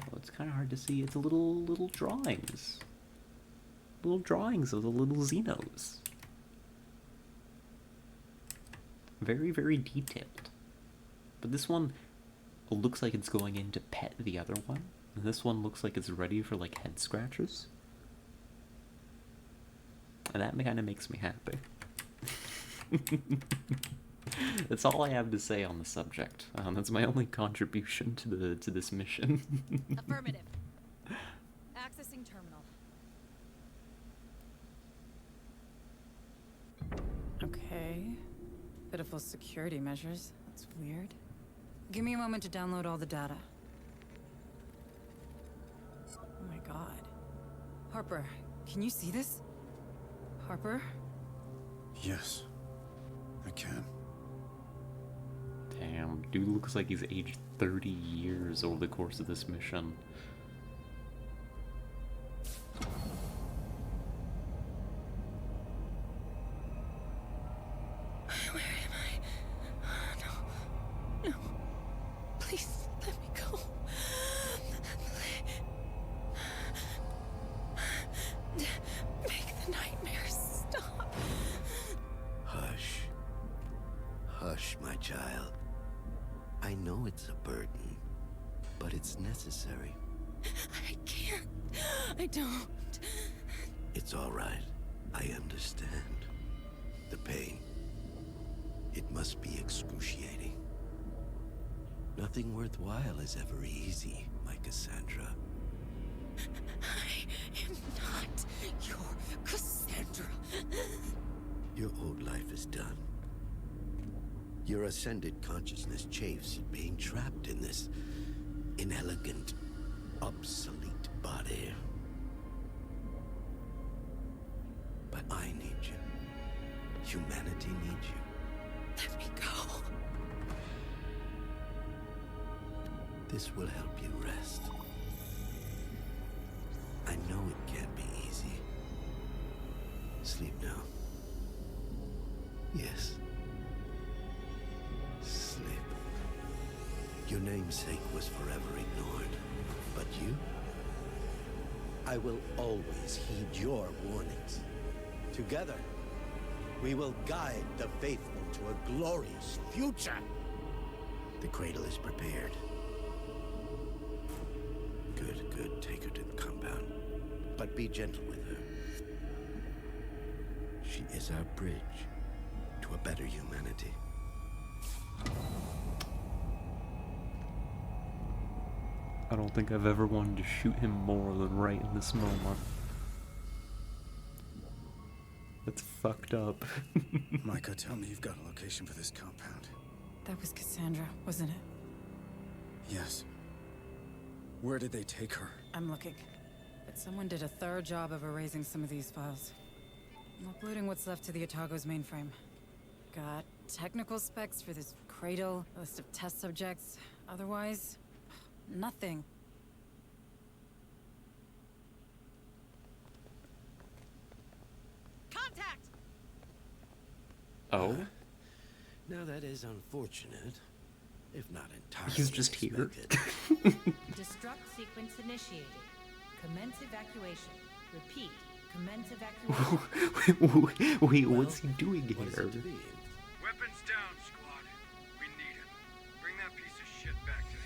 Oh, it's kind of hard to see. It's a little drawings. Little drawings of the little Xenos. Very, very detailed. But this one looks like it's going in to pet the other one. And this one looks like it's ready for, like, head scratches. And that kind of makes me happy. That's all I have to say on the subject. That's my only contribution to this mission. Affirmative. Accessing terminal. Okay. Pitiful security measures. That's weird. Give me a moment to download all the data. Oh my god. Harper, can you see this? Harper? Yes, I can. Damn, dude looks like he's aged 30 years over the course of this mission. Where am I? No. No. Please, let me go. Make the nightmares stop. Hush. Hush, my child. I know it's a burden, but it's necessary. I can't. I don't. It's all right. I understand. The pain. It must be excruciating. Nothing worthwhile is ever easy, my Cassandra. I am not your Cassandra. Your old life is done. Your ascended consciousness chafes at being trapped in this inelegant, obsolete body. But I need you. Humanity needs you. Let me go. This will help you rest. I know it can't be easy. Sleep now. Yes. Sleep. Your namesake was forever ignored. But you? I will always heed your warnings. Together, we will guide the faithful to a glorious future. The cradle is prepared. Good, good. Take her to the compound. But be gentle with her. She is our bridge to a better humanity. I don't think I've ever wanted to shoot him more than right in this moment. That's fucked up. Micah, tell me you've got a location for this compound. That was Cassandra, wasn't it? Yes. Where did they take her? I'm looking. But someone did a thorough job of erasing some of these files. I'm uploading what's left to the Otago's mainframe. Got technical specs for this cradle, a list of test subjects. Otherwise, nothing. Contact! Oh? Now that is unfortunate, if not entirely He's just here. unexpected. Destruct sequence initiated. Commence evacuation. Repeat. Commence evacuation. Wait, what's he doing What is here? it to be? Weapons down, squad. We need him. Bring that piece of shit back to the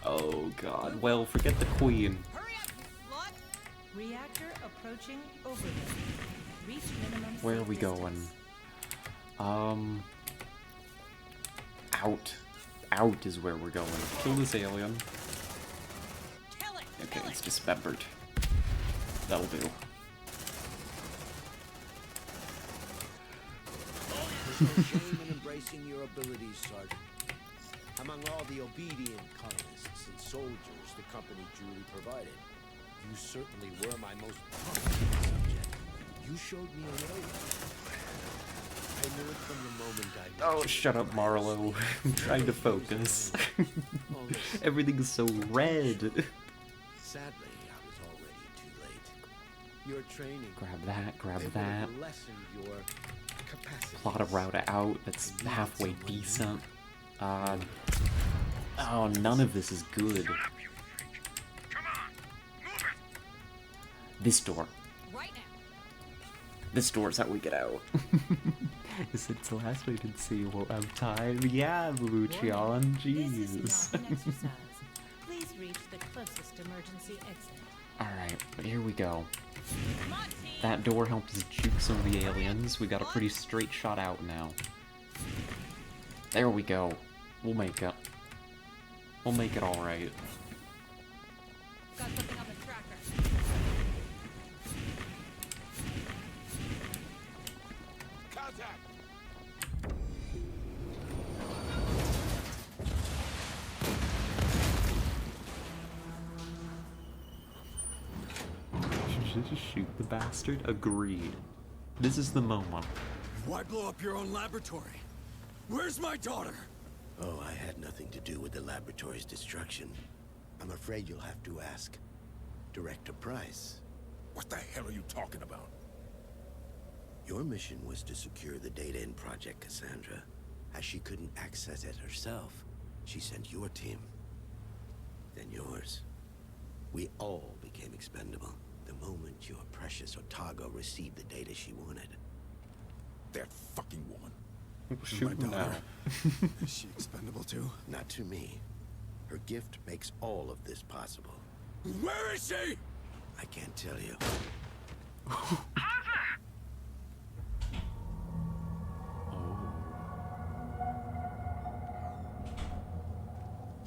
APC. Oh god, well, forget the queen. Hurry up, you slut! Reactor approaching overload. Reach minimum Where are safe we distance. going? Out. Out is where we're going. Kill this alien. Kill it! Okay, Kill it's it! dismembered. That'll do. There's no shame in embracing your abilities, Sergeant. Among all the obedient colonists and soldiers the company duly provided, you certainly were my most popular subject. You showed me a way. I knew it from the moment I met Oh, you. shut up, Marlo. I'm trying to focus. Everything's so red. Sadly, I was already too late. Your training Grab that, grab it would that. have lessened your capacity. Plot a route out that's halfway decent. Oh, none of this is good. Shut up, you freak. Come on, move it. This door. Right now. This door's how we get out. Is it the last we did see you won't have time? Yeah, Lucian, This is jeez. not an exercise. Please reach the closest emergency exit. Alright, here we go. Come on, team. That door helped us juke some of the aliens. We got a pretty straight shot out now. There we go. We'll make it. We'll make it alright. Got something on the tracker. Contact! Should just shoot the bastard? Agreed. This is the moment. Why blow up your own laboratory? Where's my daughter? Oh, I had nothing to do with the laboratory's destruction. I'm afraid you'll have to ask Director Price. What the hell are you talking about? Your mission was to secure the data in Project Cassandra. As she couldn't access it herself, she sent your team. Then yours. We all became expendable the moment your precious Otago received the data she wanted. That fucking woman. Shoot him now. daughter. Is she expendable too? Not to me. Her gift makes all of this possible. Where is she? I can't tell you. Oh.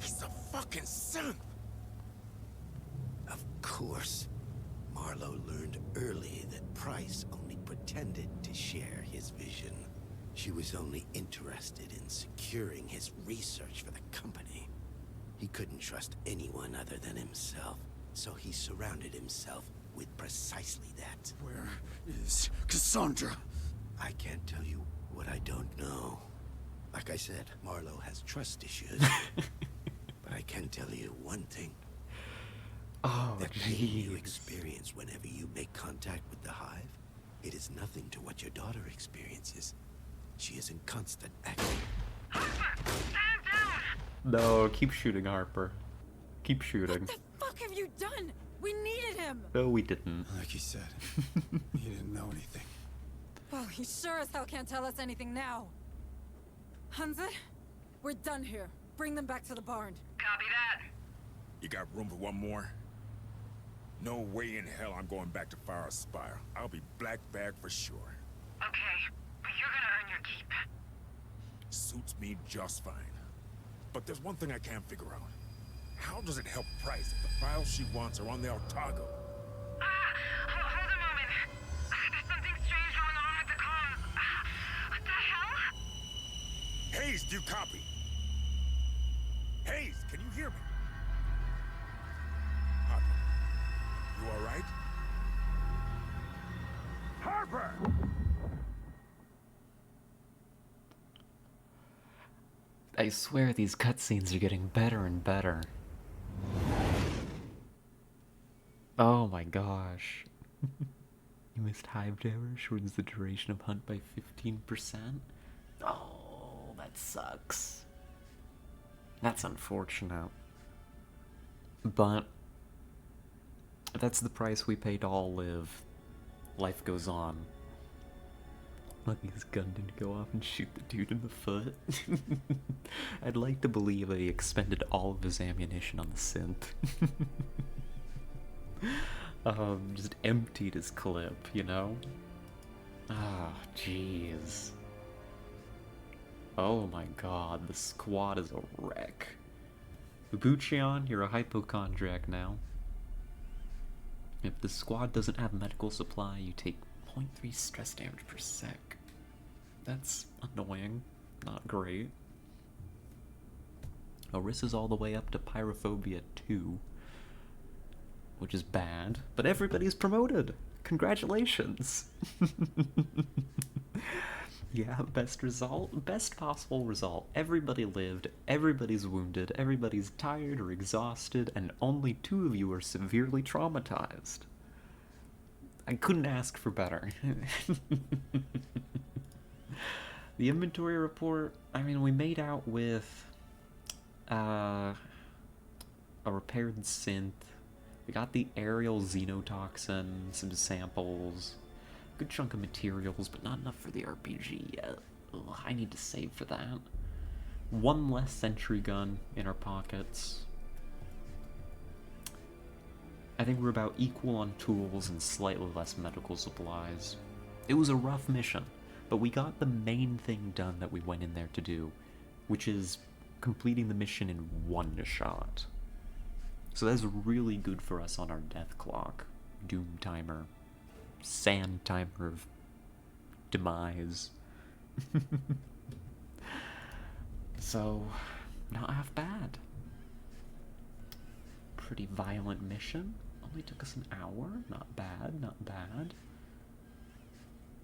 He's a fucking synth. Of course. Marlowe learned early that Price only pretended to share his vision. She was only interested in securing his research for the company. He couldn't trust anyone other than himself, so he surrounded himself with precisely that. Where is Cassandra? I can't tell you what I don't know. Like I said, Marlowe has trust issues. But I can tell you one thing. Oh, The pain you jeez. experience whenever you make contact with the Hive, it is nothing to what your daughter experiences. She is in constant action. No, keep shooting, Harper. Keep shooting. What the fuck have you done? We needed him. No, we didn't. Like he said, he didn't know anything. Well, he sure as hell can't tell us anything now. Hansa, we're done here. Bring them back to the barn. Copy that. You got room for one more? No way in hell I'm going back to Fire Spire. I'll be black bag for sure. Okay, but you're gonna earn your keep. Suits me just fine. But there's one thing I can't figure out. How does it help Price if the files she wants are on the Otago? Hold a moment. There's something strange going on with the comms. What the hell? Hayes, do you copy? Hayes, can you hear me? Harper, you all right? Harper! I swear these cutscenes are getting better and better. Oh my gosh. You missed Hive Tower, shortens the duration of hunt by 15%. Oh, that sucks. That's unfortunate. But that's the price we pay to all live. Life goes on. Lucky his gun didn't go off and shoot the dude in the foot. I'd like to believe that he expended all of his ammunition on the synth. Just emptied his clip, you know? Ah, jeez. Oh my god, the squad is a wreck. Ubuchion, you're a hypochondriac now. If the squad doesn't have medical supply, you take 0.3 stress damage per sec. That's annoying. Not great. Orissa's all the way up to Pyrophobia 2, which is bad, but everybody's promoted! Congratulations! Yeah, best result, best possible result. Everybody lived, everybody's wounded, everybody's tired or exhausted, and only 2 of you are severely traumatized. I couldn't ask for better. The inventory report, I mean, we made out with a repaired synth. We got the aerial xenotoxin, some samples, good chunk of materials, but not enough for the RPG yet. Ugh, I need to save for that. 1 less sentry gun in our pockets. I think we're about equal on tools and slightly less medical supplies. It was a rough mission, but we got the main thing done that we went in there to do, which is completing the mission in 1 shot. So that's really good for us on our death clock, doom timer, sand timer of demise. So, not half bad. Pretty violent mission. Only took us an hour. Not bad, not bad.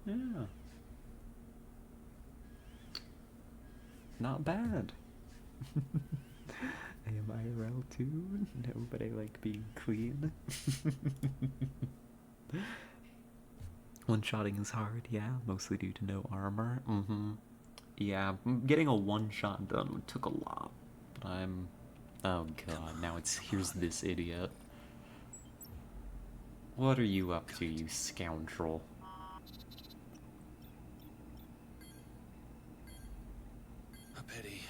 Yeah. Not bad. Am IRL too? No, but I like being clean. One-shotting is hard, yeah, mostly due to no armor. Yeah, getting a one-shot done took a lot, but I'm... Oh god, now it's... Here's this idiot. What are you up to, you scoundrel? A pity.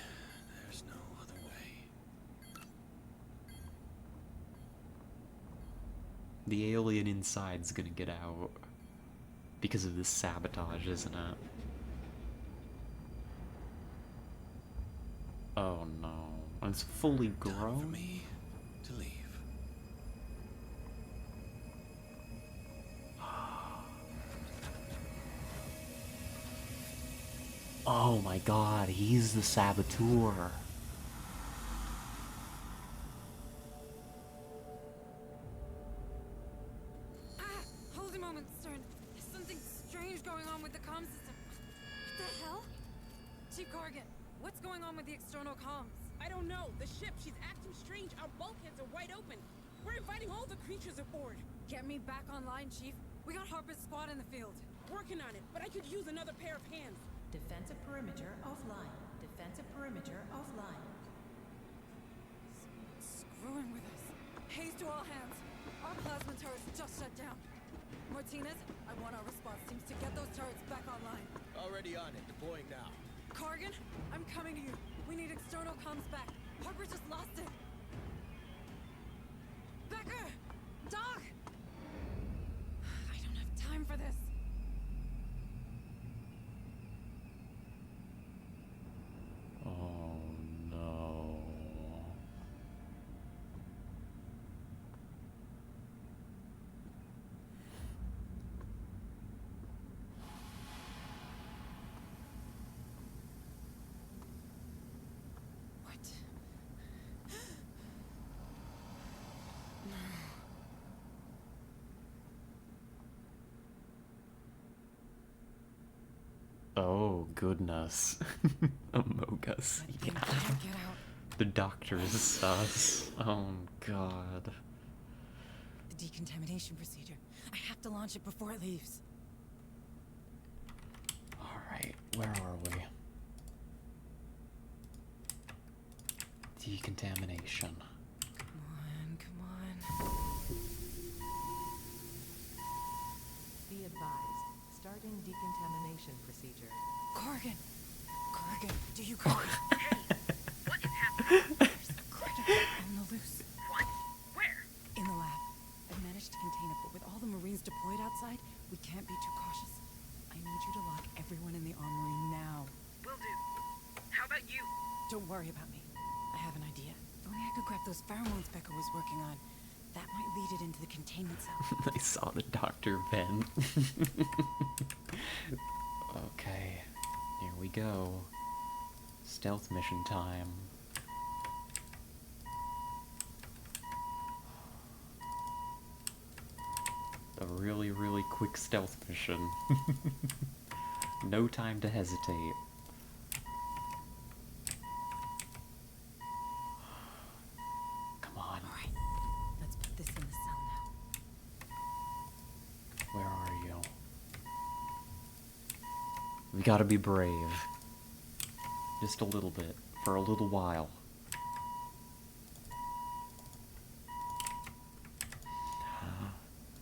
There's no other way. The alien inside's gonna get out. Because of this sabotage, isn't it? Oh no. It's fully grown? Time for me to leave. Oh my god, he's the saboteur. Hold a moment, Stern. There's something strange going on with the comm system. What the hell? Chief Corrigan, what's going on with the external comms? I don't know. The ship, she's acting strange. Our bulkheads are wide open. We're inviting all the creatures aboard. Get me back online, Chief. We got Harper's squad in the field. Working on it, but I could use another pair of hands. Defensive perimeter offline. Defensive perimeter offline. Someone's screwing with us. Haze to all hands. Our plasma turrets just shut down. Martinez, I want our response teams to get those turrets back online. Already on it. Deploying now. Corrigan, I'm coming to you. We need external comms back. Harper just lost it. Becker! Doc! I don't have time for this. Oh no. What? Oh goodness. Amogus. I Yeah. can't get out. The doctor is sus. Oh god. The decontamination procedure. I have to launch it before it leaves. Alright, where are we? Decontamination. Come on, come on. Be advised. Starting decontamination procedure. Corrigan! Corrigan, do you copy? What is happening? There's a critter on the loose. What? Where? In the lab. I've managed to contain it, but with all the Marines deployed outside, we can't be too cautious. I need you to lock everyone in the armory now. Will do. How about you? Don't worry about me. I have an idea. If only I could grab those pheromones Becker was working on. That might lead it into the containment cell. I saw the doctor vent. Okay. Here we go. Stealth mission time. A really, really quick stealth mission. No time to hesitate. Come on. Alright, let's put this in the cell now. Where are you? We gotta be brave. Just a little bit. For a little while.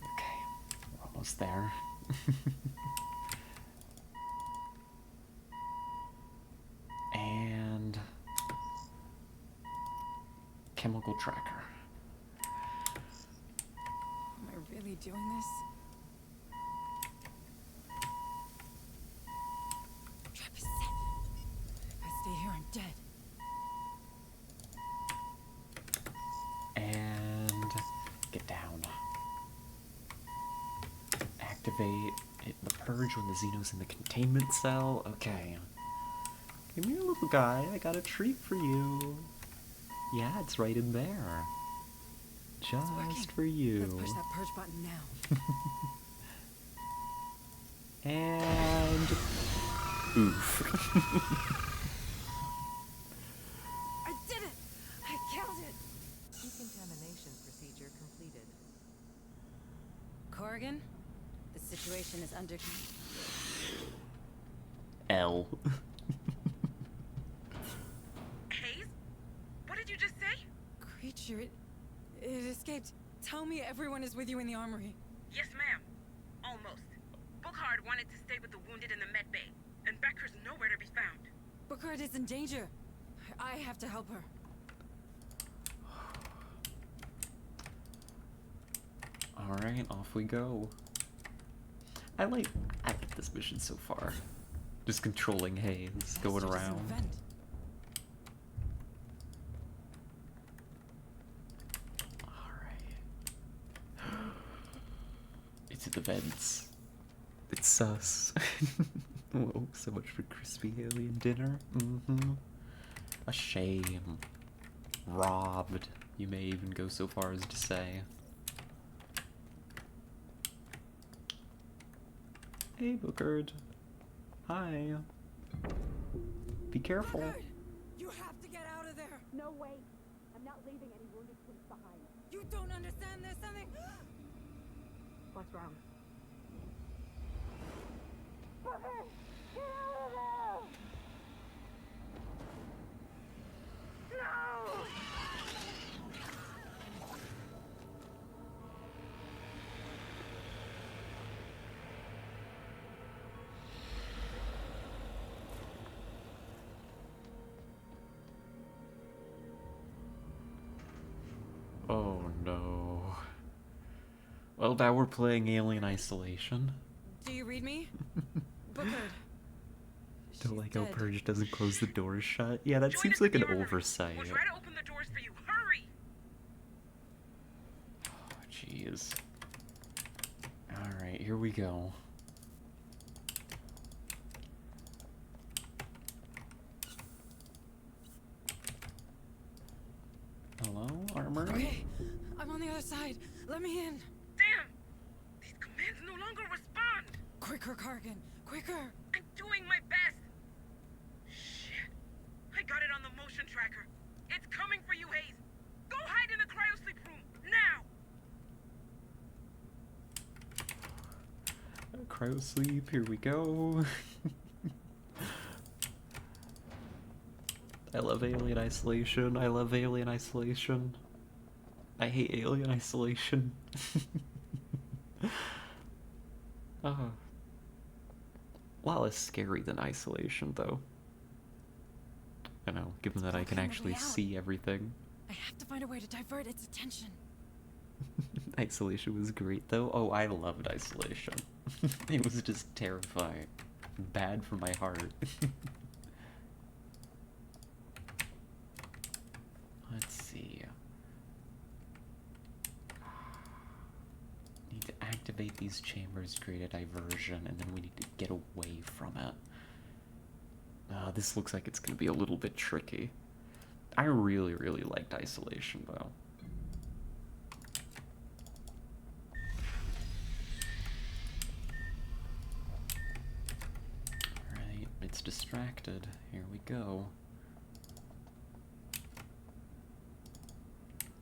Okay. We're almost there. And... chemical tracker. Am I really doing this? Trap is set. If I stay here, I'm dead. And get down. Activate the purge when the Xeno's in the containment cell. Okay. Come here, little guy. I got a treat for you. Yeah, it's right in there. Just for you. Let's push that purge button now. And oof. I did it! I killed it! Decontamination procedure completed. Corrigan, the situation is under... L. Hayes? What did you just say? Creature, it escaped. Tell me everyone is with you in the armory. Yes, ma'am. Almost. Bookhart wanted to stay with the wounded in the med bay, and Becker's nowhere to be found. Bookhart is in danger. I have to help her. Alright, off we go. I like this mission so far. Just controlling Hayes, going Bastard around. doesn't vent. Alright. It's the vents. It's sus. Whoa, so much for crispy alien dinner. Mm-hmm. A shame. Robbed, you may even go so far as to say. Hey, Bookard. Hi. Be careful. Bookhart! You have to get out of there! No way. I'm not leaving any wounded kids behind. You don't understand, there's something... What's wrong? Booker! Get out of there! No! Oh no. Well, now we're playing Alien Isolation. Do you read me? Bookhart. Don't like how dead. Purge doesn't close the doors shut. Yeah, that seems like an oversight. We'll try to open the doors for you. Hurry! Oh, jeez. Alright, here we go. Hello, armor? Okay, I'm on the other side. Let me in. Damn! These commands no longer respond! Quicker, Corrigan. Quicker. I'm doing my best! Shit. I got it on the motion tracker. It's coming for you, Hayes. Go hide in the cryosleep room, now! Cryosleep, here we go. I love Alien Isolation. I love Alien Isolation. I hate Alien Isolation. A lot less scary than Isolation, though. I know, given that I can blocking actually my way out. see everything. I have to find a way to divert its attention. Isolation was great, though. Oh, I loved Isolation. It was just terrifying. Bad for my heart. Let's see. Need to activate these chambers, create a diversion, and then we need to get away from it. This looks like it's gonna be a little bit tricky. I really, really liked Isolation, though. Alright, it's distracted. Here we go.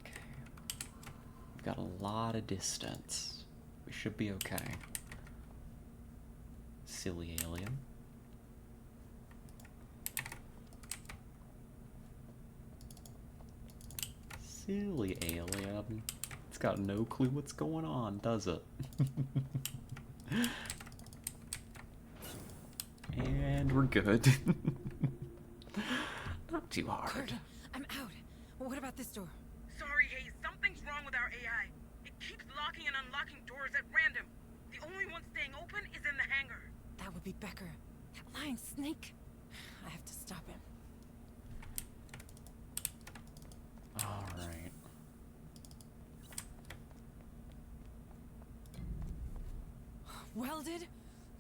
Okay. We've got a lot of distance. We should be okay. Silly alien. Silly alien. It's got no clue what's going on, does it? And we're good. Not too hard. Carter, I'm out. Well, what about this door? Sorry, Hayes. Something's wrong with our AI. It keeps locking and unlocking doors at random. The only one staying open is in the hangar. That would be Becker. That lying snake. I have to stop him. Alright. Welded?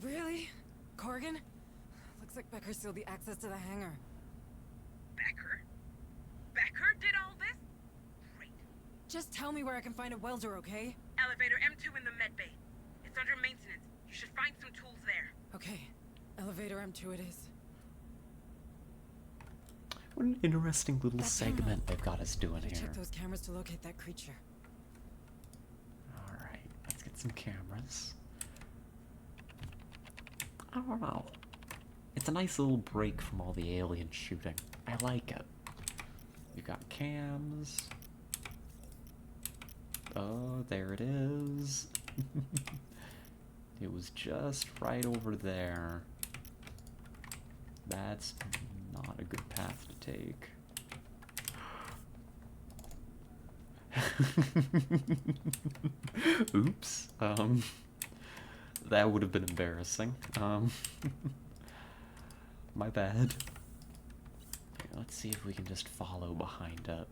Really? Corgan? Looks like Becker sealed the access to the hangar. Becker? Becker did all this? Great. Just tell me where I can find a welder, okay? Elevator M2 in the med bay. It's under maintenance. You should find some tools there. Okay. Elevator M2 it is. What an interesting little That segment camera. they've got us doing here. Check those cameras to locate that creature. Alright, let's get some cameras. I don't know. It's a nice little break from all the alien shooting. I like it. We've got cams. Oh, there it is. It was just right over there. That's not a good path to take. Oops. That would have been embarrassing. My bad. Okay, let's see if we can just follow behind it.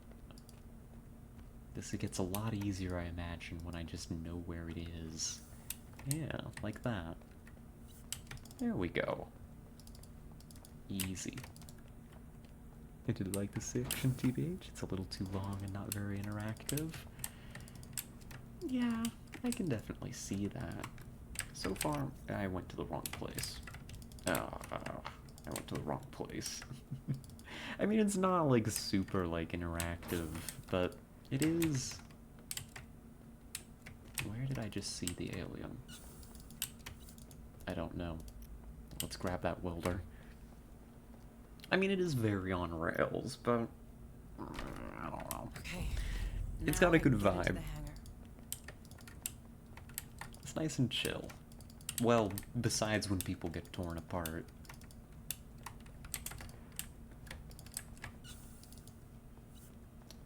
This gets a lot easier, I imagine, when I just know where it is. Yeah, like that. There we go. Easy. I did like this section, TBH. It's a little too long and not very interactive. Yeah, I can definitely see that. So far, I went to the wrong place. I went to the wrong place. I mean, it's not, like, super, like, interactive, but it is... Where did I just see the alien? I don't know. Let's grab that welder. I mean, it is very on rails, but... I don't know. Okay. It's now got a I can good get into vibe. the hangar. It's nice and chill. Well, besides when people get torn apart.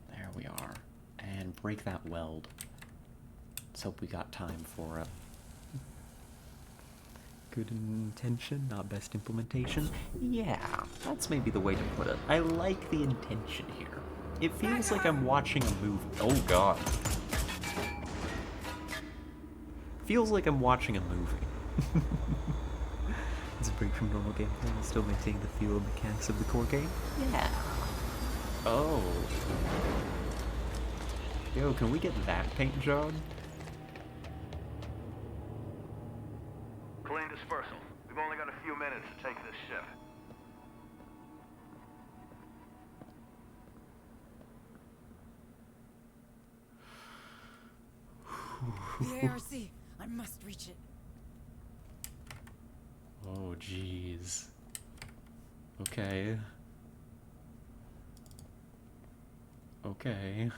There we are. And break that weld. Let's hope we got time for it. Good intention, not best implementation? Yeah, that's maybe the way to put it. I like the intention here. It feels like I'm watching a movie. Oh god. Feels like I'm watching a movie. It's a break from normal gameplay and still maintain the feel and mechanics of the core game? Yeah. Oh. Yo, can we get that paint job? Clean dispersal. We've only got a few minutes to take this ship. The ARC. I must reach it. Oh, jeez. Okay. Okay.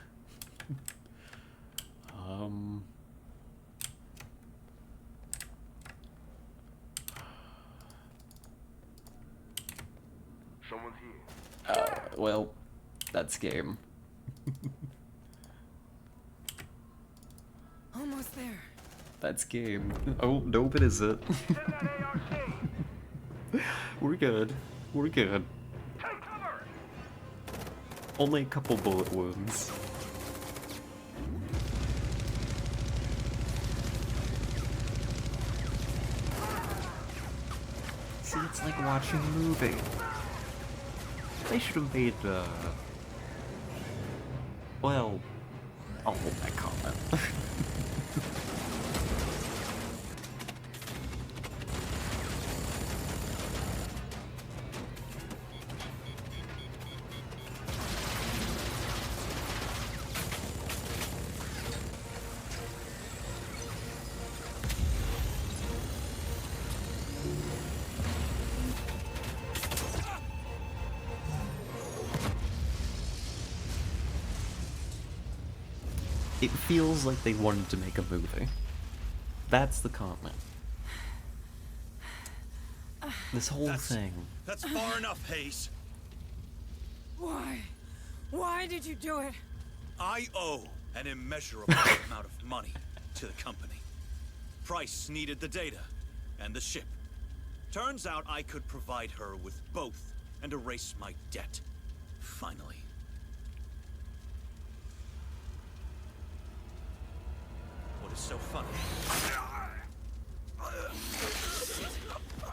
Someone's here. Well, that's game. Almost there. That's game. Oh, nope, it isn't. We're good. We're good. Take cover! Only a couple bullet wounds. See, it's like watching a movie. They should have made, well, I'll hold that comment. It feels like they wanted to make a movie. That's the comment. This whole thing. That's far enough, Hayes. Why? Why did you do it? I owe an immeasurable amount of money to the company. Price needed the data and the ship. Turns out I could provide her with both and erase my debt. Finally. What is so funny?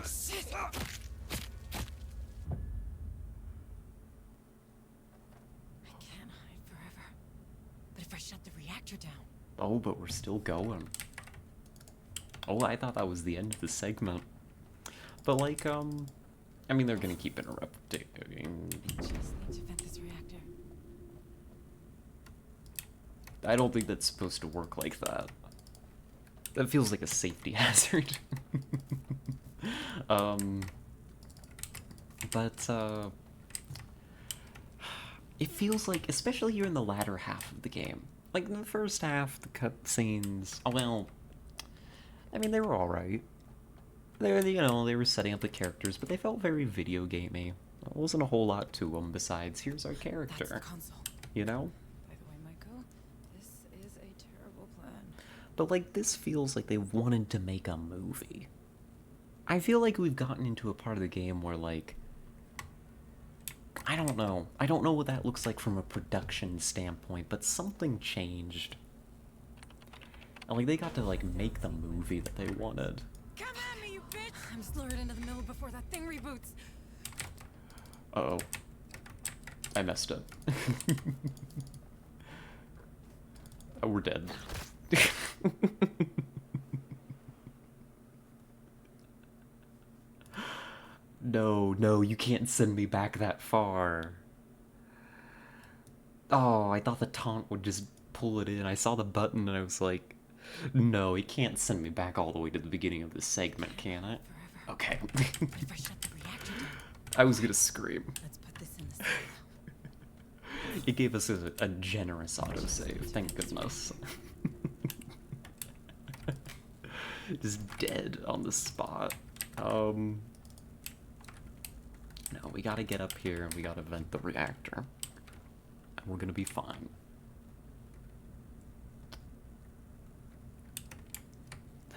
Shit. I can't hide forever. But if I shut the reactor down... Oh, but we're still going. Oh, I thought that was the end of the segment. But like, I mean, they're gonna keep interrupting. I just need to vent this reactor. I don't think that's supposed to work like that. That feels like a safety hazard. It feels like, especially here in the latter half of the game, like in the first half, the cutscenes, oh well, I mean, they were alright. They were, you know, they were setting up the characters, but they felt very video gamey. There wasn't a whole lot to them besides, here's our character. That's the console. You know? By the way, Michael, this is a terrible plan. But like, this feels like they wanted to make a movie. I feel like we've gotten into a part of the game where, like, I don't know. I don't know what that looks like from a production standpoint, but something changed. And like, they got to like make the movie that they wanted. Come at me, you bitch! I'm slurred into the middle before that thing reboots. Uh-oh. I messed up. Oh, we're dead. No, no, you can't send me back that far. Oh, I thought the taunt would just pull it in. I saw the button and I was like, no, it can't send me back all the way to the beginning of this segment, can it? Okay. I was gonna scream. Let's put this in the It gave us a generous autosave, thank goodness. Just dead on the spot. No, we gotta get up here and we gotta vent the reactor. And we're gonna be fine.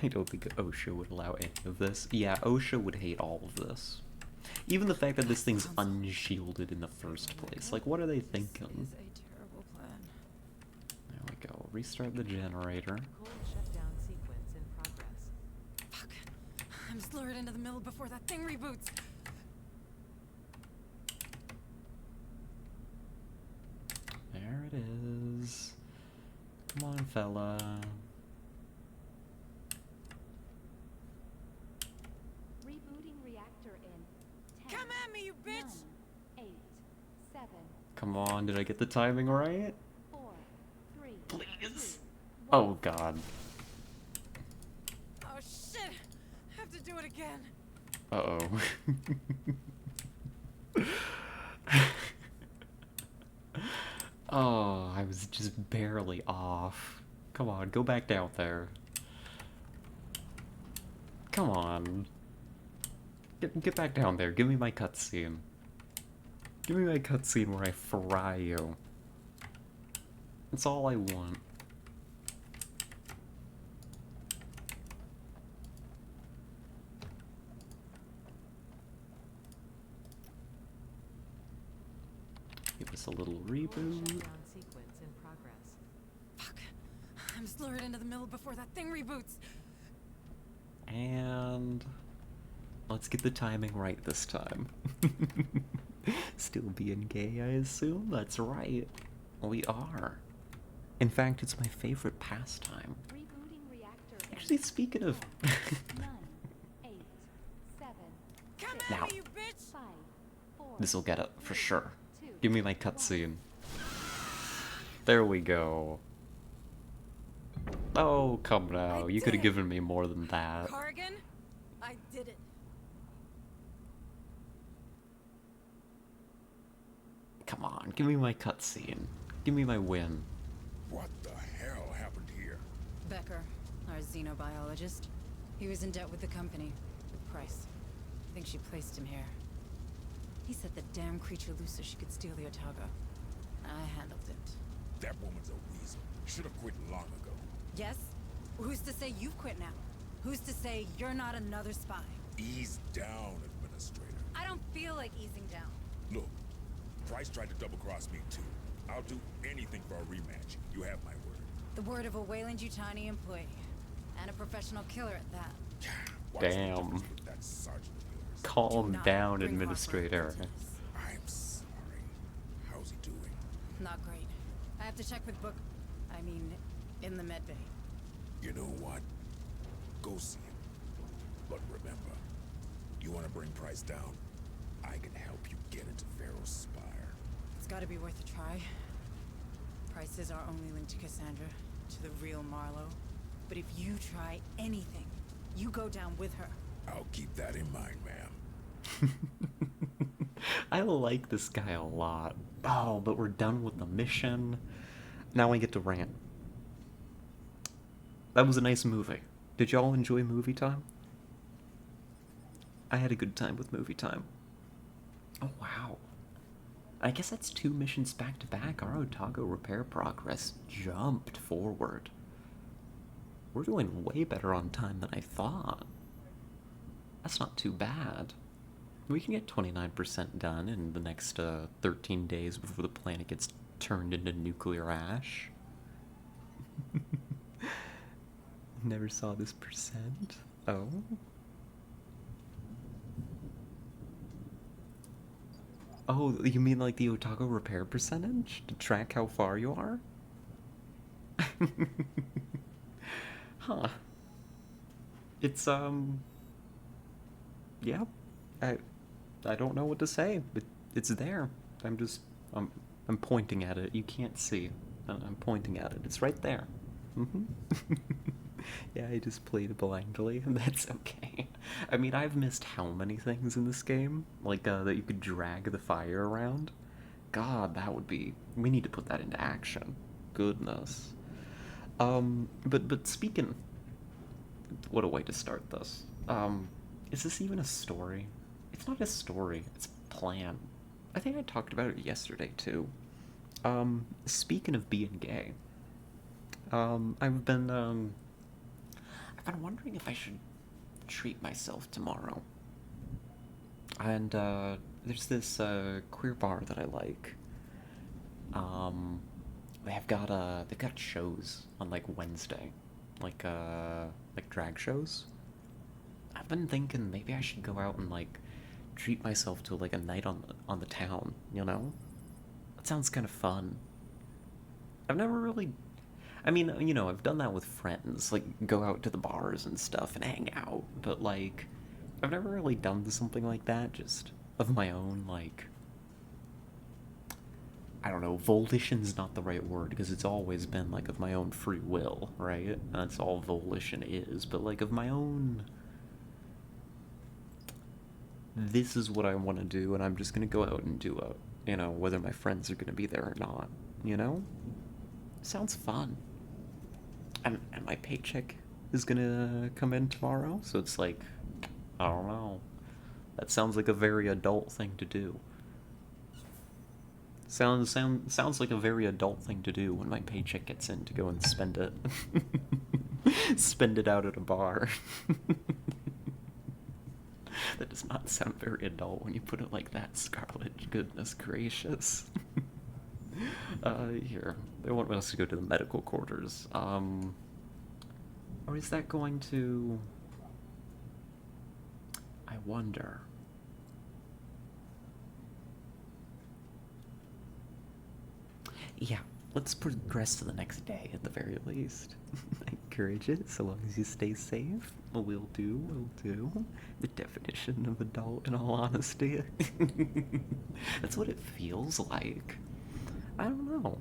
I don't think OSHA would allow any of this. Yeah, OSHA would hate all of this. Even the fact that this thing's unshielded in the first place. Like, what are they thinking? This is a terrible plan. There we go. Restart the generator. Cold shutdown sequence in progress. Fuck. I'm slurred into the middle before that thing reboots. There it is. Come on, fella. Rebooting reactor in 10, Come at me, you bitch! 9, 8, 7, Come on, did I get the timing right? 4, 3, Please. Oh god. Oh shit! I have to do it again. Uh-oh. Oh, I was just barely off. Come on, go back down there. Come on. Get back down there. Give me my cutscene. Give me my cutscene where I fry you. That's all I want. Give us a little reboot. Shutdown sequence in progress. Fuck. I'm slurred into the middle before that thing reboots. And let's get the timing right this time. Still being gay, I assume? That's right. We are. In fact, it's my favorite pastime. Rebooting reactor in Actually, speaking of... 9, 8, 7, Now, 5, 4, this'll get it, for sure. Give me my cutscene. There we go. Oh, come now. You could have given me more than that. Corrigan, I did it. Come on, give me my cutscene. Give me my win. What the hell happened here? Becker, our xenobiologist. He was in debt with the company, with Price. I think she placed him here. He said the damn creature loose so she could steal the Otago. I handled it. That woman's a weasel. Should have quit long ago. Yes? Who's to say you've quit now? Who's to say you're not another spy? Ease down, Administrator. I don't feel like easing down. Look, Price tried to double-cross me too. I'll do anything for a rematch. You have my word. The word of a Weyland-Yutani employee. And a professional killer at that. What's the Damn. difference with that sergeant of yours? Calm not down, bring Administrator. I'm sorry. How's he doing? Not great. I have to check with Book... I mean, in the med bay. You know what? Go see him. But remember, you want to bring Price down? I can help you get into Pharaoh's Spire. It's gotta be worth a try. Price is our only link to Cassandra, to the real Marlowe. But if you try anything, you go down with her. I'll keep that in mind, ma'am. I like this guy a lot. Oh, but we're done with the mission. Now I get to rant. That was a nice movie. Did y'all enjoy movie time? I had a good time with movie time. Oh, wow. I guess that's 2 missions back to back. Our Otago repair progress jumped forward. We're doing way better on time than I thought. That's not too bad. We can get 29% done in the next 13 days before the planet gets turned into nuclear ash. Never saw this percent. Oh. Oh, you mean like the Otago repair percentage? To track how far you are? Huh. It's, yeah. I don't know what to say, but it's there. I'm pointing at it. You can't see. I'm pointing at it. It's right there. Yeah, I just played blindly, and that's okay. I mean, I've missed how many things in this game? Like, that you could drag the fire around? God, that would be... We need to put that into action. Goodness. But speaking... What a way to start this. Is this even a story? It's not a story, it's a plan. I think I talked about it yesterday, too. Speaking of being gay... I've been wondering if I should treat myself tomorrow. And, there's this, queer bar that I like. They've got shows on, like, Wednesday. Like drag shows. I've been thinking maybe I should go out and, like, treat myself to, like, a night on the town, you know? That sounds kind of fun. I've never really... I mean, you know, I've done that with friends, like, go out to the bars and stuff and hang out, but, like, I've never really done something like that, just of my own, like, I don't know, volition's not the right word, because it's always been, like, of my own free will, right? That's all volition is, but, like, of my own, this is what I want to do, and I'm just gonna go out and do it, you know, whether my friends are gonna be there or not, you know? Sounds fun. And my paycheck is gonna come in tomorrow, so it's like, I don't know. That sounds like a very adult thing to do. Sounds like a very adult thing to do when my paycheck gets in to go and spend it. Spend it out at a bar. That does not sound very adult when you put it like that, Scarlet. Goodness gracious. Here. They want us to go to the medical quarters. Or is that going to... I wonder. Yeah, let's progress to the next day at the very least. I encourage it, so long as you stay safe. Will do, will do. The definition of adult, in all honesty. That's what it feels like. I don't know.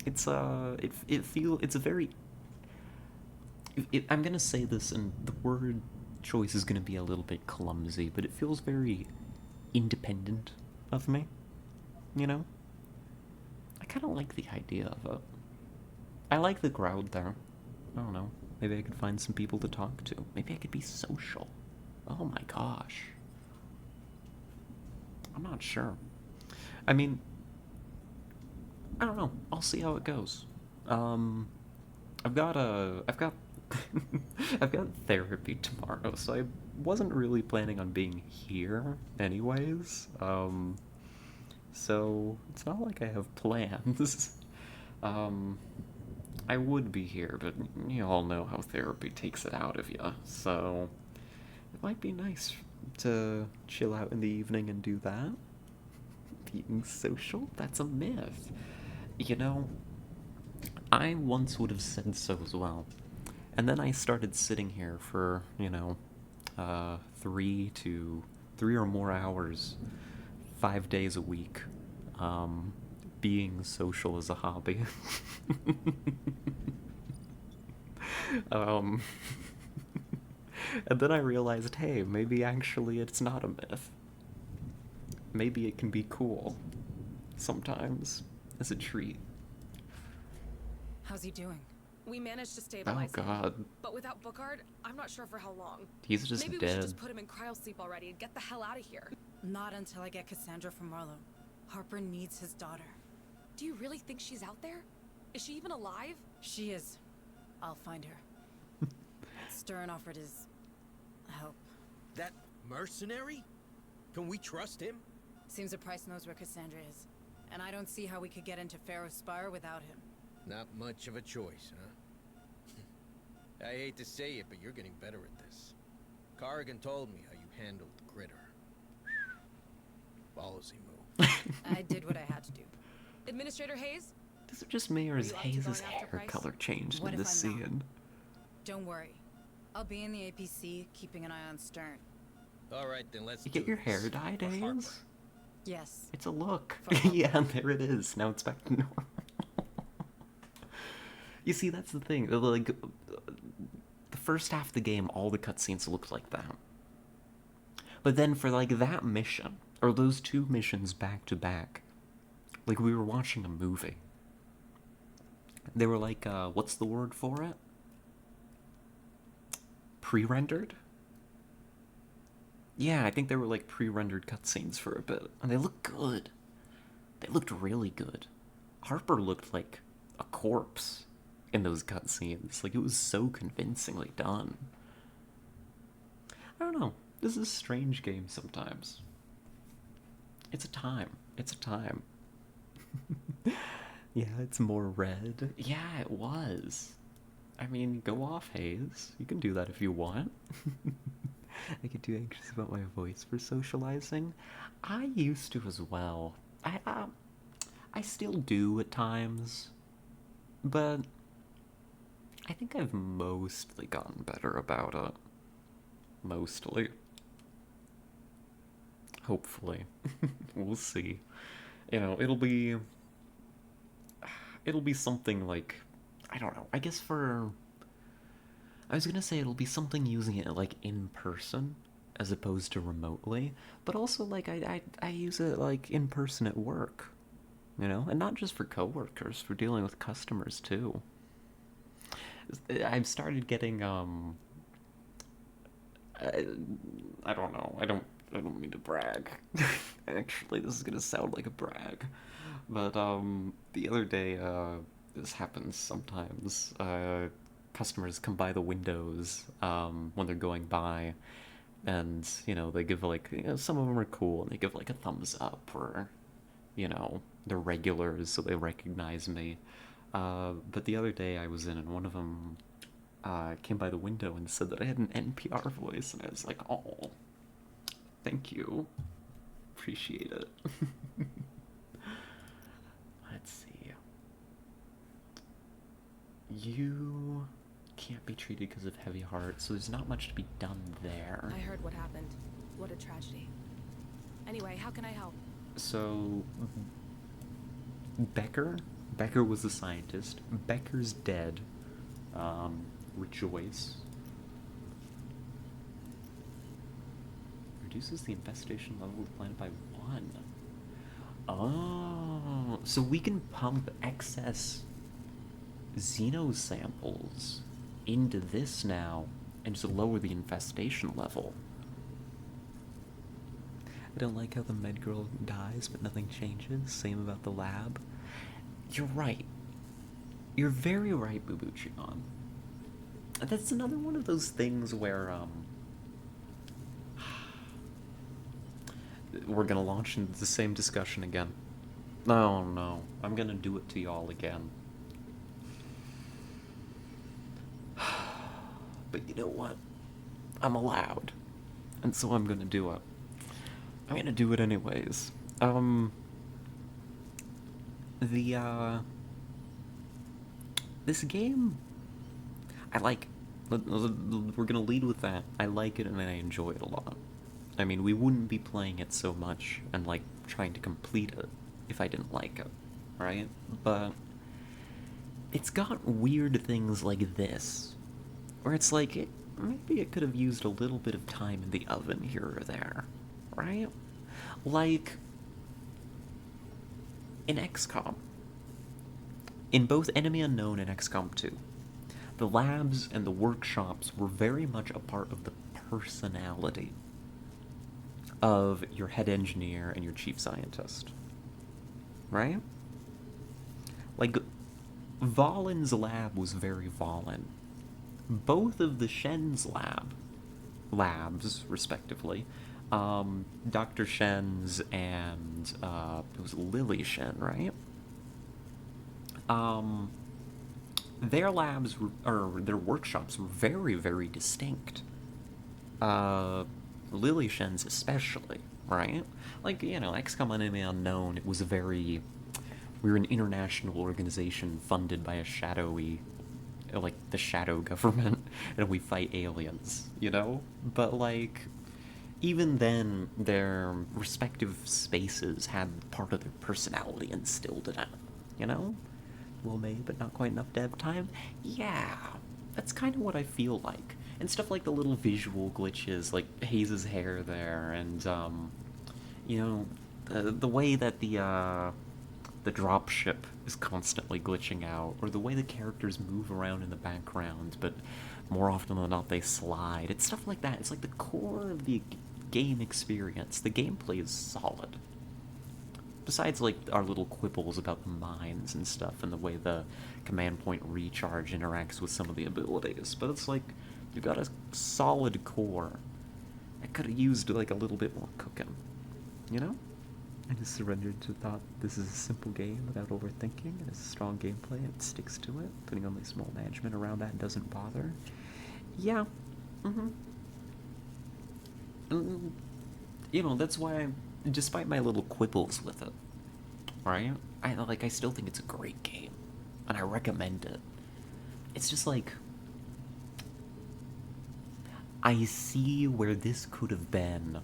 It's it's a very. I'm gonna say this, and the word choice is gonna be a little bit clumsy, but it feels very independent of me. You know? I kind of like the idea of it. I like the crowd there. I don't know. Maybe I could find some people to talk to. Maybe I could be social. Oh my gosh. I'm not sure. I mean, I don't know. I'll see how it goes. I've got I've got therapy tomorrow, so I wasn't really planning on being here anyways. So it's not like I have plans. I would be here, but you all know how therapy takes it out of you, so it might be nice to chill out in the evening and do that. Being social? That's a myth. You know, I once would have said so as well. And then I started sitting here for, you know, 3 or more hours, 5 days a week, being social as a hobby. And then I realized, hey, maybe actually it's not a myth. Maybe it can be cool sometimes as a treat. How's he doing? We managed to stabilize Oh god. him, but without Bookard, I'm not sure for how long. He's just Maybe we dead. should just put him in cryosleep already and get the hell out of here. Not until I get Cassandra from Marlowe. Harper needs his daughter. Do you really think she's out there? Is she even alive? She is. I'll find her. Stern offered his help. That mercenary? Can we trust him? Seems that Price knows where Cassandra is, and I don't see how we could get into Pharaoh's Spire without him. Not much of a choice, huh? I hate to say it, but you're getting better at this. Corrigan told me how you handled the critter. Ballsy move. I did what I had to do. Administrator Hayes? Is it just me, or Are is you up to Hayes' going after hair Price? color changed What in if this I'm not? scene? Don't worry. I'll be in the APC, keeping an eye on Stern. All right, then let's You do get your this. hair dyed, For Harper. Hayes? Yes. It's a look. For Harper. Yeah, there it is. Now it's back to normal. You see, that's the thing. Like, the first half of the game, all the cutscenes looked like that. But then for, like, that mission, or those 2 missions back to back, like, we were watching a movie. They were like, what's the word for it? Pre-rendered? Yeah, I think they were like pre-rendered cutscenes for a bit, and they looked good. They looked really good. Harper looked like a corpse in those cutscenes. Like, it was so convincingly done. I don't know. This is a strange game sometimes. It's a time. It's a time. Yeah, it's more red. Yeah, it was. I mean, go off, Hayes. You can do that if you want. I get too anxious about my voice for socializing. I used to as well. I still do at times, but I think I've mostly gotten better about it. Mostly. Hopefully. We'll see. You know, it'll be something like, I don't know, I guess I was gonna say it'll be something using it like in person as opposed to remotely, but also like I use it like in person at work, you know, and not just for coworkers, for dealing with customers too. I've started getting I don't know, I don't mean to brag. Actually, this is gonna sound like a brag, but the other day this happens sometimes. Customers come by the windows when they're going by, and you know, they give like, you know, some of them are cool and they give like a thumbs up, or you know, they're regulars so they recognize me. But the other day I was in, and one of them came by the window and said that I had an NPR voice, and I was like, oh, thank you, appreciate it. Let's see. You can't be treated because of heavy heart, so there's not much to be done there. I heard what happened. What a tragedy. Anyway, how can I help? So, Becker was the scientist. Becker's dead. Rejoice. Reduces the infestation level of the planet by 1. Oh, so we can pump excess Xeno samples into this now and just lower the infestation level. I don't like how the med girl dies, but nothing changes. Same about the lab. You're right. You're very right, Bubuchion. That's another one of those things where, we're gonna launch into the same discussion again. Oh no, I'm gonna do it to y'all again. But you know what? I'm allowed. And so I'm gonna do it. I'm gonna do it anyways. This game, I like. We're gonna lead with that. I like it and I enjoy it a lot. I mean, we wouldn't be playing it so much and, like, trying to complete it if I didn't like it, right? But it's got weird things like this, where it's like, maybe it could have used a little bit of time in the oven here or there, right? Like, in XCOM, in both Enemy Unknown and XCOM 2, the labs and the workshops were very much a part of the personality of your head engineer and your chief scientist. Right? Like, Valen's lab was very Valen. Both of the Shen's labs, respectively, Dr. Shen's and, it was Lily Shen, right? Their labs, or their workshops were very, very distinct. Lily Shen's especially, right? Like, you know, XCOM Enemy Unknown, it was a very... We were an international organization funded by a shadowy... like, the shadow government, and we fight aliens, you know? But, like, even then, their respective spaces had part of their personality instilled in it, you know? Well made, but not quite enough dev time? Yeah, that's kind of what I feel like. And stuff like the little visual glitches, like Hayes' hair there, and, you know, the way that the dropship is constantly glitching out, or the way the characters move around in the background, but more often than not they slide. It's stuff like that. It's like the core of the game experience. The gameplay is solid. Besides, like, our little quibbles about the mines and stuff, and the way the command point recharge interacts with some of the abilities. But it's like, you've got a solid core. I could have used, like, a little bit more cooking. You know? I just surrendered to the thought this is a simple game without overthinking, and it's a strong gameplay, and it sticks to it. Putting only small management around that doesn't bother. Yeah. You know, that's why despite my little quibbles with it, right? I still think it's a great game, and I recommend it. It's just like, I see where this could have been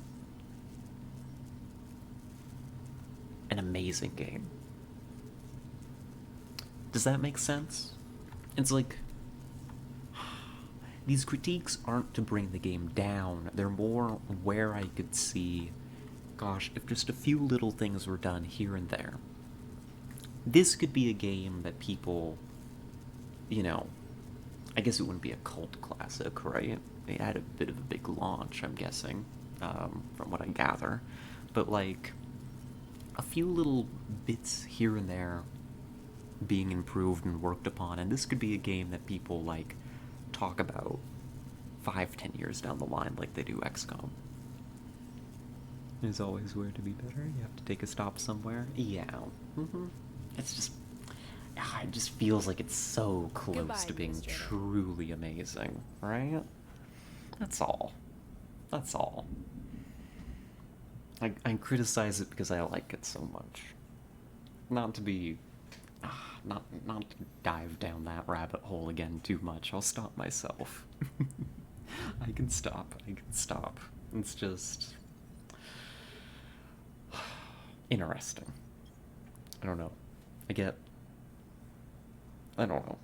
an amazing game. Does that make sense? It's like, these critiques aren't to bring the game down, they're more where I could see, gosh, if just a few little things were done here and there, this could be a game that people, you know, I guess it wouldn't be a cult classic, right? It had a bit of a big launch, I'm guessing, from what I gather, but like, a few little bits here and there being improved and worked upon, and this could be a game that people, like, talk about 5-10 years down the line like they do XCOM. There's always where to be better. You have to take a stop somewhere. Yeah. It's just... it just feels like it's so close Goodbye, to being Administrator. truly amazing, right? That's all. That's all. I criticize it because I like it so much. Not to be... not to dive down that rabbit hole again too much. I'll stop myself. I can stop. It's just interesting. I don't know. I don't know.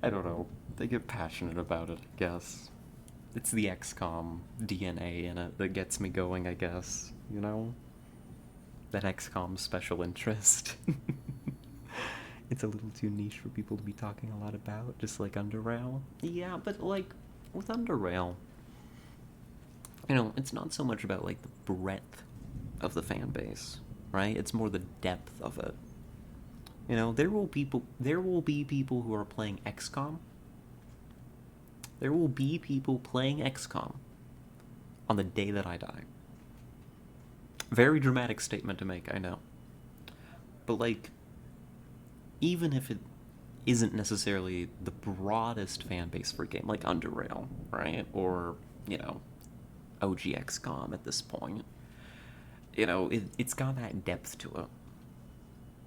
I don't know. They get passionate about it, I guess. It's the XCOM DNA in it that gets me going, I guess. You know? That XCOM special interest. It's a little too niche for people to be talking a lot about, just like Underrail. Yeah, but like, with Underrail, you know, it's not so much about like the breadth of the fan base, right? It's more the depth of it. You know, there will be people who are playing XCOM. There will be people playing XCOM on the day that I die. Very dramatic statement to make, I know. But like, even if it isn't necessarily the broadest fan base for a game like Underrail, right? Or, you know, OG XCOM at this point. You know, it's got that depth to it.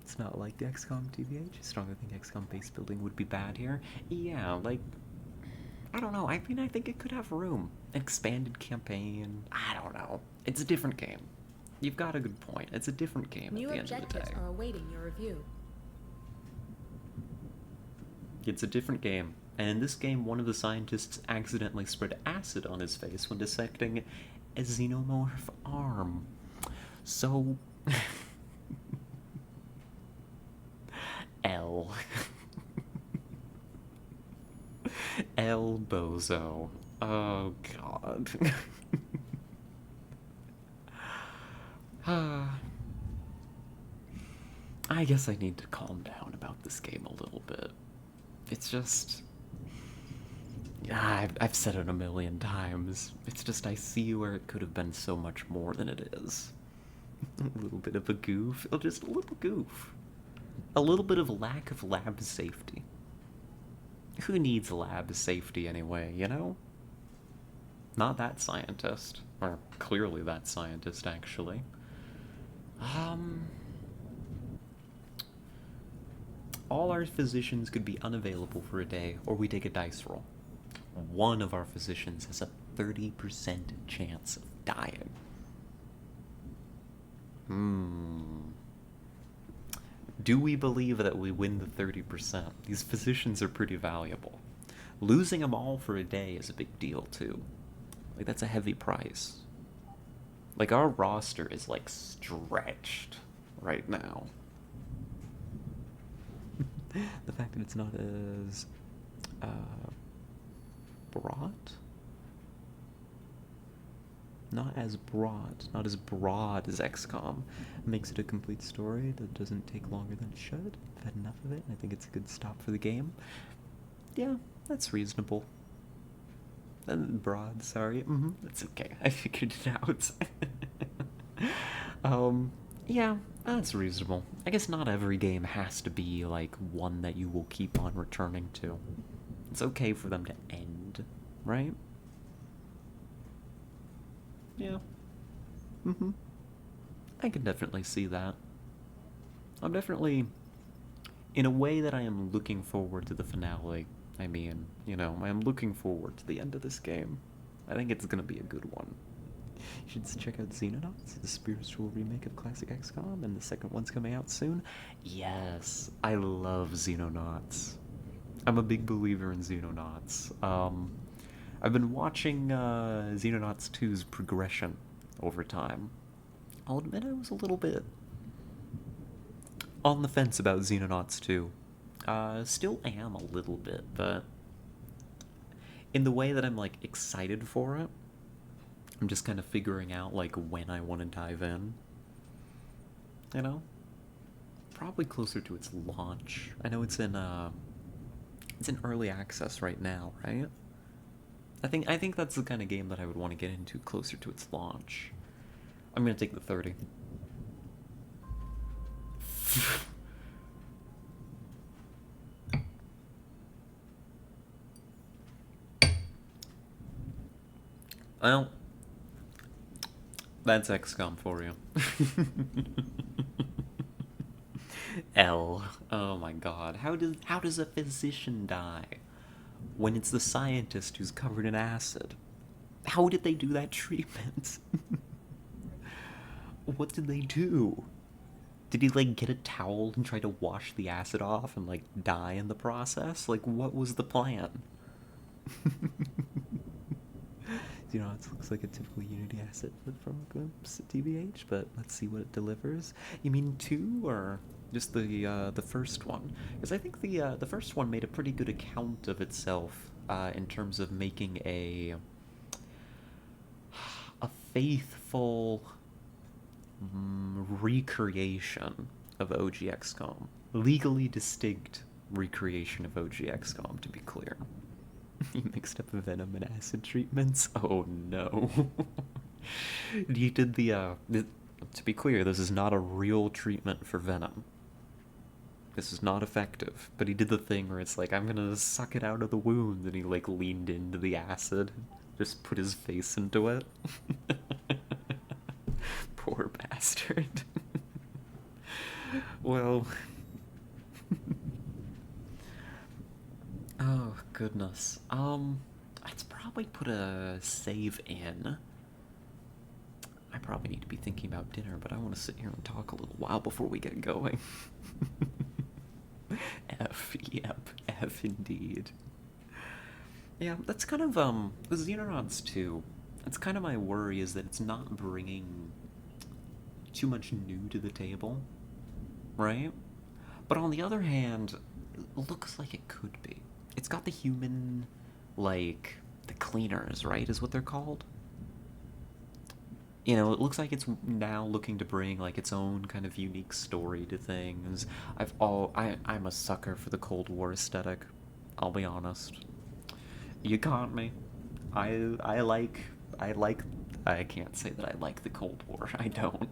It's not like the XCOM TVH. I strongly think XCOM base building would be bad here. Yeah, like, I don't know. I mean, I think it could have room. Expanded campaign. I don't know. It's a different game. You've got a good point. It's a different game New at the end of the objectives day. are awaiting your review. It's a different game. And in this game, one of the scientists accidentally spread acid on his face when dissecting a xenomorph arm. So... L. El Bozo. Oh, God. I guess I need to calm down about this game a little bit. It's just... I've said it a million times. It's just I see where it could have been so much more than it is. A little bit of a goof. Just a little goof. A little bit of lack of lab safety. Who needs lab safety anyway, you know? Not that scientist. Or clearly that scientist, actually. All our physicians could be unavailable for a day, or we take a dice roll. One of our physicians has a 30% chance of dying. Do we believe that we win the 30%? These physicians are pretty valuable. Losing them all for a day is a big deal, too. Like, that's a heavy price. Like, our roster is, like, stretched right now. The fact that it's not as, broad? Not as broad as XCOM makes it a complete story that doesn't take longer than it should. I've had enough of it, and I think it's a good stop for the game. Yeah, that's reasonable. Broad, sorry. That's okay. I figured it out. Yeah, that's reasonable. I guess not every game has to be, like, one that you will keep on returning to. It's okay for them to end, right? Yeah. I can definitely see that. I'm definitely... In a way that I am looking forward to the finale. I mean, you know, I am looking forward to the end of this game. I think it's gonna be a good one. You should check out Xenonauts, the spiritual remake of classic XCOM, and the second one's coming out soon. Yes, I love Xenonauts. I'm a big believer in Xenonauts. I've been watching Xenonauts 2's progression over time. I'll admit I was a little bit on the fence about Xenonauts 2. Still am a little bit, but in the way that I'm, like, excited for it, I'm just kind of figuring out, like, when I want to dive in. You know? Probably closer to its launch. I know it's in early access right now, right? I think that's the kind of game that I would want to get into closer to its launch. I'm gonna take the 30. Well, that's XCOM for you. L. Oh my god. How does a physician die when it's the scientist who's covered in acid? How did they do that treatment? What did they do? Did he, like, get a towel and try to wash the acid off and, like, die in the process? Like, what was the plan? You know, it looks like a typical Unity asset from TBH, but let's see what it delivers. You mean 2, or just the first one? Because I think the first one made a pretty good account of itself in terms of making a faithful recreation of OG XCOM. Legally distinct recreation of OG XCOM, to be clear. He mixed up venom and acid treatments? Oh no. He did to be clear, this is not a real treatment for venom. This is not effective. But he did the thing where it's like, I'm gonna suck it out of the wound, and he, like, leaned into the acid. Just put his face into it. Poor bastard. Well... Oh, goodness. I'd probably put a save in. I probably need to be thinking about dinner, but I want to sit here and talk a little while before we get going. F, yep, F indeed. Yeah, that's kind of, the Xenonauts 2, that's kind of my worry, is that it's not bringing too much new to the table, right? But on the other hand, it looks like it could be. It's got the human, like, the cleaners, right, is what they're called? You know, it looks like it's now looking to bring, like, its own kind of unique story to things. I'm a sucker for the Cold War aesthetic, I'll be honest. You caught me. I can't say that I like the Cold War. I don't.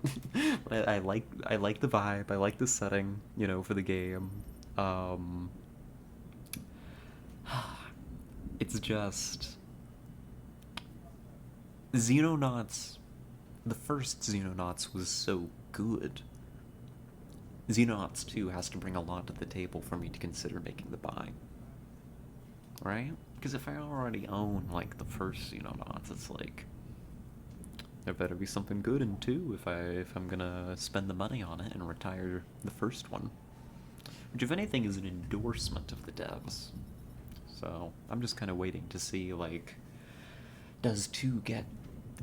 But I like the vibe. I like the setting, you know, for the game. It's just Xenonauts. The first Xenonauts was so good. Xenonauts 2 has to bring a lot to the table for me to consider making the buy. Right? Because if I already own, like, the first Xenonauts, it's like, there better be something good in 2 if I'm gonna spend the money on it and retire the first one. Which, if anything, is an endorsement of the devs. So, I'm just kind of waiting to see, like, does 2 get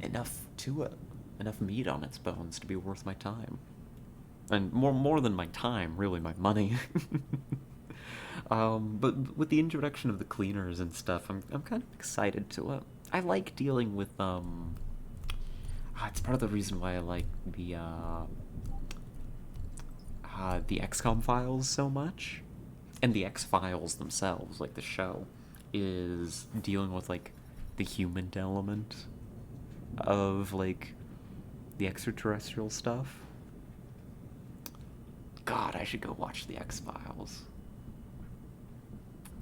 enough to it? Enough meat on its bones to be worth my time? And more than my time, really, my money. But with the introduction of the cleaners and stuff, I'm kind of excited to it. I like dealing with, it's part of the reason why I like the XCOM files so much. And the X-Files themselves, like the show, is dealing with, like, the human element of, like, the extraterrestrial stuff. God, I should go watch the X-Files.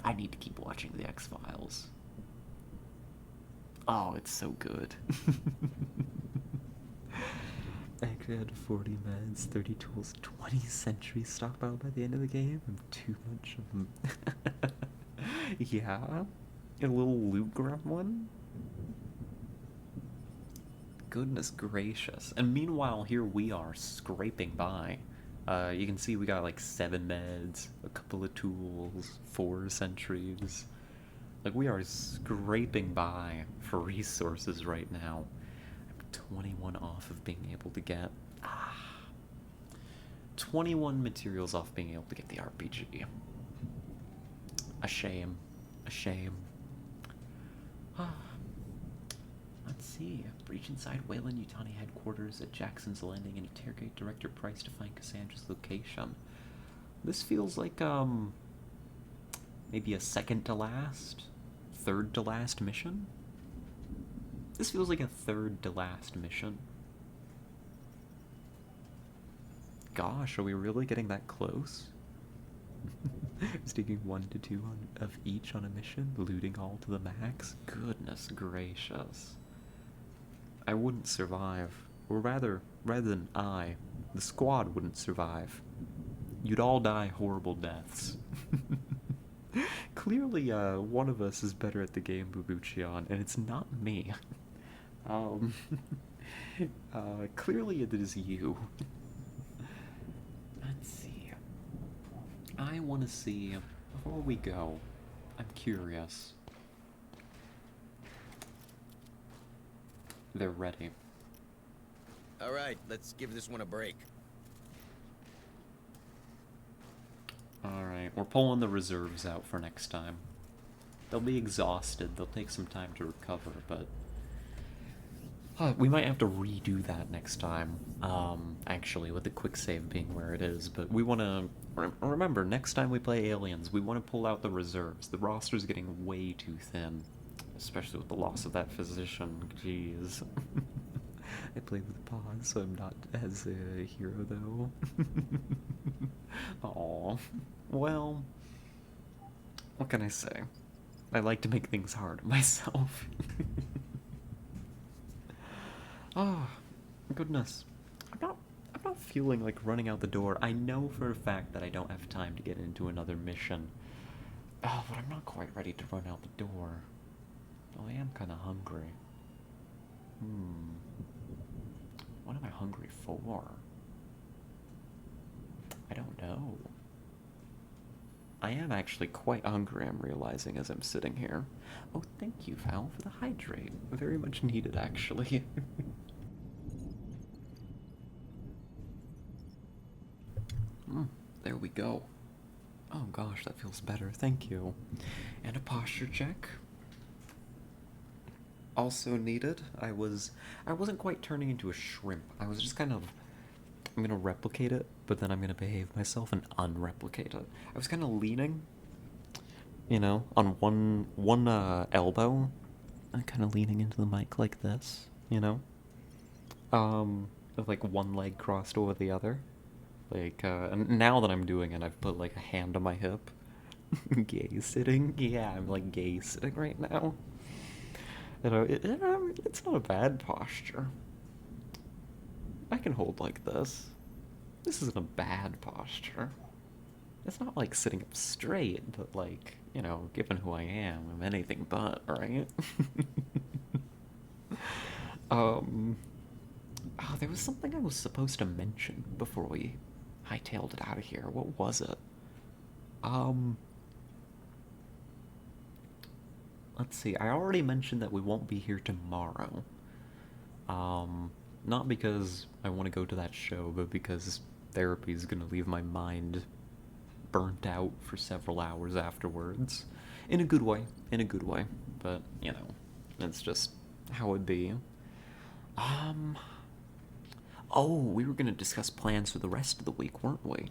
I need to keep watching the X-Files. Oh, it's so good. I actually had 40 meds, 30 tools, 20 sentries stockpiled by the end of the game. I'm too much of them. Yeah? A little loot grab one? Goodness gracious. And meanwhile, here we are scraping by. You can see we got like 7 meds, a couple of tools, 4 sentries. Like, we are scraping by for resources right now. I'm 21 off of being able to get... 21 materials off being able to get the RPG. A shame. A shame. Let's see. Breach inside Weyland-Yutani headquarters at Jackson's Landing and interrogate Director Price to find Cassandra's location. This feels like, maybe a second to last? Third to last mission? This feels like a third to last mission. Gosh, are we really getting that close? Sticking 1 to 2 of each on a mission, looting all to the max? Goodness gracious. I wouldn't survive. Or rather than the squad wouldn't survive You'd all die horrible deaths. Clearly, one of us is better at the game, Bubuchion, and it's not me. Clearly it is you. Let's see. I want to see, before we go, I'm curious. They're ready. Alright, let's give this one a break. Alright, we're pulling the reserves out for next time. They'll be exhausted, they'll take some time to recover, but... we might have to redo that next time, actually, with the quick save being where it is, but we want to... Remember, next time we play Aliens, we want to pull out the reserves. The roster's getting way too thin, especially with the loss of that physician. Jeez. I played with pause, so I'm not as a hero, though. Aww. Well, what can I say? I like to make things hard on myself. Oh, goodness. I'm not feeling like running out the door. I know for a fact that I don't have time to get into another mission. Oh, but I'm not quite ready to run out the door. Oh, I am kind of hungry. What am I hungry for? I don't know. I am actually quite hungry, I'm realizing as I'm sitting here. Oh, thank you, Val, for the hydrate. Very much needed, actually. There we go. Oh gosh, that feels better. Thank you. And a posture check. Also needed. I wasn't quite turning into a shrimp. I was just kind of... I'm gonna replicate it, but then I'm gonna behave myself and unreplicate it. I was kind of leaning, you know, on one elbow, and kind of leaning into the mic like this, you know, with like one leg crossed over the other, like. And now that I'm doing it, I've put like a hand on my hip. Gay sitting, yeah, I'm like gay sitting right now. You know, it's not a bad posture. I can hold like this. This isn't a bad posture. It's not like sitting up straight, but like, you know, given who I am, I'm anything but, right? Oh, there was something I was supposed to mention before we hightailed it out of here. What was it? Let's see. I already mentioned that we won't be here tomorrow. Not because I want to go to that show, but because therapy is going to leave my mind burnt out for several hours afterwards. In a good way. In a good way. But, you know, that's just how it'd be. Oh, we were going to discuss plans for the rest of the week, weren't we?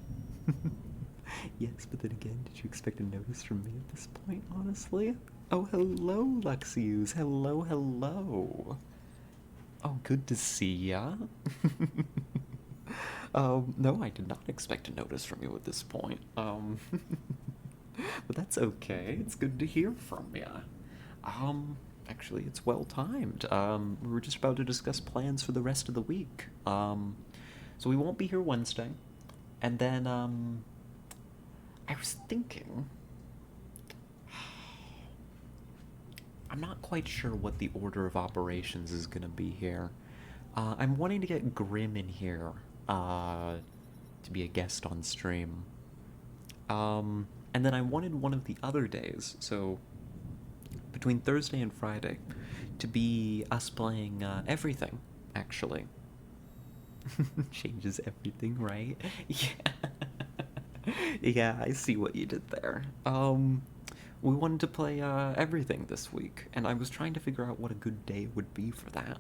Yes, but then again, did you expect a notice from me at this point, honestly? Oh, hello, Luxius. Hello, hello. Oh, good to see ya. No, I did not expect a notice from you at this point. But that's okay. It's good to hear from ya. Actually, it's well timed. We were just about to discuss plans for the rest of the week. So we won't be here Wednesday. And then, I was thinking... I'm not quite sure what the order of operations is gonna be here. I'm wanting to get Grim in here, to be a guest on stream. And then I wanted one of the other days, so between Thursday and Friday, to be us playing, everything, actually. Changes everything, right? Yeah. Yeah, I see what you did there. We wanted to play everything this week, and I was trying to figure out what a good day would be for that.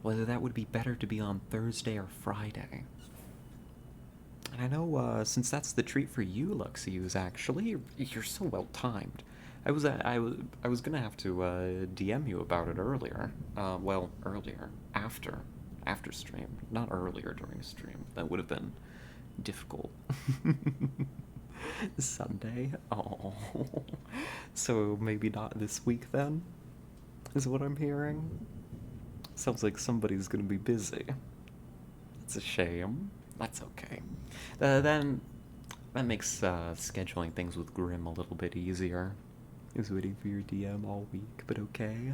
Whether that would be better to be on Thursday or Friday. And I know, since that's the treat for you, Luxius, actually, you're so well timed. I was gonna have to DM you about it earlier. Well, earlier, after stream, not earlier during stream. That would have been difficult. Sunday? Oh. So maybe not this week then? Is what I'm hearing? Sounds like somebody's gonna be busy. It's a shame. That's okay. Then that makes scheduling things with Grim a little bit easier. I was waiting for your DM all week, but okay.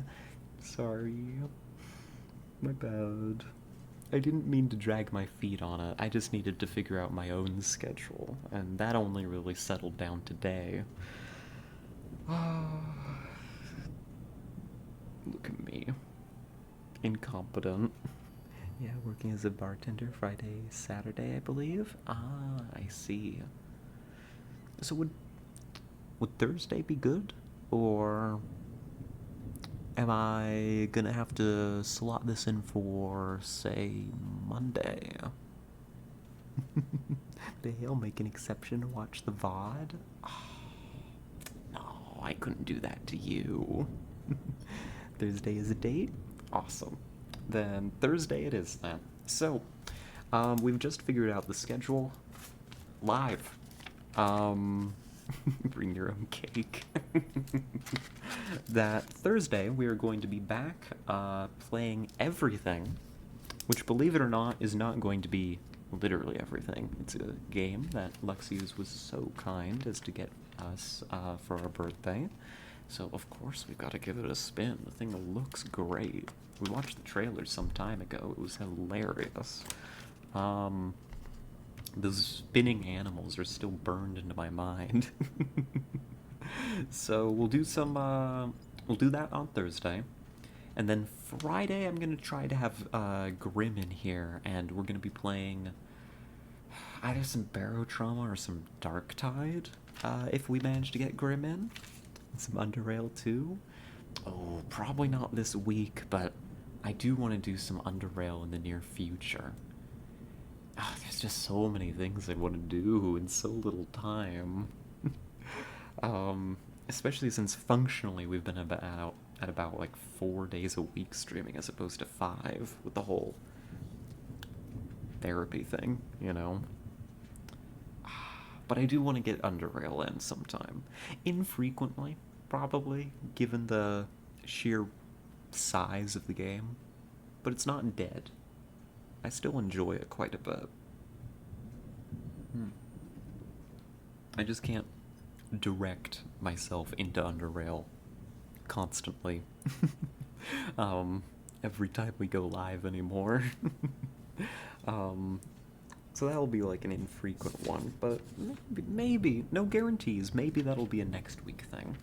Sorry. My bad. I didn't mean to drag my feet on it. I just needed to figure out my own schedule, and that only really settled down today. Look at me. Incompetent. Yeah, working as a bartender Friday, Saturday, I believe. Ah, I see. So would Thursday be good? Or am I gonna have to slot this in for, say, Monday? Did Hale make an exception to watch the VOD? Oh, no, I couldn't do that to you. Thursday is a date? Awesome. Then Thursday it is then. So, we've just figured out the schedule live. Bring your own cake. That Thursday we are going to be back playing everything, which, believe it or not, is not going to be literally everything. It's a game that Luxius was so kind as to get us for our birthday. So, of course, we've got to give it a spin. The thing looks great. We watched the trailer some time ago. It was hilarious. Those spinning animals are still burned into my mind. So we'll do that on Thursday. And then Friday I'm going to try to have Grim in here, and we're going to be playing either some Barotrauma or some Darktide, if we manage to get Grim in. Some Underrail too. Oh, probably not this week, but I do want to do some Underrail in the near future. Oh, there's just so many things I want to do in so little time. Especially since functionally we've been at about like 4 days a week streaming as opposed to 5 with the whole therapy thing, you know? But I do want to get Underrail in sometime. Infrequently, probably, given the sheer size of the game. But it's not dead. I still enjoy it quite a bit. I just can't direct myself into Underrail constantly. Every time we go live anymore. So that'll be like an infrequent one, but maybe, no guarantees, maybe that'll be a next week thing.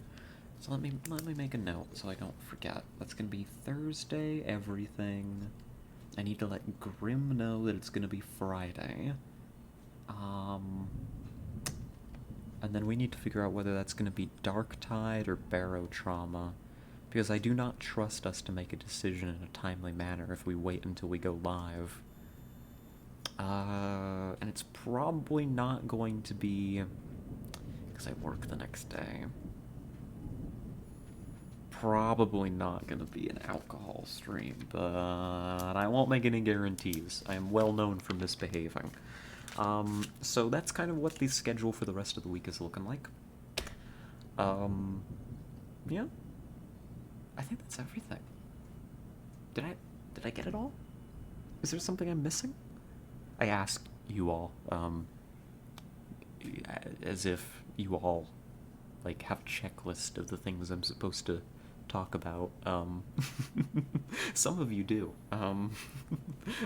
So let me make a note so I don't forget. That's gonna be Thursday, everything. I need to let Grim know that it's gonna be Friday. And then we need to figure out whether that's gonna be Darktide or Barotrauma, because I do not trust us to make a decision in a timely manner if we wait until we go live. And it's probably not going to be, because I work the next day, probably not going to be an alcohol stream, but I won't make any guarantees. I am well known for misbehaving. So that's kind of what the schedule for the rest of the week is looking like. Yeah. I think that's everything. Did I get it all? Is there something I'm missing? I asked you all, as if you all, like, have a checklist of the things I'm supposed to talk about. Some of you do.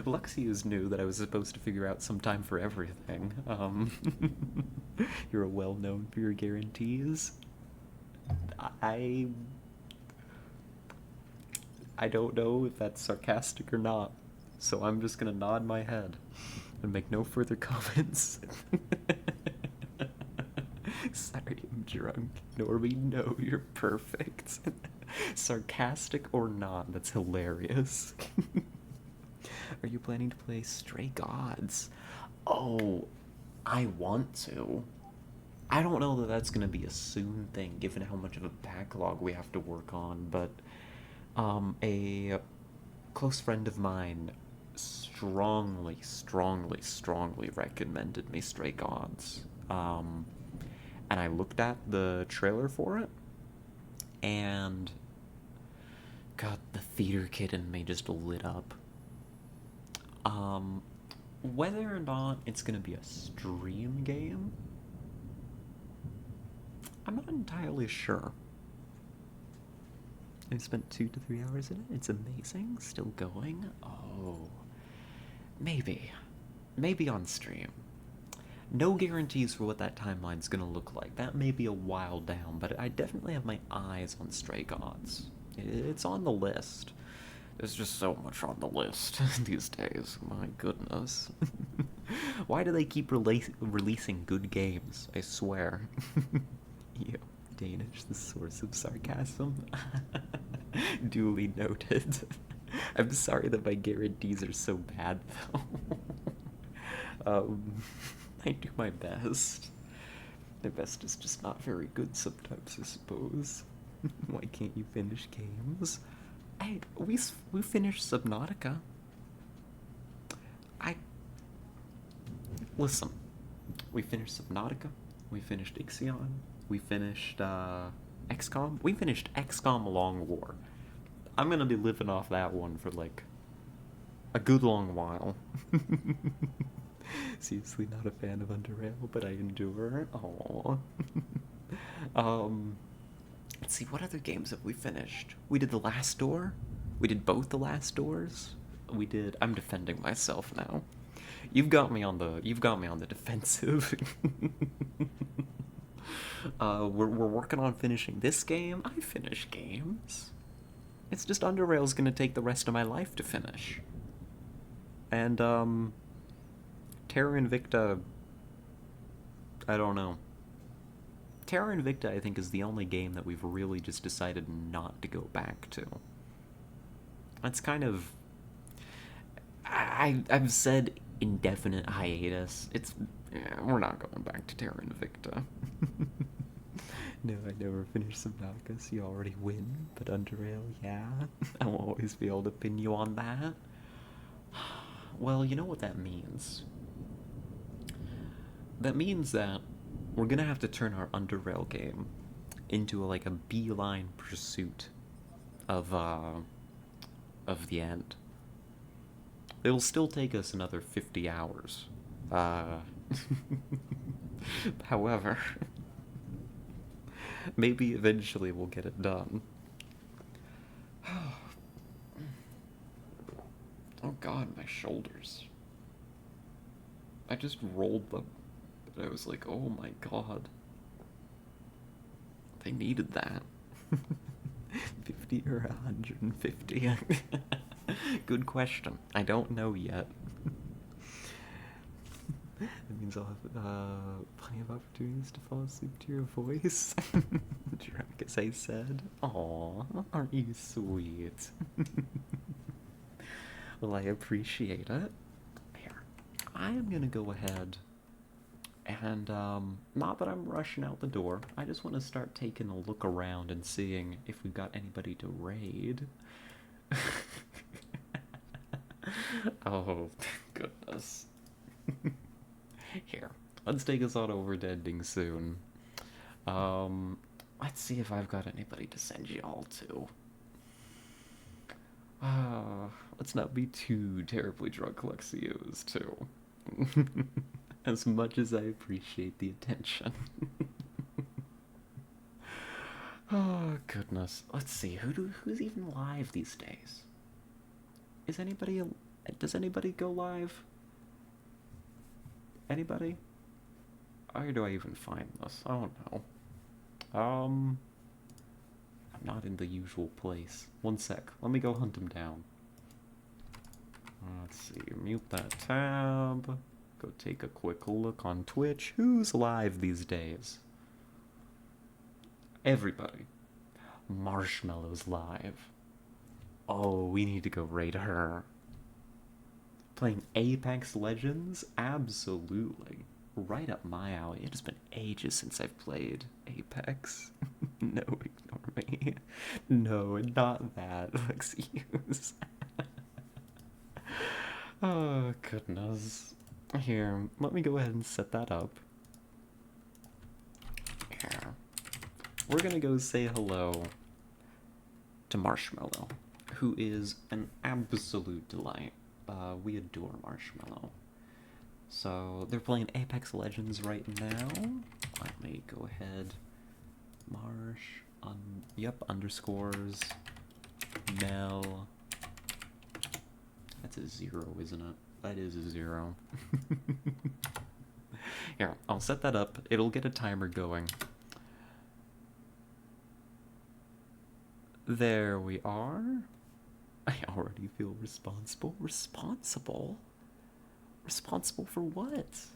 Luxius knew that I was supposed to figure out some time for everything. You're well known for your guarantees. I don't know if that's sarcastic or not, so I'm just gonna nod my head and make no further comments. Sorry, I'm drunk. Norby, no, you're perfect. Sarcastic or not, that's hilarious. Are you planning to play Stray Gods? Oh, I want to. I don't know that that's going to be a soon thing, given how much of a backlog we have to work on, but a close friend of mine strongly recommended me Stray Gods. And I looked at the trailer for it, and God, the theater kid in me just lit up. whether or not it's gonna be a stream game, I'm not entirely sure. I've spent 2 to 3 hours in it. It's amazing. Still going. Oh, maybe on stream. No guarantees for what that timeline's gonna look like. That may be a while down, but I definitely have my eyes on Stray Gods. It's on the list. There's just so much on the list these days. My goodness. Why do they keep releasing good games? I swear. Yo, Danish, the source of sarcasm. Duly noted. I'm sorry that my guarantees are so bad, though. I do my best. My best is just not very good sometimes, I suppose. Why can't you finish games? Hey, we finished Subnautica. Listen. We finished Subnautica. We finished Ixion. We finished XCOM. We finished XCOM Long War. I'm gonna be living off that one for like a good long while. Seriously, not a fan of Underrail, but I endure. Aww. Let's see, what other games have we finished? We did The Last Door. We did both The Last Doors. We did. I'm defending myself now. You've got me on the defensive. We're working on finishing this game. I finish games. It's just Underrail's gonna take the rest of my life to finish. And Terra Invicta, I don't know. Terra Invicta, I think, is the only game that we've really just decided not to go back to. It's kind of... I've said indefinite hiatus. We're not going back to Terra Invicta. No, I never finished Subnautica, so you already win. But Underrail, yeah. I will always be able to pin you on that. Well, you know what that means. That means that we're gonna have to turn our Underrail game into like a beeline pursuit of the end. It'll still take us another 50 hours. However, maybe eventually we'll get it done. Oh god, my shoulders. I just rolled them. And I was like, oh my god. They needed that. 50 or 150? Good question. I don't know yet. That means I'll have plenty of opportunities to fall asleep to your voice. Drunk as I said. Aw, aren't you sweet? Well, I appreciate it. Here, I am gonna go ahead and, not that I'm rushing out the door, I just want to start taking a look around and seeing if we've got anybody to raid. Oh, goodness. Here, let's take us on over to ending soon. Let's see if I've got anybody to send you all to. Let's not be too terribly drunk, Lexios, too. As much as I appreciate the attention. Oh, goodness. Let's see, who's even live these days? Does anybody go live? Anybody? Where do I even find this? I don't know. I'm not in the usual place. One sec. Let me go hunt him down. Let's see. Mute that tab. Go take a quick look on Twitch. Who's live these days? Everybody. Marshmallow's live. Oh, we need to go raid her. Playing Apex Legends? Absolutely. Right up my alley. It has been ages since I've played Apex. No, ignore me. No, not that. Excuse. Oh, goodness. Here, let me go ahead and set that up. Here. We're gonna go say hello to Marshmallow, who is an absolute delight. We adore Marshmallow. So they're playing Apex Legends right now. Let me go ahead. Marsh yep, underscores Mel. That's a 0, isn't it? That is a 0. Here, I'll set that up. It'll get a timer going. There we are. I already feel responsible. Responsible? Responsible for what?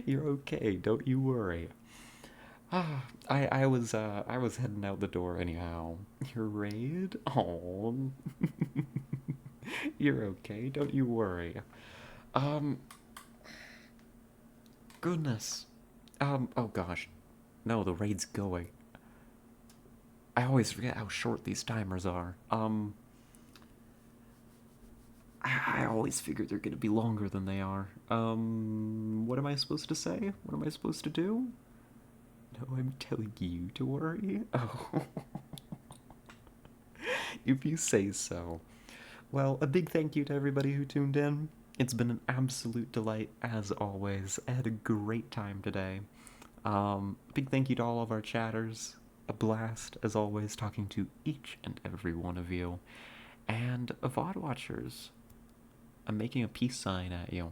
You're okay, don't you worry. I was heading out the door anyhow. Your raid? Oh. You're okay, don't you worry. Goodness. Oh gosh. No, the raid's going. I always forget how short these timers are. I always figure they're gonna be longer than they are. What am I supposed to say? What am I supposed to do? No, I'm telling you to worry. Oh. If you say so. Well, a big thank you to everybody who tuned in. It's been an absolute delight, as always. I had a great time today. Big thank you to all of our chatters. A blast, as always, talking to each and every one of you. And VOD watchers. I'm making a peace sign at you.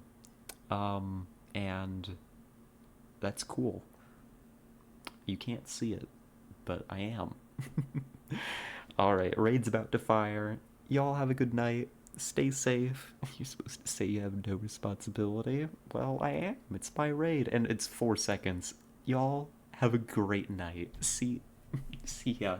And that's cool. You can't see it, but I am. Alright, raid's about to fire. Y'all have a good night. Stay safe. You're supposed to say you have no responsibility. Well, I am. It's my raid, and it's 4 seconds. Y'all have a great night. See ya.